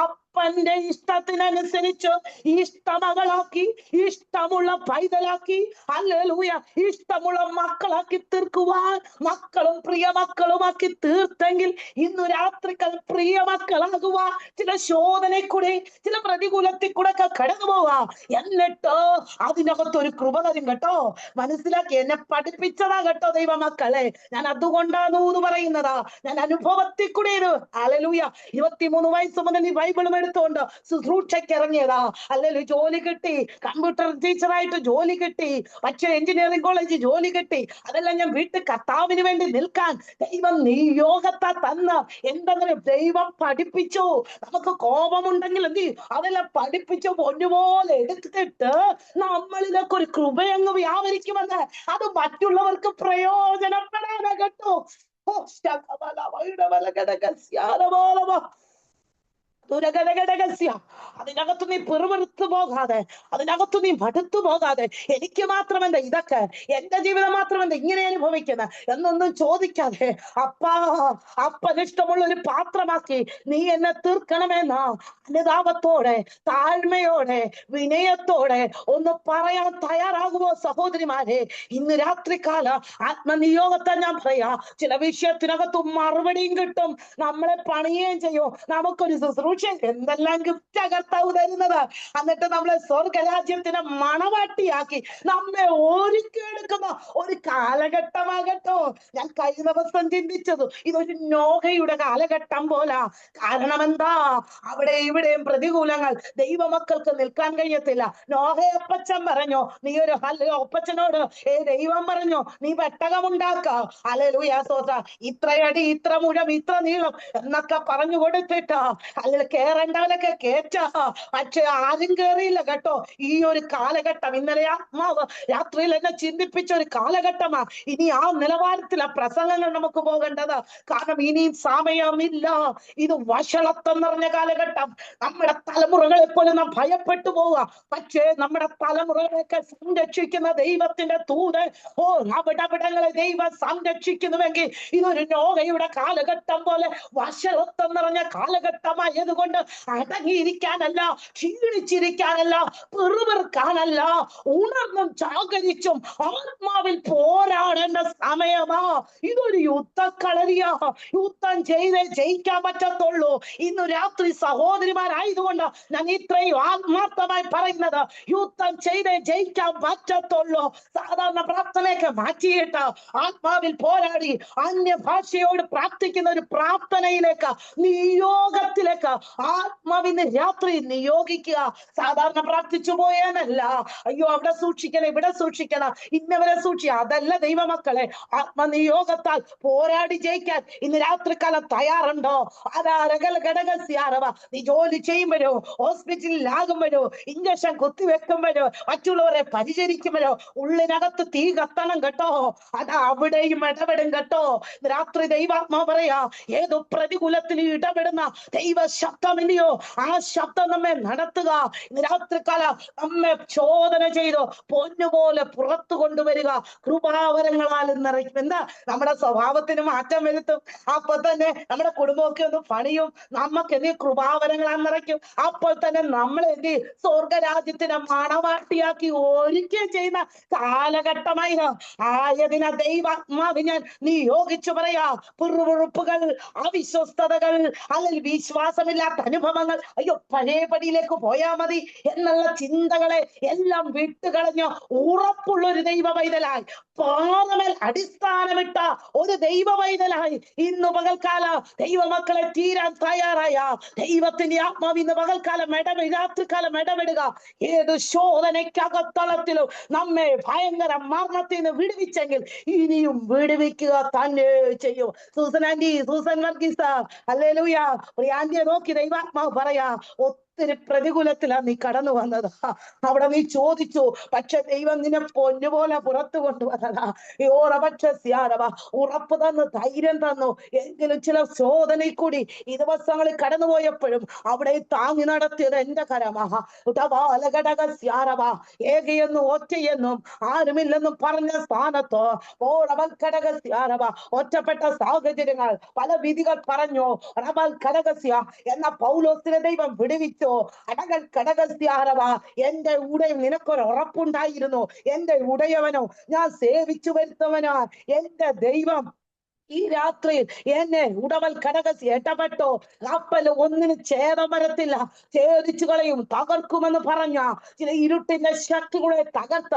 അപ്പന്റെ ഇഷ്ടത്തിനനുസരിച്ച് ഇഷ്ടമകളാക്കി, ഇഷ്ടമുള്ള പൈതലാക്കി, ഹല്ലേലൂയ, ഇഷ്ടമുള്ള മക്കളാക്കി തീർക്കുവാൻ, മക്കളും പ്രിയ മക്കളുമാക്കി തീർത്തെങ്കിൽ ഇന്നു രാത്രികൾ പ്രിയ മക്കളാകുവാൻ ചില ശോധനയിൽ കൂടെ, ചില പ്രതികൂലത്തിൽ കൂടെ ഒക്കെ കടന്നു പോവാ. എന്നിട്ട് അതിനകത്തൊരു കൃപ തരും കേട്ടോ. മനസ്സിലാക്കി, എന്നെ പഠിപ്പിച്ചതാ കേട്ടോ ദൈവമക്കളെ. ഞാൻ അതുകൊണ്ടാണ് എന്ന് പറയുന്നതാ. ഞാൻ അനുഭവത്തിൽ കൂടെ ഹല്ലേലൂയ 23 വയസ്സ് മുതൽ ഈ ബൈബിളും എടുത്തുകൊണ്ട് ശുശ്രൂഷയ്ക്ക് ഇറങ്ങിയതാ. അല്ലെങ്കിൽ ജോലി കിട്ടി, കമ്പ്യൂട്ടർ ടീച്ചറായിട്ട് ജോലി കിട്ടി, പക്ഷേ എഞ്ചിനീയറിംഗ് കോളേജ് ജോലി കിട്ടി. അതെല്ലാം ഞാൻ വീട്ടിൽ കർത്താവിന് വേണ്ടി നിൽക്കാൻ ദൈവം നിയോഗത്തെ തന്ന് എന്തെങ്കിലും ദൈവം പഠിപ്പിച്ചു. നമുക്ക് കോപമുണ്ടെങ്കിൽ എന്ത് ചെയ്യും? അതെല്ലാം പഠിപ്പിച്ചു പൊന്നുപോലെ എടുത്തിട്ട് നമ്മളിലൊക്കെ ഒരു കൃപയങ്ങ് വ്യാപരിക്കുമെന്ന്, അത് മറ്റുള്ളവർക്ക് പ്രയോജനപ്പെടാതെ കേട്ടോ. അതിനകത്ത് നീ പിറുപിറുത്തു പോകാതെ, അതിനകത്ത് നീ മടുത്തു പോകാതെ, എനിക്ക് മാത്രമെന്താ ഇതൊക്കെ, എന്റെ ജീവിതം മാത്രമെന്താ ഇങ്ങനെ അനുഭവിക്കുന്നത് എന്നൊന്നും ചോദിക്കാതെ, അപ്പനിഷ്ടമുള്ള ഒരു പാത്രമാക്കി നീ എന്നെ തീർക്കണമെന്ന അനുതാപത്തോടെ, താഴ്മയോടെ, വിനയത്തോടെ ഒന്ന് പറയാൻ തയ്യാറാകുമോ സഹോദരിമാരെ? ഇന്ന് രാത്രികാല ആത്മനിയോഗത്തെ ഞാൻ പറയാ, ചില വിഷയത്തിനകത്ത് മറുപടിയും കിട്ടും, നമ്മളെ പണിയുകയും ചെയ്യും. നമുക്കൊരു ശുശ്രൂഷ എന്തെല്ലാം ഗിഫ്റ്റാ കർത്താവ് തരുന്നത്. എന്നിട്ട് നമ്മളെ സ്വർഗരാജ്യത്തിന് മണവാട്ടിയാക്കി നമ്മെ ഒരുക്കിയെടുക്കുന്ന ഒരു കാലഘട്ടമാകട്ടോ. ഞാൻ കഴിഞ്ഞ ദിവസം ചിന്തിച്ചത് ഇതൊരു നോഹയുടെ കാലഘട്ടം പോലാ. കാരണം എന്താ? അവിടെ ഇവിടെയും പ്രതികൂലങ്ങൾ, ദൈവമക്കൾക്ക് നിൽക്കാൻ കഴിയത്തില്ല. നോഹയപ്പച്ചൻ പറഞ്ഞു, നീ ഒരു ഒപ്പച്ചനോട് ദൈവം പറഞ്ഞു, നീ പെട്ടകമുണ്ടാക്ക, ഹല്ലേലൂയ സ്തോത്രം, ഇത്രയടി, ഇത്ര മുഴം, ഇത്ര നീളം എന്നൊക്കെ പറഞ്ഞു കൊടുത്തിട്ട് അല്ലെങ്കിൽ കേറേണ്ടവനൊക്കെ കേറ്റാ. പക്ഷെ ആരും കേറിയില്ല കേട്ടോ. ഈ ഒരു കാലഘട്ടം ഇന്നലെ ആത്മാവ് രാത്രിയിൽ എന്നെ ചിന്തിപ്പിച്ച ഒരു കാലഘട്ടമാ. ഇനി ആ നിലവാരത്തിലെ പ്രസംഗങ്ങൾ നമുക്ക് പോകേണ്ടത്. കാരണം ഇനിയും സമയമില്ല. ഇത് വഷളത്വം നിറഞ്ഞ കാലഘട്ടം. നമ്മുടെ തലമുറകളെ പോലെ നാം ഭയപ്പെട്ടു പോവുക. പക്ഷേ നമ്മുടെ തലമുറകളെയൊക്കെ സംരക്ഷിക്കുന്ന ദൈവത്തിന്റെ തൂത്, അവിടവിടങ്ങളെ ദൈവം സംരക്ഷിക്കുന്നുവെങ്കിൽ ഇതൊരു നോഹയുടെ കാലഘട്ടം പോലെ വഷളത്വം നിറഞ്ഞ കാലഘട്ടമായതുകൊണ്ട് അടങ്ങിയിരിക്കാനല്ല, ക്ഷീണിച്ചിരിക്കാനല്ല, പിറുപിറുക്കാനല്ല, ഉണർന്നും ജാഗരിച്ചും ആത്മാവിൽ പോരാടേണ്ട സമയമാ. ഇതൊരു യുദ്ധക്കളരിയാ. യുദ്ധം ചെയ്തേ ജയിക്കാൻ പറ്റത്തുള്ളൂ. ഇന്ന് രാത്രി സഹോദരിമാരായതുകൊണ്ട് ഞാൻ ഇത്രയും ആത്മാർത്ഥമായി പറയുന്നത്, യുദ്ധം ചെയ്തേ ജയിക്കാൻ പറ്റത്തുള്ളൂ. സാധാരണ പ്രാർത്ഥനയൊക്കെ മാറ്റിയിട്ട് ആത്മാവിൽ പോരാടി അന്യഭാഷയോട് പ്രാർത്ഥിക്കുന്ന ഒരു പ്രാർത്ഥനയിലേക്ക്, നിയോഗത്തിലേക്ക് ആത്മാവിന് രാത്രി നിയോഗിക്കുക. സാധാരണ പ്രാർത്ഥിച്ചു പോയാനല്ല, അയ്യോ അവിടെ സൂക്ഷിക്കണം, ഇവിടെ സൂക്ഷിക്കണം, ഇന്നവരെ സൂക്ഷിക്കുക, അതല്ല ദൈവമക്കളെ. ആത്മനിയോഗത്താൽ പോരാടി ജയിക്കാൻ ഇന്ന് രാത്രിക്കാലം തയ്യാറുണ്ടോ? നീ ജോലി ചെയ്യുമ്പോഴോ, ഹോസ്പിറ്റലിലാകുമ്പോഴോ, ഇഞ്ചക്ഷൻ കുത്തിവെക്കുമ്പോഴോ, മറ്റുള്ളവരെ പരിചരിക്കുമ്പോഴോ ഉള്ളിനകത്ത് തീ കത്തണം കേട്ടോ. അത് അവിടെയും ഇടപെടും കേട്ടോ. രാത്രി ദൈവാത്മാവ് പറയാ, ഏതോ പ്രതികൂലത്തിൽ ഇടപെടുന്ന ദൈവ ശബ്ദമില്ലയോ, ആ ശബ്ദം നമ്മെ നടത്തുക. ഇന്ന് രാത്രിക്കാല നമ്മെ ചോദന ചെയ്തു പൊന്നുപോലെ പുറത്തു കൊണ്ടുവരിക. കൃപാവരങ്ങളാൽ നിറയ്ക്കും. എന്താ? നമ്മുടെ സ്വഭാവത്തിന് മാറ്റം വരുത്തും. അപ്പൊ തന്നെ നമ്മുടെ കുടുംബമൊക്കെ ഒന്ന് പണിയും. നമുക്ക് എന്ത് കൃപാവരങ്ങളാൽ നിറയ്ക്കും. അപ്പോൾ തന്നെ നമ്മളെ എന്ത് സ്വർഗരാജ്യത്തിന് മണവാട്ടിയാക്കി ഒരുക്കുകയും ചെയ്യുന്ന കാലഘട്ടമായി ആയതിന ദൈവാത്മാവ് ഞാൻ നിയോഗിച്ചു പറയാ. പിറുപിറുപ്പുകൾ, അവിശ്വസ്തതകൾ, അല്ലെങ്കിൽ വിശ്വാസമില്ലാത്ത അനുഭവങ്ങൾ, അയ്യോ പഴയപടിയിലേക്ക് പോയാ മതി എന്നുള്ള ചിന്തകളെ എല്ലാം വിട്ടുകളഞ്ഞ് ഉറപ്പുള്ള ഒരു ദൈവ പൈതലായി, പാറമേൽ അടിസ്ഥാനമിട്ട ഒരു ദൈവ പൈതലായി ഇന്ന് പകൽക്കാല ദൈവമക്കളെ തീരാൻ തയ്യാറായ ദൈവത്തിന്റെ ആത്മാവ് ഇന്ന് പകൽക്കാലം രാത്രികാലം ഇടപെടുക. ഏത് ശോധനയ്ക്കകത്തളത്തിലും നമ്മെ ഭയങ്കര മരണത്തിൽ നിന്ന് വിടുവിച്ചെങ്കിൽ ഇനിയും വിടുവിക്കുക തന്നെ ചെയ്യും. സൂസൻ ആന്റി, സൂസൻ വർഗീസ്, ഹല്ലേലൂയ. ആന്റിയെ നോക്കി ദൈവാത്മാവ് പറയാ, ഒത്തിരി പ്രതികൂലത്തിലാ നീ കടന്നു വന്നത്. അവിടെ നീ ചോദിച്ചു, പക്ഷെ ദൈവം നിന്നെ പൊന്നുപോലെ പുറത്തു കൊണ്ടുവന്നതാ. ഉറപ്പ് തന്നു, ധൈര്യം തന്നു. എങ്കിലും ചില ശോധനയിൽ കൂടി ഈ ദിവസങ്ങളിൽ കടന്നുപോയപ്പോഴും അവിടെ താങ്ങി നടത്തിയത് എന്റെ കരമാ. ഏകയെന്നും ഒറ്റയെന്നും ആരുമില്ലെന്നും പറഞ്ഞ സ്ഥാനത്തോ ഒറ്റപ്പെട്ട സാഹചര്യങ്ങൾ, പല വിധികൾ പറഞ്ഞു. എന്ന പൗലോസിനെ ദൈവം വിടുവിച്ചു. എന്റെ ഉടയും നിനക്കൊരു ഉറപ്പുണ്ടായിരുന്നു. എന്റെ ഉടയവനോ ഞാൻ സേവിച്ചു വരുത്തവനോ എന്റെ ദൈവം ഈ രാത്രിയിൽ എന്നെ ഉടവൽ കടകസി ഇടപെട്ടോ. കപ്പൽ ഒന്നിന് ഛേദം വരത്തില്ല, ഛേദിച്ചു കളയും, തകർക്കുമെന്ന് പറഞ്ഞ ചില ഇരുട്ടിന്റെ ശക്തികളെ തകർത്ത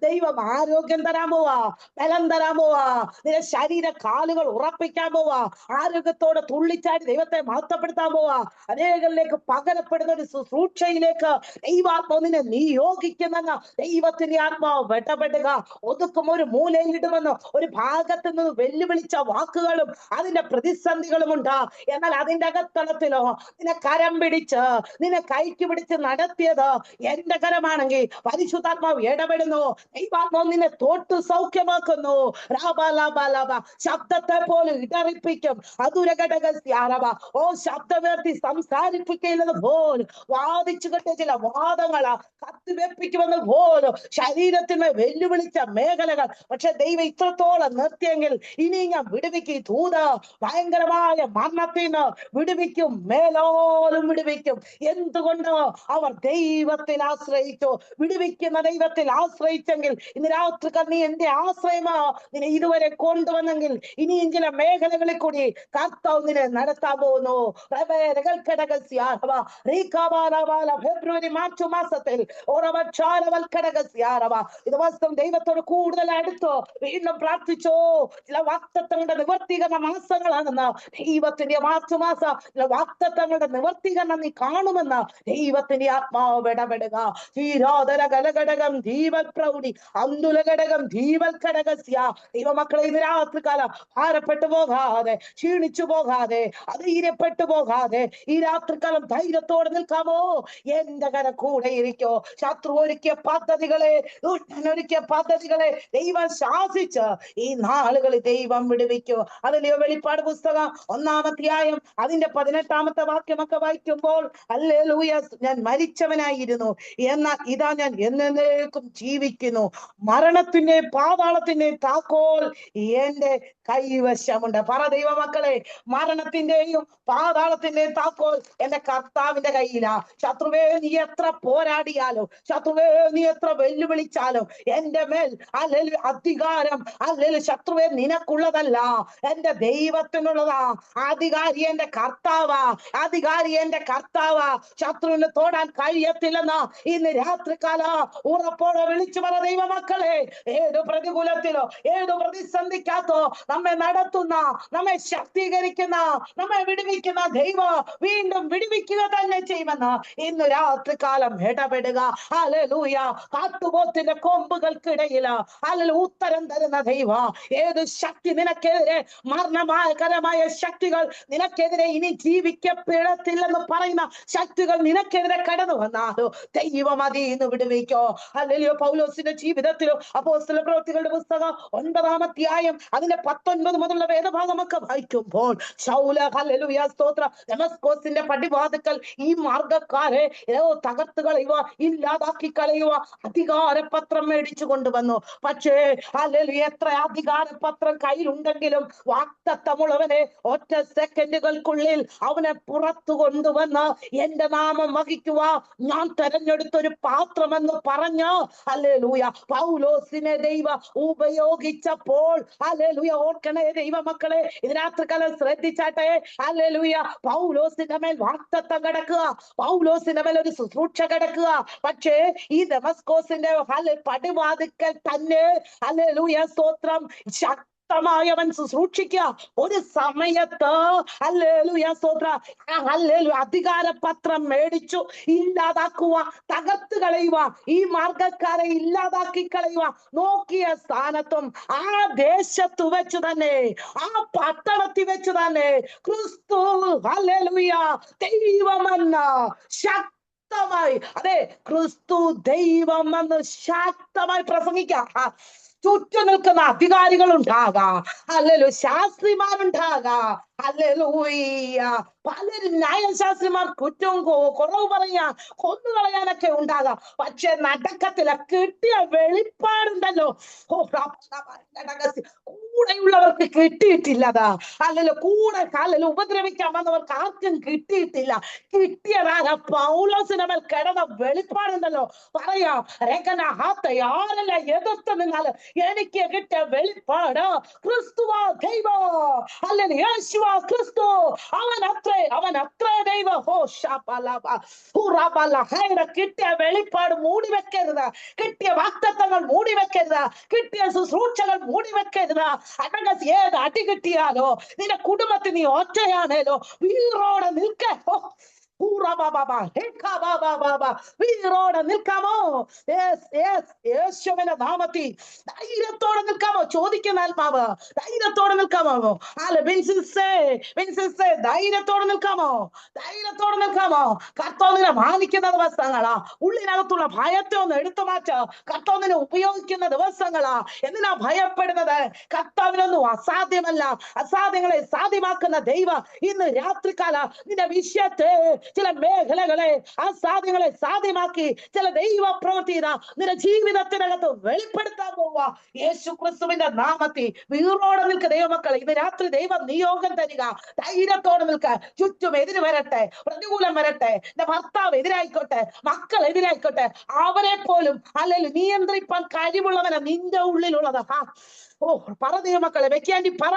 ദൈവം ആരോഗ്യം തരാൻ പോവാ, ബലം തരാൻ പോവാ, നിന്റെ ശരീര കാലുകൾ ഉറപ്പിക്കാൻ പോവാ, ആരോഗ്യത്തോടെ തുള്ളിച്ചാടി ദൈവത്തെ മഹത്വപ്പെടുത്താൻ പോവാ. അനേകരിലേക്ക് പകരപ്പെടുന്ന ഒരു ശുശ്രൂഷയിലേക്ക് ദൈവാത്മാവിനെ നിയോഗിക്കുമെന്ന് ദൈവത്തിന്റെ ആത്മാവ് ഇടപെടുക. ഒതുക്കും ഒരു മൂലയിലിടുമെന്ന് ഒരു ഭാഗത്ത് നിന്ന് വെല്ലുവിളിച്ച വാക്കുകളും അതിന്റെ പ്രതിസന്ധികളും ഉണ്ട്. എന്നാൽ അതിന്റെ അകത്തളത്തിലോ നിന്നെ കരം പിടിച്ച് നിന്നെ കൈക്ക് പിടിച്ച് നടത്തിയത് എന്റെ കരമാണെങ്കിൽ പരിശുദ്ധാത്മാവ് ഇടപെടുന്നു. ദൈവാത്മാവ് നിന്നെ തൊട്ട് സൗഖ്യമാക്കുന്നു. ശബ്ദത്തെ പോലും ഇടറിപ്പിക്കും. ശബ്ദമേർത്തി സംസാരിപ്പിക്കുന്നത് പോലും വാദിച്ചു കെട്ടിയ ചില വാദങ്ങളാ കത്തിവെപ്പിക്കുമെന്ന് പോലും ശരീരത്തിന് വെല്ലുവിളിച്ച മേഖലകൾ. പക്ഷെ ദൈവം ഇത്രത്തോളം നിർത്തിയെങ്കിൽ ഇനി ഞാൻ വിടുവിക്കും. ദൂത ഭയങ്കരമായ മരണത്തിന് വിടുവിക്കും, മേലോലും വിടുവിക്കും. എന്തുകൊണ്ട്? അവർ ദൈവത്തിൽ ആശ്രയിച്ചു. വിടുവിക്കുന്ന ദൈവത്തിൽ ആശ്രയിച്ചെങ്കിൽ ഇന്ന് രാത്രി നീ എന്റെ ആശ്രയമാ നിന്നെ ഇതുവരെ കൊണ്ടുവന്നെങ്കിൽ ഇനിയും ചില മേഖലകളിൽ കൂടി കർത്താവ് നിന്നെ നടത്താൻ പോകുന്നു. ഫെബ്രുവരി മാർച്ച് മാസത്തിൽ ദിവസം ദൈവത്തോട് കൂടുതൽ അടുത്തോ വീണ്ടും പ്രാർത്ഥിച്ചോ. ചില വാഗ്ദത്തങ്ങളുടെ നിവർത്തീകരണ മാസങ്ങളാണെന്ന് ദൈവത്തിന്റെ മാർച്ച് മാസം ചില വാഗ്ദത്തങ്ങളുടെ നിവർത്തീകരണം നീ കാണുമെന്ന് ദൈവത്തിന്റെ ആത്മാവ് ഇടപെടുക. ഘടകം ദീപൽ പ്രൗഢി അന്തുലഘടകം ദീപൽ ഘടകസ്യ. ദൈവമക്കളെ ഇന്ന് രാത്രികാലം ഭാരപ്പെട്ടു പോകാതെ, ക്ഷീണിച്ചു പോകാതെ, അധൈര്യപ്പെട്ടു പോകാതെ ഈ രാത്രികാലം ധൈര്യത്തോടെ നിൽക്കാമോ? എന്റെ കര കൂടെ ഇരിക്കോ. ശത്രു ഒരുക്കിയ പദ്ധതികളെ, ഒരുക്കിയ പദ്ധതികളെ ദൈവം ശാസിച്ച് ഈ നാളുകളിൽ ദൈവം വിടുവിക്കോ. അതിലെയോ വെളിപ്പാട് പുസ്തകം 1-ാം അധ്യായം അതിന്റെ 18-ാമത്തെ വാക്യമൊക്കെ വായിക്കുമ്പോൾ ഹല്ലേലൂയ, ഞാൻ മരിച്ചവനായിരുന്നു, എന്നാൽ ഇതാ ഞാൻ എന്നേക്കും ജീവിക്കുന്നു, മരണത്തിന്റെ പാതാളത്തിന്റെ താക്കോൽ എന്റെ കൈവശമുണ്ട്. പറ ദൈവമക്കളെ, മരണത്തിന്റെയും പാതാളത്തിന്റെയും താക്കോൽ എന്റെ കർത്താവിന്റെ കയ്യിലാ. ശത്രുവേ നീ എത്ര പോരാടിയാലും, ശത്രുവേ നീ എത്ര വെല്ലുവിളിച്ചാലും എന്റെ മേൽ അല്ലെങ്കിൽ അധികാരം അല്ലെങ്കിൽ ശത്രുവേ നിനക്കുള്ളതല്ല, എന്റെ ദൈവത്തിനുള്ളതാ. അധികാരി എന്റെ കർത്താവാ, അധികാരി എന്റെ കർത്താവാ. ശത്രുവിന് തോടാൻ കഴിയത്തില്ലെന്ന് ഇന്ന് രാത്രികാല ഉറപ്പോടെ വിളിച്ചു പറ ദൈവമക്കളെ. ഏതു പ്രതികൂലത്തിലോ ഏതു പ്രതിസന്ധിക്കകത്തോ നമ്മെ നടത്തുന്ന, നമ്മെ ശക്തീകരിക്കുന്ന, നമ്മെ വിടുവിക്കുന്ന ദൈവം വീണ്ടും വിടുവിക്കുക തന്നെ ചെയ്യുമെന്ന് ഇന്ന് രാത്രികാലം ഇടപെടുക. ഹല്ലേലൂയ. കാട്ടുപോത്തിന്റെ കൊമ്പുകൾക്കിടയിൽ അല്ലെങ്കിൽ ഉത്തരം തരുന്ന ദൈവം. ഏത് ശക്തി നിനക്കെതിരെ, മരണകരമായ ശക്തികൾ നിനക്കെതിരെ ഇനി ജീവിക്കപ്പെടത്തില്ലെന്ന് പറയുന്ന ശക്തികൾ നിനക്കെതിരെ കടന്നു വന്നാലോ ദൈവം അതിന്ന് വിടുവിക്കോ. ഹല്ലേലൂയ. പൗലോസിന്റെ ജീവിതത്തിലും അപ്പോസ്തല പ്രവൃത്തികളുടെ പുസ്തകം 9-ാം അധ്യായം അതിന്റെ 19 മുതലുള്ള വേദഭാഗമൊക്കെ വായിക്കുമ്പോൾ ശൗല, ഹല്ലേലൂയ സ്തോത്രം, ദമസ്കോസിന്റെ പടിവാതിക്കൽ ഈ മാർഗക്കാരെ തകർത്ത് കളയുക, ഇല്ലാതാക്കി കളയുക, അധികാരപത്രം മേടിച്ചു കൊണ്ടുവന്നു. പക്ഷേ ഹല്ലേലൂയ, എത്ര അധികാരപത്രം കയ്യിലുണ്ടെങ്കിലും വാഗ്ദത്തമുള്ളവനെ ഒറ്റ സെക്കൻഡുകൾക്കുള്ളിൽ അവനെ പുറത്തു കൊണ്ടുവന്ന് എന്റെ നാമം വഹിക്കുക, ഞാൻ തെരഞ്ഞെടുത്തൊരു പാത്രമെന്ന് പറഞ്ഞ് ഹല്ലേലൂയ പൗലോസിനെ ദൈവം ഉപയോഗിച്ചപ്പോൾ, ഹല്ലേലൂയ, ഓർക്കണേ ദൈവമക്കളെ, ഇത് രാത്രികാലം ശ്രദ്ധിച്ചാട്ടെ. ഹല്ലേലൂയ, പൗലോസിന്റെ മേൽ വാഗ്ദത്തം കിടക്കുക, പൗലോസിന്റെ മേൽ ഒരു ശുശ്രൂഷ കിടക്കുക. പക്ഷേ ഈ ദമസ്കോസിന്റെ പടിവാതിക്കൽ തന്നെ ഹല്ലേലൂയ സ്തോത്രം ശക്തമായവൻ ശുശ്രൂഷിക്കുക. ഒരു സമയത്ത് ഹല്ലേലൂയ സ്തോത്രം, ഹല്ലേലൂയ, അധികാരപത്രം മേടിച്ചു ഇല്ലാതാക്കുക, തകർത്ത് കളയുക, ഈ മാർഗക്കാരെ ഇല്ലാതാക്കി കളയുക. നോക്കിയ സ്ഥാനത്തും ആ ദേശത്ത് വെച്ച് തന്നെ, ആ പട്ടണത്തിൽ വെച്ച് തന്നെ ക്രിസ്തു ഹല്ലേലൂയ ദൈവമെന്ന ശക്തമായി, അതെ, ക്രിസ്തു ദൈവം എന്ന് ശക്തമായി പ്രസംഗിക്കാം. ചുറ്റും നിൽക്കുന്ന അധികാരികൾ ഉണ്ടാകാം, അല്ലല്ലോ ശാസ്ത്രിമാരുണ്ടാകാം, ഹല്ലേലൂയ. പലരും ന്യായശാസ്ത്രിമാർ കുറ്റവും കുറവ് പറയാ, കൊന്നുകളയാനൊക്കെ ഉണ്ടാകാം. പക്ഷെ നടക്കത്തില്ല. കിട്ടിയ വെളിപ്പാടുണ്ടല്ലോ, കൂടെയുള്ളവർക്ക് കിട്ടിയിട്ടില്ലതാ. അല്ലല്ലോ കൂടെ കാലിൽ ഉപദ്രവിക്കാൻ വന്നവർക്ക് ആർക്കും കിട്ടിയിട്ടില്ല. കിട്ടിയതാരാ? പൗലോസിന്റെ മേൽ കിടന്ന വെളിപ്പാടുണ്ടല്ലോ. പറയാ ആരല്ല എതിർത്ത് നിന്നാല് എനിക്ക് കിട്ടിയ വെളിപ്പാട് ക്രിസ്തുവാ ദൈവം, അല്ലെങ്കിൽ യേശുവാ ക്രിസ്തു, അവൻ അത്രേ ദൈവം. കിട്ടിയ വെളിപ്പാട് മൂടി വെക്കരുത്, കിട്ടിയ വാഗ്ദത്തങ്ങൾ മൂടി വെക്കരുത്, കിട്ടിയ ശുശ്രൂഷകൾ മൂടി വെക്കരുത്. ഏത് അടി കിട്ടിയാലോ, നിന്റെ കുടുംബത്തിൽ നീ ഒറ്റയാണേലോ, വീറോടെ നിൽക്കേ. വീറോടെ നിൽക്കാമോ? യേശുവിന്റെ നാമത്തിൽ ധൈര്യത്തോടെ നിൽക്കാമോ? ചോദിക്കുന്ന ആത്മാവ്, ധൈര്യത്തോടെ നിൽക്കാമോ? ധൈര്യത്തോടെ നിൽക്കാമോ? ധൈര്യത്തോടെ നിൽക്കാമോ? കർത്താവിനെ മാനിക്കുന്ന ദിവസങ്ങളാ. ഉള്ളിനകത്തുള്ള ഭയത്തെ ഒന്ന് എടുത്തു മാറ്റ. കർത്താവിനെ ഉപയോഗിക്കുന്ന ദിവസങ്ങളാ. എന്തിനാ ഭയപ്പെടുന്നത്? കർത്താവിനൊന്നും അസാധ്യമല്ല. അസാധ്യങ്ങളെ സാധ്യമാക്കുന്ന ദൈവം ഇന്ന് രാത്രികാല നിന്റെ വിഷയത്തെ, ചില മേഖലകളെ, അസാധ്യങ്ങളെ സാധ്യമാക്കി ചില ദൈവ പ്രവൃത്തി നിന്റെ ജീവിതത്തിനകത്ത് വെളിപ്പെടുത്താൻ പോവുക. യേശു ക്രിസ്തുവിന്റെ നാമത്തിൽ വീറോടെ നിൽക്കുക ദൈവമക്കളെ. ഇന്ന് രാത്രി ദൈവം നിയോഗം തരിക. ധൈര്യത്തോടെ നിൽക്കുക. ചുറ്റും എതിര് വരട്ടെ, പ്രതികൂലം വരട്ടെ, എന്റെ ഭർത്താവ് എതിരായിക്കോട്ടെ, മക്കൾ എതിരായിക്കോട്ടെ, അവരെ പോലും അല്ലെങ്കിൽ നിയന്ത്രിപ്പാൻ കഴിവുള്ളവനാ നിന്റെ ഉള്ളിലുള്ളത്. പറ ദൈവമക്കളെ, വെക്കാണ്ടി പറ.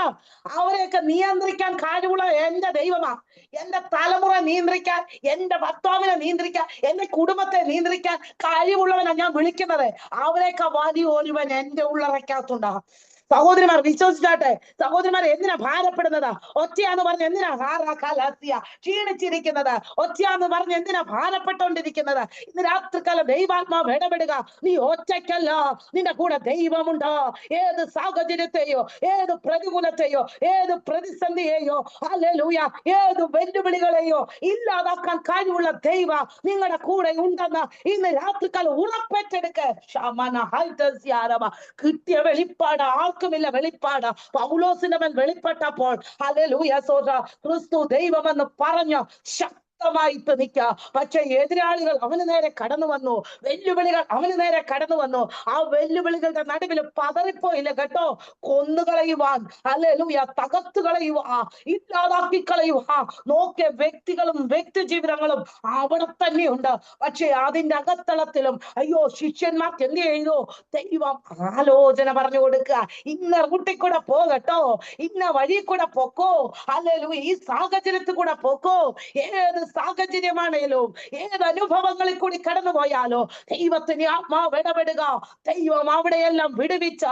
അവരെയൊക്കെ നിയന്ത്രിക്കാൻ കഴിവുള്ള എന്റെ ദൈവമാ. എന്റെ തലമുറ നിയന്ത്രിക്കാൻ, എന്റെ ഭർത്താവിനെ നിയന്ത്രിക്കാൻ, എന്റെ കുടുംബത്തെ നിയന്ത്രിക്കാൻ കഴിവുള്ളവനാ ഞാൻ വിളിക്കുന്നത്. അവരെയൊക്കെ വലിയ ഒരുവൻ എന്റെ ഉള്ളറയ്ക്കകത്തുണ്ടാ. സഹോദരിമാർ വിശ്വസിച്ചാട്ടെ. സഹോദരിമാർ എന്തിനാ ഭാരപ്പെടുന്നത്? ഒറ്റയാന്ന് പറഞ്ഞ് എന്തിനാ ക്ഷീണിച്ചിരിക്കുന്നത്? ഒറ്റയാന്ന് പറഞ്ഞ് എന്തിനാ ഭാരപ്പെട്ടുകൊണ്ടിരിക്കുന്നത്? ഇന്ന് രാത്രികാലം ദൈവാത്മാവ് ഇടപെടുക. നീ ഒറ്റയ്ക്കല്ല, നിന്റെ കൂടെ ദൈവമുണ്ട്. ഏത് സാഹചര്യത്തെയോ, ഏത് പ്രതികൂലത്തെയോ, ഏത് പ്രതിസന്ധിയെയോ, ഹല്ലേലൂയ, ഏത് വെല്ലുവിളികളെയോ ഇല്ലാതാക്കാൻ കഴിവുള്ള ദൈവം നിങ്ങളുടെ കൂടെ ഉണ്ടെന്ന് ഇന്ന് രാത്രികാലം ഉറപ്പേറ്റെടുക്ക. കിട്ടിയ വെളിപ്പാട് ആർക്കുമില്ല. വെളിപ്പാട് പൗലോസിന്റെ മേൽ വെളിപ്പെട്ടപ്പോൾ ഹല്ലേലൂയ ക്രിസ്തു ദൈവമെന്ന് പറഞ്ഞ ശക്തമായിട്ട് നിൽക്കുക. പക്ഷെ എതിരാളികൾ അവന് നേരെ കടന്നു വന്നു, വെല്ലുവിളികൾ അവന് നേരെ കടന്നു വന്നു. ആ വെല്ലുവിളികളുടെ നടുവിൽ പതറിപ്പോയില്ല കേട്ടോ. കൊന്നുകളയുവാൻ, ഹല്ലേലൂയ, തകർത്തു കളയുവാ, ഇല്ലാതാക്കി കളയുവാ നോക്കിയ വ്യക്തികളും വ്യക്തി ജീവിതങ്ങളും അവിടെ തന്നെയുണ്ട്. പക്ഷെ അതിന്റെ അകത്തളത്തിലും അയ്യോ ശിഷ്യന്മാർക്ക് എന്ത് ചെയ്തു? ദൈവം ആലോചന പറഞ്ഞു കൊടുക്കുക. ഇന്ന റൂട്ടിൽ കൂടെ പോകട്ടോ, ഇന്ന വഴി കൂടെ പൊക്കോ, ഹല്ലേലൂയ, ഈ സാഹചര്യത്തിൽ കൂടെ പൊക്കോ. ഏത് സാഹചര്യമാണേലും, ഏത് അനുഭവങ്ങളിൽ കൂടി കടന്നു പോയാലോ ദൈവത്തിന് ആത്മാവ് ഇടപെടുക. ദൈവം അവിടെയെല്ലാം വിടുവിച്ച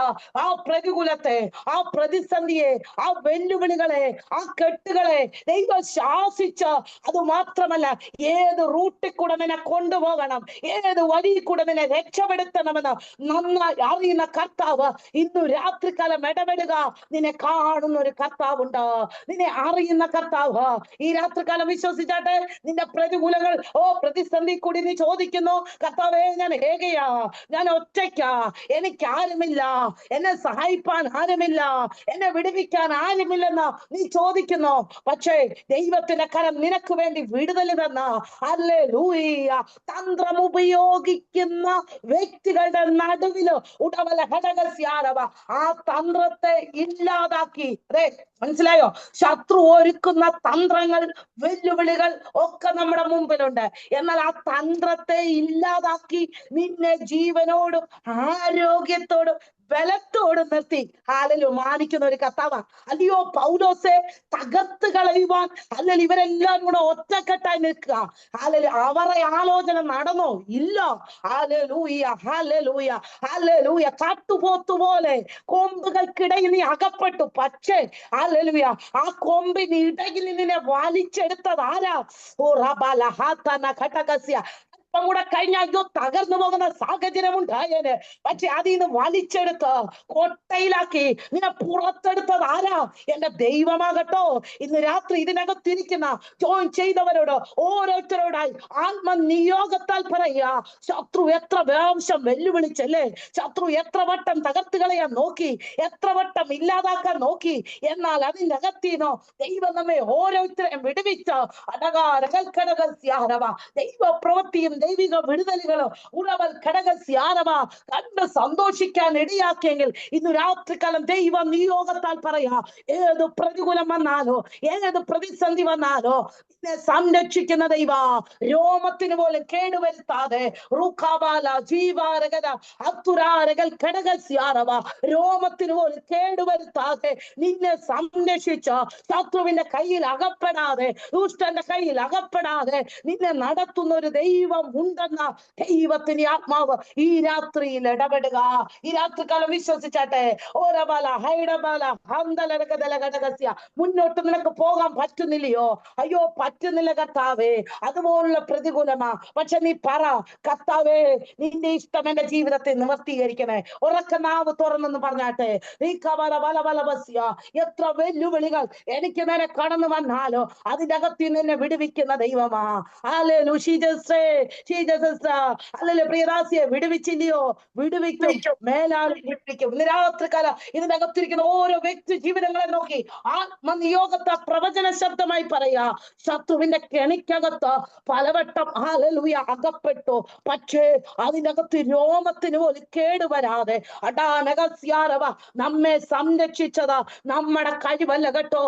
ആ പ്രതികൂലത്തെ, ആ പ്രതിസന്ധിയെ, ആ വെല്ലുവിളികളെ, ആ കെട്ടുകളെ ദൈവം ശാസിച്ച. അത് മാത്രമല്ല, ഏത് റൂട്ടിൽ കൂടെ നിന്നെ കൊണ്ടുപോകണം, ഏത് വഴി കൂടെ നിന്നെ രക്ഷപ്പെടുത്തണമെന്ന് നന്നായി അറിയുന്ന കർത്താവ് ഇന്നു രാത്രികാലം ഇടപെടുക. നിന്നെ കാണുന്ന ഒരു കർത്താവുണ്ട്, നിന്നെ അറിയുന്ന കർത്താവ്. ഈ രാത്രികാലം വിശ്വസിച്ചാട്ടെ. നിന്റെ പ്രതികൂലങ്ങൾ, പ്രതിസന്ധി കൂടി നീ ചോദിക്കുന്നു, കർത്താവേ ഞാൻ ഏകയാ, ഞാൻ ഒറ്റയ്ക്കാ, എനിക്ക് ആരുമില്ല, എന്നെ സഹായിപ്പാൻ ആരുമില്ല, എന്നെ വിടുവിക്കാൻ ആരുമില്ലെന്ന് നീ ചോദിക്കുന്നു. പക്ഷേ ദൈവത്തിന്റെ കരം നിനക്ക് വേണ്ടി വിടുതൽ തന്ന, ഹല്ലേലൂയ, തന്ത്രം ഉപയോഗിക്കുന്ന വ്യക്തികളുടെ നടുവില് ഉടവല ഘടകസ്യാരവ ആ തന്ത്രത്തെ ഇല്ലാതാക്കി. അതെ, മനസ്സിലായോ? ശത്രു ഒരുക്കുന്ന തന്ത്രങ്ങൾ, വെല്ലുവിളികൾ ഒക്കെ നമ്മുടെ മുമ്പിലുണ്ട്. എന്നാൽ ആ തന്ത്രത്തെ ഇല്ലാതാക്കി നിന്നെ ജീവനോടും ആരോഗ്യത്തോടും ബലത്തോടും നിർത്തി ഹാലലു മാനിക്കുന്ന ഒരു കർത്താവാ. അല്ലയോ പൗലോസെ, തകർത്ത് കളയുവാൻ അല്ലെങ്കിൽ ഇവരെല്ലാം കൂടെ ഒറ്റക്കെട്ടായി നിൽക്കുക. ഹാലലു, അവരെ ആലോചന നടന്നോ? ഇല്ല. ഹാലലൂയ, ഹാലലൂയ, ഹാലലൂയ. കാട്ടുപോത്തുപോലെ കൊമ്പുകൾക്കിടയിൽ നീ അകപ്പെട്ടു. പക്ഷേ ഹാലലൂയ, ആ കൊമ്പിന് ഇടയിൽ നിന്നെ വലിച്ചെടുത്തത് ആരാ? അല്പം കൂടെ കഴിഞ്ഞ അയ്യോ തകർന്നു പോകുന്ന സാഹചര്യം ഉണ്ടായേന്. പക്ഷെ അതിൽ നിന്ന് വലിച്ചെടുത്ത് കൊട്ടയിലാക്കി നിന്നെ പുറത്തെടുത്തത് ആരാ? എന്റെ ദൈവമാകട്ടോ. ഇന്ന് രാത്രി ഇതിനകത്തിരിക്കുന്ന ജോയിൻ ചെയ്തവരോട് ഓരോരുത്തരോടായി ആത്മനിയോഗത്താൽ പറയുക, ശത്രു എത്ര വേംശം വെല്ലുവിളിച്ചല്ലേ, ശത്രു എത്ര വട്ടം തകർത്ത് കളയാൻ നോക്കി, എത്ര വട്ടം ഇല്ലാതാക്കാൻ നോക്കി, എന്നാൽ അതിന്റെ അകത്തീനോ ദൈവം നമ്മെ ഓരോരുത്തരെയും വിടുവിച്ച ദൈവ പ്രവൃത്തിയും ദൈവിക വിടുതലുകളും ഉറവൽ ഘടകസ്യാരവ കണ്ട് സന്തോഷിക്കാൻ ഇടയാക്കിയെങ്കിൽ ഇന്ന് രാത്രികാലം ദൈവ നിയോഗത്താൽ പറയാ, ഏത് പ്രതികൂലം വന്നാലോ ഏത് പ്രതിസന്ധി വന്നാലോ സംരക്ഷിക്കുന്ന ദൈവ, രോമത്തിന് പോലെ കേടുവരുത്താതെ രോമത്തിന് പോലെ കേടുവരുത്താതെ നിന്നെ സംരക്ഷിച്ച, ശത്രുവിന്റെ കയ്യിൽ അകപ്പെടാതെ ദുഷ്ടന്റെ കയ്യിൽ അകപ്പെടാതെ നിന്നെ നടത്തുന്ന ഒരു ദൈവം ഉണ്ടെന്ന ദൈവത്തിന്റെ ആത്മാവ് ഈ രാത്രിയിൽ ഇടപെടുക. ഈ രാത്രികാലം വിശ്വസിച്ചാട്ടെ. ഓരബാല ഹൈഡബാല ഹന്തലകടകസ്യ. മുന്നോട്ട് നിനക്ക് പോകാൻ പറ്റുന്നില്ലയോ? അയ്യോ പറ്റുന്നില്ല കർത്താവേ, അതുപോലുള്ള പ്രതികൂലമാ. പക്ഷെ നീ പറ, കർത്താവേ നിന്റെ ഇഷ്ടം എന്റെ ജീവിതത്തെ നിവർത്തീകരിക്കണേ. ഉറക്ക നാവ് തുറന്നെന്ന് പറഞ്ഞാട്ടെ. എത്ര വെല്ലുവിളികൾ എനിക്ക് നേരെ കടന്നു വന്നാലോ അതിന്റെ അകത്ത് നിന്നെ വിടുവിക്കുന്ന ദൈവമാ. പ്രിയദാസിയെ വിടുവിച്ചില്ലയോ? വിടുവിക്കും, മേലാൽ വിടുവിക്കും. ഇന്ന് രാത്രികാലം ഇതിന്റെ അകത്തിരിക്കുന്ന ഓരോ വ്യക്തി ജീവിതങ്ങളെ നോക്കി ആത്മനിയോഗത്തെ പ്രവചന ശബ്ദമായി പറയാ, ശത്രുവിന്റെ കെണിക്കകത്ത് പലവട്ടം ഹല്ലേലൂയ അകപ്പെട്ടു. പക്ഷേ അതിനകത്ത് രോമത്തിന് പോലും കേടുവരാതെ നമ്മെ സംരക്ഷിച്ചത് നമ്മുടെ കഴിവല്ല കേട്ടോ,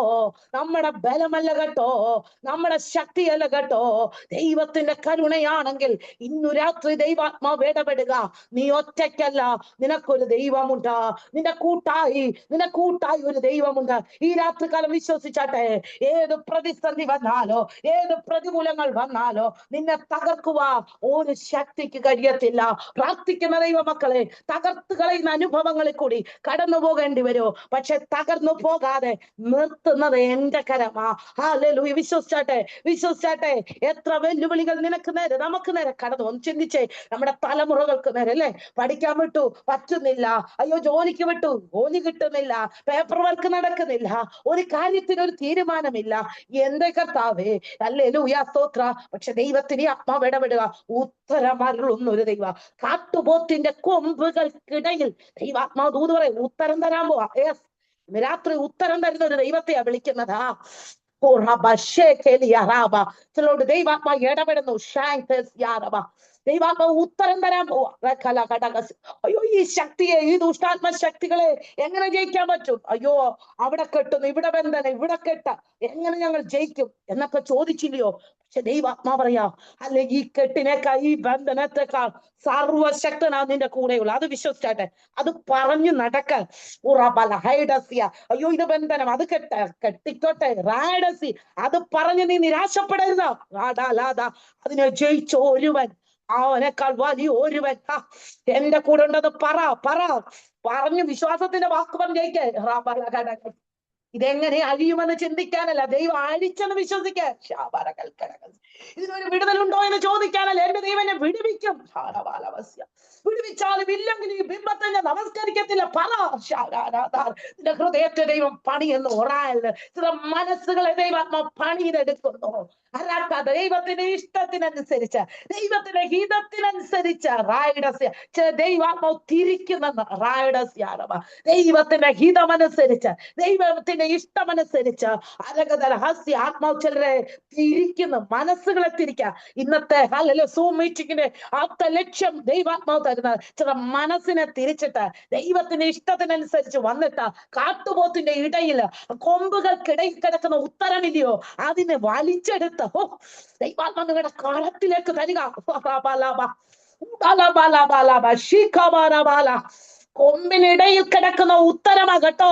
നമ്മുടെ ബലമല്ല കേട്ടോ, നമ്മുടെ ശക്തിയല്ല കേട്ടോ, ദൈവത്തിന്റെ കരുണയാണെങ്കിൽ ഇന്നു രാത്രി ദൈവാത്മാവ് ഇടപെടുക. നീ ഒറ്റയ്ക്കല്ല, നിനക്കൊരു ദൈവമുണ്ട്. നിന്റെ കൂട്ടായി ഒരു ദൈവമുണ്ട്. ഈ രാത്രികാലം വിശ്വസിച്ചാട്ടെ. ഏത് പ്രതിസന്ധി വന്നാലോ ഏത് പ്രതികൂലങ്ങൾ വന്നാലോ നിന്നെ തകർക്കുക ഒരു ശക്തിക്ക് കഴിയത്തില്ല. പ്രാർത്ഥിക്കുന്ന ദൈവമക്കളെ, തകർത്ത് കളയുന്ന അനുഭവങ്ങളിൽ കൂടി കടന്നു പോകേണ്ടി വരും. പക്ഷെ തകർന്നു പോകാതെ നിർത്തുന്നത് എന്റെ കരമാ. ഹല്ലേലൂയ. വിശ്വസിച്ചാട്ടെ. എത്ര വെല്ലുവിളികൾ നിനക്ക് നേരെ നമുക്ക് നേരെ കടന്നു. ഒന്ന് ചിന്തിച്ചേ, നമ്മുടെ തലമുറകൾക്ക് നേരെ അല്ലേ? പഠിക്കാൻ വിട്ടു, പറ്റുന്നില്ല. അയ്യോ ജോലിക്ക് വിട്ടു, ജോലി കിട്ടുന്നില്ല. പേപ്പർ വർക്ക് നടക്കുന്നില്ല. ഒരു കാര്യത്തിന് ഒരു തീരുമാനമില്ല. എന്റെ കർത്താവേ ഹല്ലേലൂയ സ്തോത്ര. പക്ഷെ ദൈവത്തിന് ആത്മാവ് ഇടപെടുക. ഉത്തരമരുളുന്ന ഒരു ദൈവ. കാട്ടുപോത്തിന്റെ കൊമ്പുകൾക്കിടയിൽ ദൈവാത്മാവ് ദൂത് പറയും, ഉത്തരം തരാൻ പോവാ. ഇന്ന് രാത്രി ഉത്തരം തരുന്ന ഒരു ദൈവത്തെയാ വിളിക്കുന്നതാ. ചിലോട് ദൈവാത്മാ ഇടപെടുന്നു. ദൈവാത്മാവ് ഉത്തരം തരാൻ പോവാ. അയ്യോ ഈ ശക്തിയെ, ഈ ദുഷ്ടാത്മ ശക്തികളെ എങ്ങനെ ജയിക്കാൻ പറ്റും? അയ്യോ അവിടെ കെട്ടുന്നു, ഇവിടെ ബന്ധന, ഇവിടെ കെട്ട, എങ്ങനെ ഞങ്ങൾ ജയിക്കും എന്നൊക്കെ ചോദിച്ചില്ലയോ? പക്ഷെ ദൈവാത്മാ പറയാ, അല്ലെ ഈ കെട്ടിനേക്കാൾ ഈ ബന്ധനത്തെക്കാൾ സർവശക്തനാ നിന്റെ കൂടെയുള്ള. അത് വിശ്വസിച്ചാട്ടെ. അത് പറഞ്ഞു നടക്ക. അയ്യോ ഇത് ബന്ധനം, അത് കെട്ടിക്കോട്ടെ. റാഡസി അത് പറഞ്ഞ് നീ നിരാശപ്പെടരുത്. അതിനെ ജയിച്ച ഒരുവൻ, അവനേക്കാൾ വലിയ ഒരുവൻ എന്റെ കൂടെ ഉണ്ടത് പറഞ്ഞു വിശ്വാസത്തിന്റെ വാക്ക് പറഞ്ഞ് ജയിക്കേ. ഇതെങ്ങനെ അഴിയുമെന്ന് ചിന്തിക്കാനല്ല, ദൈവം അഴിച്ചെന്ന് വിശ്വസിക്കാൻ. ഇതിനൊരു വിടുതലുണ്ടോ എന്ന് ചോദിക്കാനല്ല, എന്റെ ദൈവം എന്നെ വിടുവിക്കും. വിടുവിച്ചാലും ഇല്ലെങ്കിൽ ഈ ബിംബത്തെ നമസ്കരിക്കത്തില്ല. നിന്റെ ഹൃദയത്തെ ദൈവം പണിയെന്ന് ഓറായല്ലോ. ചില മനസ്സുകളെ ദൈവാത്മാ പണിയെടുക്കുന്നു. ദൈവത്തിന്റെ ഇഷ്ടത്തിനനുസരിച്ച്, ദൈവത്തിന്റെ ഹിതത്തിനനുസരിച്ച് ദൈവാത്മാവ് തിരിക്കുന്നെന്ന്. ദൈവത്തിന്റെ ഹിതമനുസരിച്ച്, ദൈവത്തിന്റെ ഇഷ്ടമനുസരിച്ച് ആത്മാവ് ചിലരെ തിരിക്കുന്നു, മനസ്സുകളെ തിരിക്കുക. ഇന്നത്തെ സൂം മീറ്റിങ്ങിന്റെ ലക്ഷ്യം ദൈവാത്മാവ് തരുന്നത് ചില മനസ്സിനെ തിരിച്ചിട്ട് ദൈവത്തിന്റെ ഇഷ്ടത്തിനനുസരിച്ച് വന്നിട്ട് കാട്ടുപോത്തിന്റെ ഇടയിൽ കൊമ്പുകൾക്കിടയിൽ കിടക്കുന്ന ഉത്തരമില്ലയോ അതിനെ വലിച്ചെടുത്ത് ദൈവാത്മാവ് നിങ്ങളുടെ കളത്തിലേക്ക് തരിക. കൊമ്പിനിടയിൽ കിടക്കുന്ന ഉത്തരമാകട്ടോ.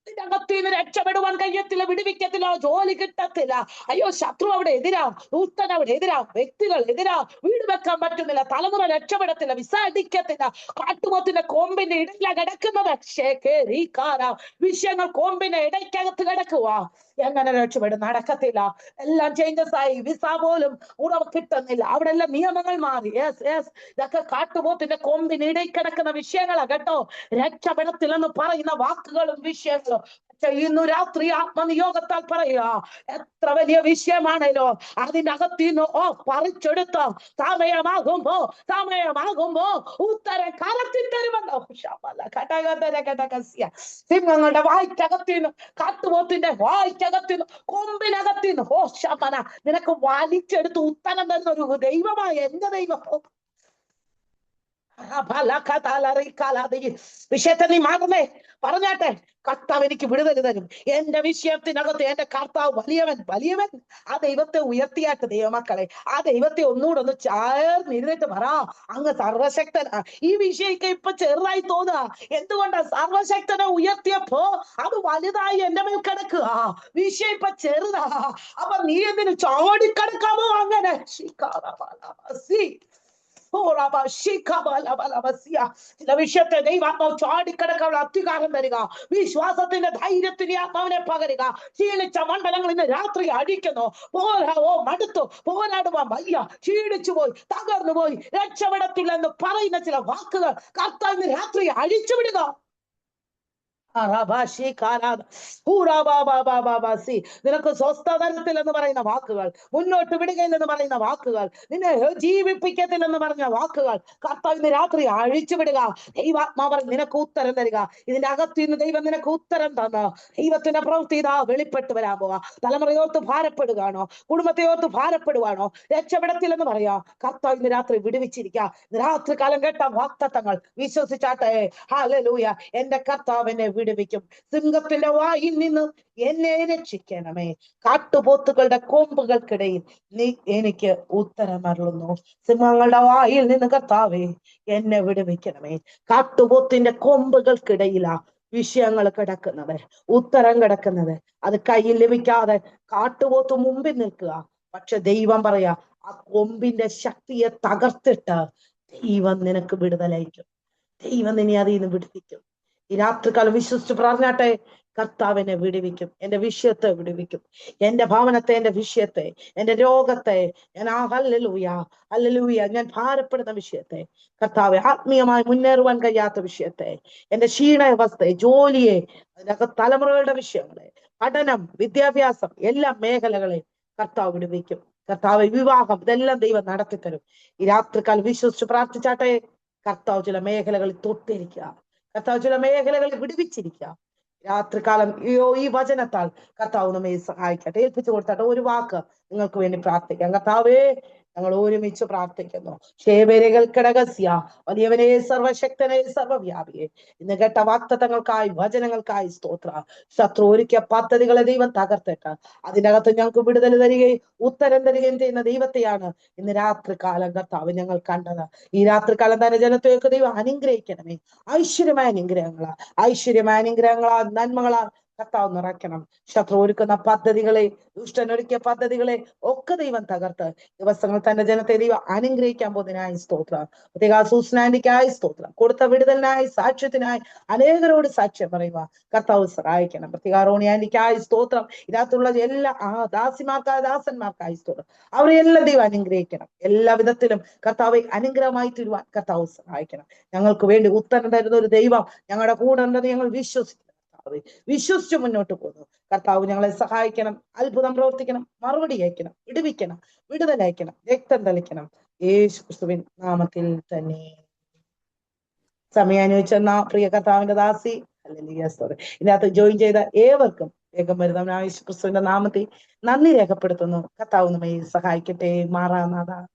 ഇതിനകത്തിന് രക്ഷപ്പെടുവാൻ കഴിയത്തില്ല, വിടുവിക്കത്തില്ല, ജോലി കിട്ടത്തില്ല. അയ്യോ ശത്രു അവിടെ എതിരാ, ദൂതൻ അവിടെ എതിരാ, വ്യക്തികൾ എതിരാ, വീട് വെക്കാൻ പറ്റുന്നില്ല, തലമുറ രക്ഷപ്പെടത്തില്ല, വിസ അടിക്കത്തില്ല. കാട്ടുപോത്തിന്റെ കൊമ്പിന്റെ ഇടയില കിടക്കുന്നത്. വിഷയങ്ങൾ കൊമ്പിന്റെ ഇടയ്ക്കകത്ത് കിടക്കുക. എങ്ങനെ രക്ഷപ്പെടും? നടക്കത്തില്ല. എല്ലാം ചേഞ്ചസ് ആയി. വിസ പോലും കിട്ടുന്നില്ല. അവിടെ എല്ലാം നിയമങ്ങൾ മാറി. യെസ് യെസ്, ഇതൊക്കെ കാട്ടുപോത്തിന്റെ കൊമ്പിനിടയിൽ കിടക്കുന്ന വിഷയങ്ങളാ കേട്ടോ. രക്ഷപ്പെടത്തില്ലെന്ന് പറയുന്ന വാക്കുകളും വിഷയങ്ങളും. ഇന്നു രാത്രി ആത്മനിയോഗത്താൽ പറയുക, എത്ര വലിയ വിഷയമാണല്ലോ അതിന്റെ അകത്തിന്ന് പറിച്ചെടുത്ത് സമയമാകുമ്പോ ഉത്തരം കരത്തിൽ തരുമല്ലോ. സിംഹങ്ങളുടെ വായ്ക്കകത്തിന്ന്, കാട്ടുപോത്തിന്റെ വായ്ക്കകത്തിന്ന്, കൊമ്പിനകത്തിന്ന് ശമന നിനക്ക് വലിച്ചെടുത്ത് ഉത്തരം തരുന്ന ഒരു ദൈവമായ എന്റെ ദൈവം. വിഷയത്തെ നീ മാറുന്നേ പറഞ്ഞാട്ടെ. കർത്താവ് എനിക്ക് വിടുതൽ തരും. എന്റെ വിഷയത്തിനകത്ത് എന്റെ കർത്താവ് വലിയവൻ. ആ ദൈവത്തെ ഉയർത്തിയാട്ട് ദൈവമക്കളെ. ആ ദൈവത്തെ ഒന്നുകൂടെ ഒന്ന് ചേർന്നിരുന്നിട്ട് പറ, അങ്ങ് സർവശക്തനാ. ഈ വിഷയൊക്കെ ഇപ്പൊ ചെറുതായി തോന്നുക. എന്തുകൊണ്ടാ? സർവശക്തനെ ഉയർത്തിയപ്പോ അത് വലുതായി എന്റെ മേൽ കിടക്കുക. വിഷയം ഇപ്പൊ ചെറുതാ. അപ്പൊ നീ എന്തിനു ചാടിക്കിടക്കാമോ? അങ്ങനെ ചില വിഷയത്തെ ദൈവാത്മാവ് ചാടിക്കിടക്കാനുള്ള അധികാരം തരിക. വിശ്വാസത്തിന്റെ ധൈര്യത്തിന് ആത്മാവിനെ പകരുക. ക്ഷീണിച്ച മണ്ഡലങ്ങൾ ഇന്ന് രാത്രി അടിക്കുന്നു. മടുത്തു, പോരാടുവാൻ വയ്യ, ക്ഷീണിച്ചു പോയി, തകർന്നു പോയി, രക്ഷപ്പെടത്തില്ലെന്ന് പറയുന്ന ചില വാക്കുകൾ കർത്താവ് ഇന്ന് രാത്രി അഴിച്ചുവിടുക. നിനക്ക് സ്വസ്ഥതരത്തില്ലെന്ന് പറയുന്ന വാക്കുകൾ, മുന്നോട്ട് വിടുകയില്ലെന്ന് പറയുന്ന വാക്കുകൾ, നിന്നെ ജീവിപ്പിക്കത്തില്ലെന്ന് പറഞ്ഞ വാക്കുകൾ കർത്താവ് ഇന്ന് രാത്രി അഴിച്ചുവിടുക. ദൈവാത്മാവ് നിനക്ക് ഉത്തരം തരിക. ഇതിന്റെ അകത്ത് ഇന്ന് ദൈവം നിനക്ക് ഉത്തരം തന്ന് ദൈവത്തിന്റെ പ്രവൃത്തി ഇതാ വെളിപ്പെട്ട് വരാൻ പോവാ. തലമുറയോർത്ത് ഭാരപ്പെടുകയാണോ? കുടുംബത്തെ ഓർത്ത് ഭാരപ്പെടുവാണോ? രക്ഷപ്പെടത്തില്ലെന്ന് പറയാ. കർത്താവ് ഇന്ന് രാത്രി വിടുവിച്ചിരിക്കുക. രാത്രി കാലം കേട്ട വാഗ്ദത്തങ്ങൾ വിശ്വസിച്ചാട്ടെ. ഹല്ലേലൂയ. എന്റെ കർത്താവ് എന്നെ വിടുവിക്കും. സിംഹത്തിന്റെ വായിൽ നിന്ന് എന്നെ രക്ഷിക്കണമേ. കാട്ടുപോത്തുകളുടെ കൊമ്പുകൾക്കിടയിൽ നീ എനിക്ക് ഉത്തരമരുളുന്നു. സിംഹങ്ങളുടെ വായിൽ നിന്ന് കർത്താവേ എന്നെ വിടുവിക്കണമേ. കാട്ടുപോത്തിന്റെ കൊമ്പുകൾക്കിടയിലാ വിഷയങ്ങൾ കിടക്കുന്നത്, ഉത്തരം കിടക്കുന്നത്. അത് കയ്യിൽ ലഭിക്കാതെ കാട്ടുപോത്ത് മുമ്പിൽ നിൽക്കുക. പക്ഷെ ദൈവം പറയാ, ആ കൊമ്പിന്റെ ശക്തിയെ തകർത്തിട്ട് ദൈവം നിനക്ക് വിടുതലയക്കും. ദൈവം നിന്നെ അതിൽ നിന്ന് വിടുവിക്കും. ഈ രാത്രികാലം വിശ്വസിച്ച് പറഞ്ഞാട്ടെ, കർത്താവിനെ വിടുവിക്കും. എന്റെ വിഷയത്തെ വിടുവിക്കും. എന്റെ ഭവനത്തെ, എന്റെ വിഷയത്തെ, എന്റെ രോഗത്തെ, ഞാൻ ഹല്ലേലൂയ ഞാൻ ഭാരപ്പെടുന്ന വിഷയത്തെ, കർത്താവെ ആത്മീയമായി മുന്നേറുവാൻ കഴിയാത്ത വിഷയത്തെ, എന്റെ ക്ഷീണാവസ്ഥയെ, ജോലിയെ, അതിനകത്ത് തലമുറകളുടെ വിഷയങ്ങളെ, പഠനം, വിദ്യാഭ്യാസം, എല്ലാ മേഖലകളെയും കർത്താവ് വിടുവിക്കും. കർത്താവ് വിവാഹം, ഇതെല്ലാം ദൈവം നടത്തിത്തരും. ഈ രാത്രികാലം വിശ്വസിച്ച് പ്രാർത്ഥിച്ചാട്ടെ. കർത്താവ് ചില മേഖലകളിൽ തൊട്ടിരിക്കുക. കർത്താവ് ചില മേഖലകളിൽ വിടുവിച്ചിരിക്കുക. രാത്രികാലം ഈ വചനത്താൽ കർത്താവ് നമ്മെ സഹായിക്കട്ടെ. ഏൽപ്പിച്ചു കൊടുത്താട്ടെ. ഒരു വാക്ക് നിങ്ങൾക്ക് വേണ്ടി പ്രാർത്ഥിക്കാം. കർത്താവേ, ഞങ്ങൾ ഒരുമിച്ച് പ്രാർത്ഥിക്കുന്നു. വലിയവനെ, സർവശക്തനെ, സർവവ്യാപിയെ, ഇന്ന് കേട്ട വാഗ്ദത്തങ്ങൾക്കായി, വചനങ്ങൾക്കായി സ്തോത്ര. ശത്രു ഒരുക്കിയ പദ്ധതികളെ ദൈവം തകർത്തിട്ട് അതിനകത്ത് ഞങ്ങൾക്ക് വിടുതൽ തരികയും ഉത്തരം തരികയും ചെയ്യുന്ന ദൈവത്തെയാണ് ഇന്ന് രാത്രികാലം കർത്താവ് ഞങ്ങൾ കണ്ടത്. ഈ രാത്രികാലം തന്നെ ജനത്തെയൊക്കെ ദൈവം അനുഗ്രഹിക്കണമേ. ഐശ്വര്യമായ അനുഗ്രഹങ്ങളാ, നന്മകളാ കർത്താവ് നിറയ്ക്കണം. ശത്രു ഒരുക്കുന്ന പദ്ധതികളെ, ദുഷ്ടനൊരുക്കിയ പദ്ധതികളെ ഒക്കെ ദൈവം തകർത്ത് ദിവസങ്ങൾ തന്റെ ജനത്തെ ദൈവം അനുഗ്രഹിക്കാൻ പോകുന്നതിനായി സ്തോത്രം. പ്രത്യേക സൂസനാന്റിക്കായി സ്തോത്രം. കൊടുത്ത വിടുതലിനായി, സാക്ഷ്യത്തിനായി അനേകരോട് സാക്ഷ്യം പറയുക കർത്താവ് സഹായിക്കണം. പ്രത്യേക റോണിയാന്റിക്കായി സ്തോത്രം. ഇതിനകത്തുള്ള എല്ലാ ദാസിമാർക്കായി, ദാസന്മാർക്കായി സ്തോത്രം. അവരെല്ലാം ദൈവം അനുഗ്രഹിക്കണം. എല്ലാ വിധത്തിലും കർത്താവെ അനുഗ്രഹമായി തീരുവാൻ കർത്താവ് സഹായിക്കണം. ഞങ്ങൾക്ക് വേണ്ടി ഉത്തരം തരുന്ന ഒരു ദൈവം ഞങ്ങളുടെ കൂടെ ഉണ്ടെന്ന് ഞങ്ങൾ വിശ്വസിച്ച് മുന്നോട്ട് പോകുന്നു. കർത്താവ് ഞങ്ങളെ സഹായിക്കണം. അത്ഭുതം പ്രവർത്തിക്കണം. മറുപടി അയക്കണം. വിടുവിക്കണം. വിടുതലയക്കണം. രക്തം തളിക്കണം. യേശു ക്രിസ്തുവിൻ നാമത്തിൽ തന്നെ. സമയാനുവദിച്ചെന്ന പ്രിയ കർത്താവിന്റെ ദാസി ഇതിനകത്ത് ജോയിൻ ചെയ്ത ഏവർക്കും വേഗം വരുന്ന യേശു ക്രിസ്തുവിന്റെ നാമത്തിൽ നന്ദി രേഖപ്പെടുത്തുന്നു. കർത്താവ് നമ്മെ സഹായിക്കട്ടെ. മാറാനാഥ.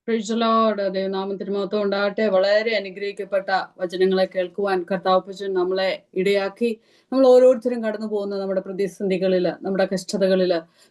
Praise the lord. ദൈവനാമത്തിന് മഹത്വം ഉണ്ടാകട്ടെ. വളരെ അനുഗ്രഹിക്കപ്പെട്ട വചനങ്ങളെ കേൾക്കുവാൻ കർത്താവ് നമ്മളെ ഇടയാക്കി. നമ്മൾ ഓരോരുത്തരും കടന്നു പോകുന്ന നമ്മുടെ പ്രതിസന്ധികളില്, നമ്മുടെ കഷ്ടതകളില്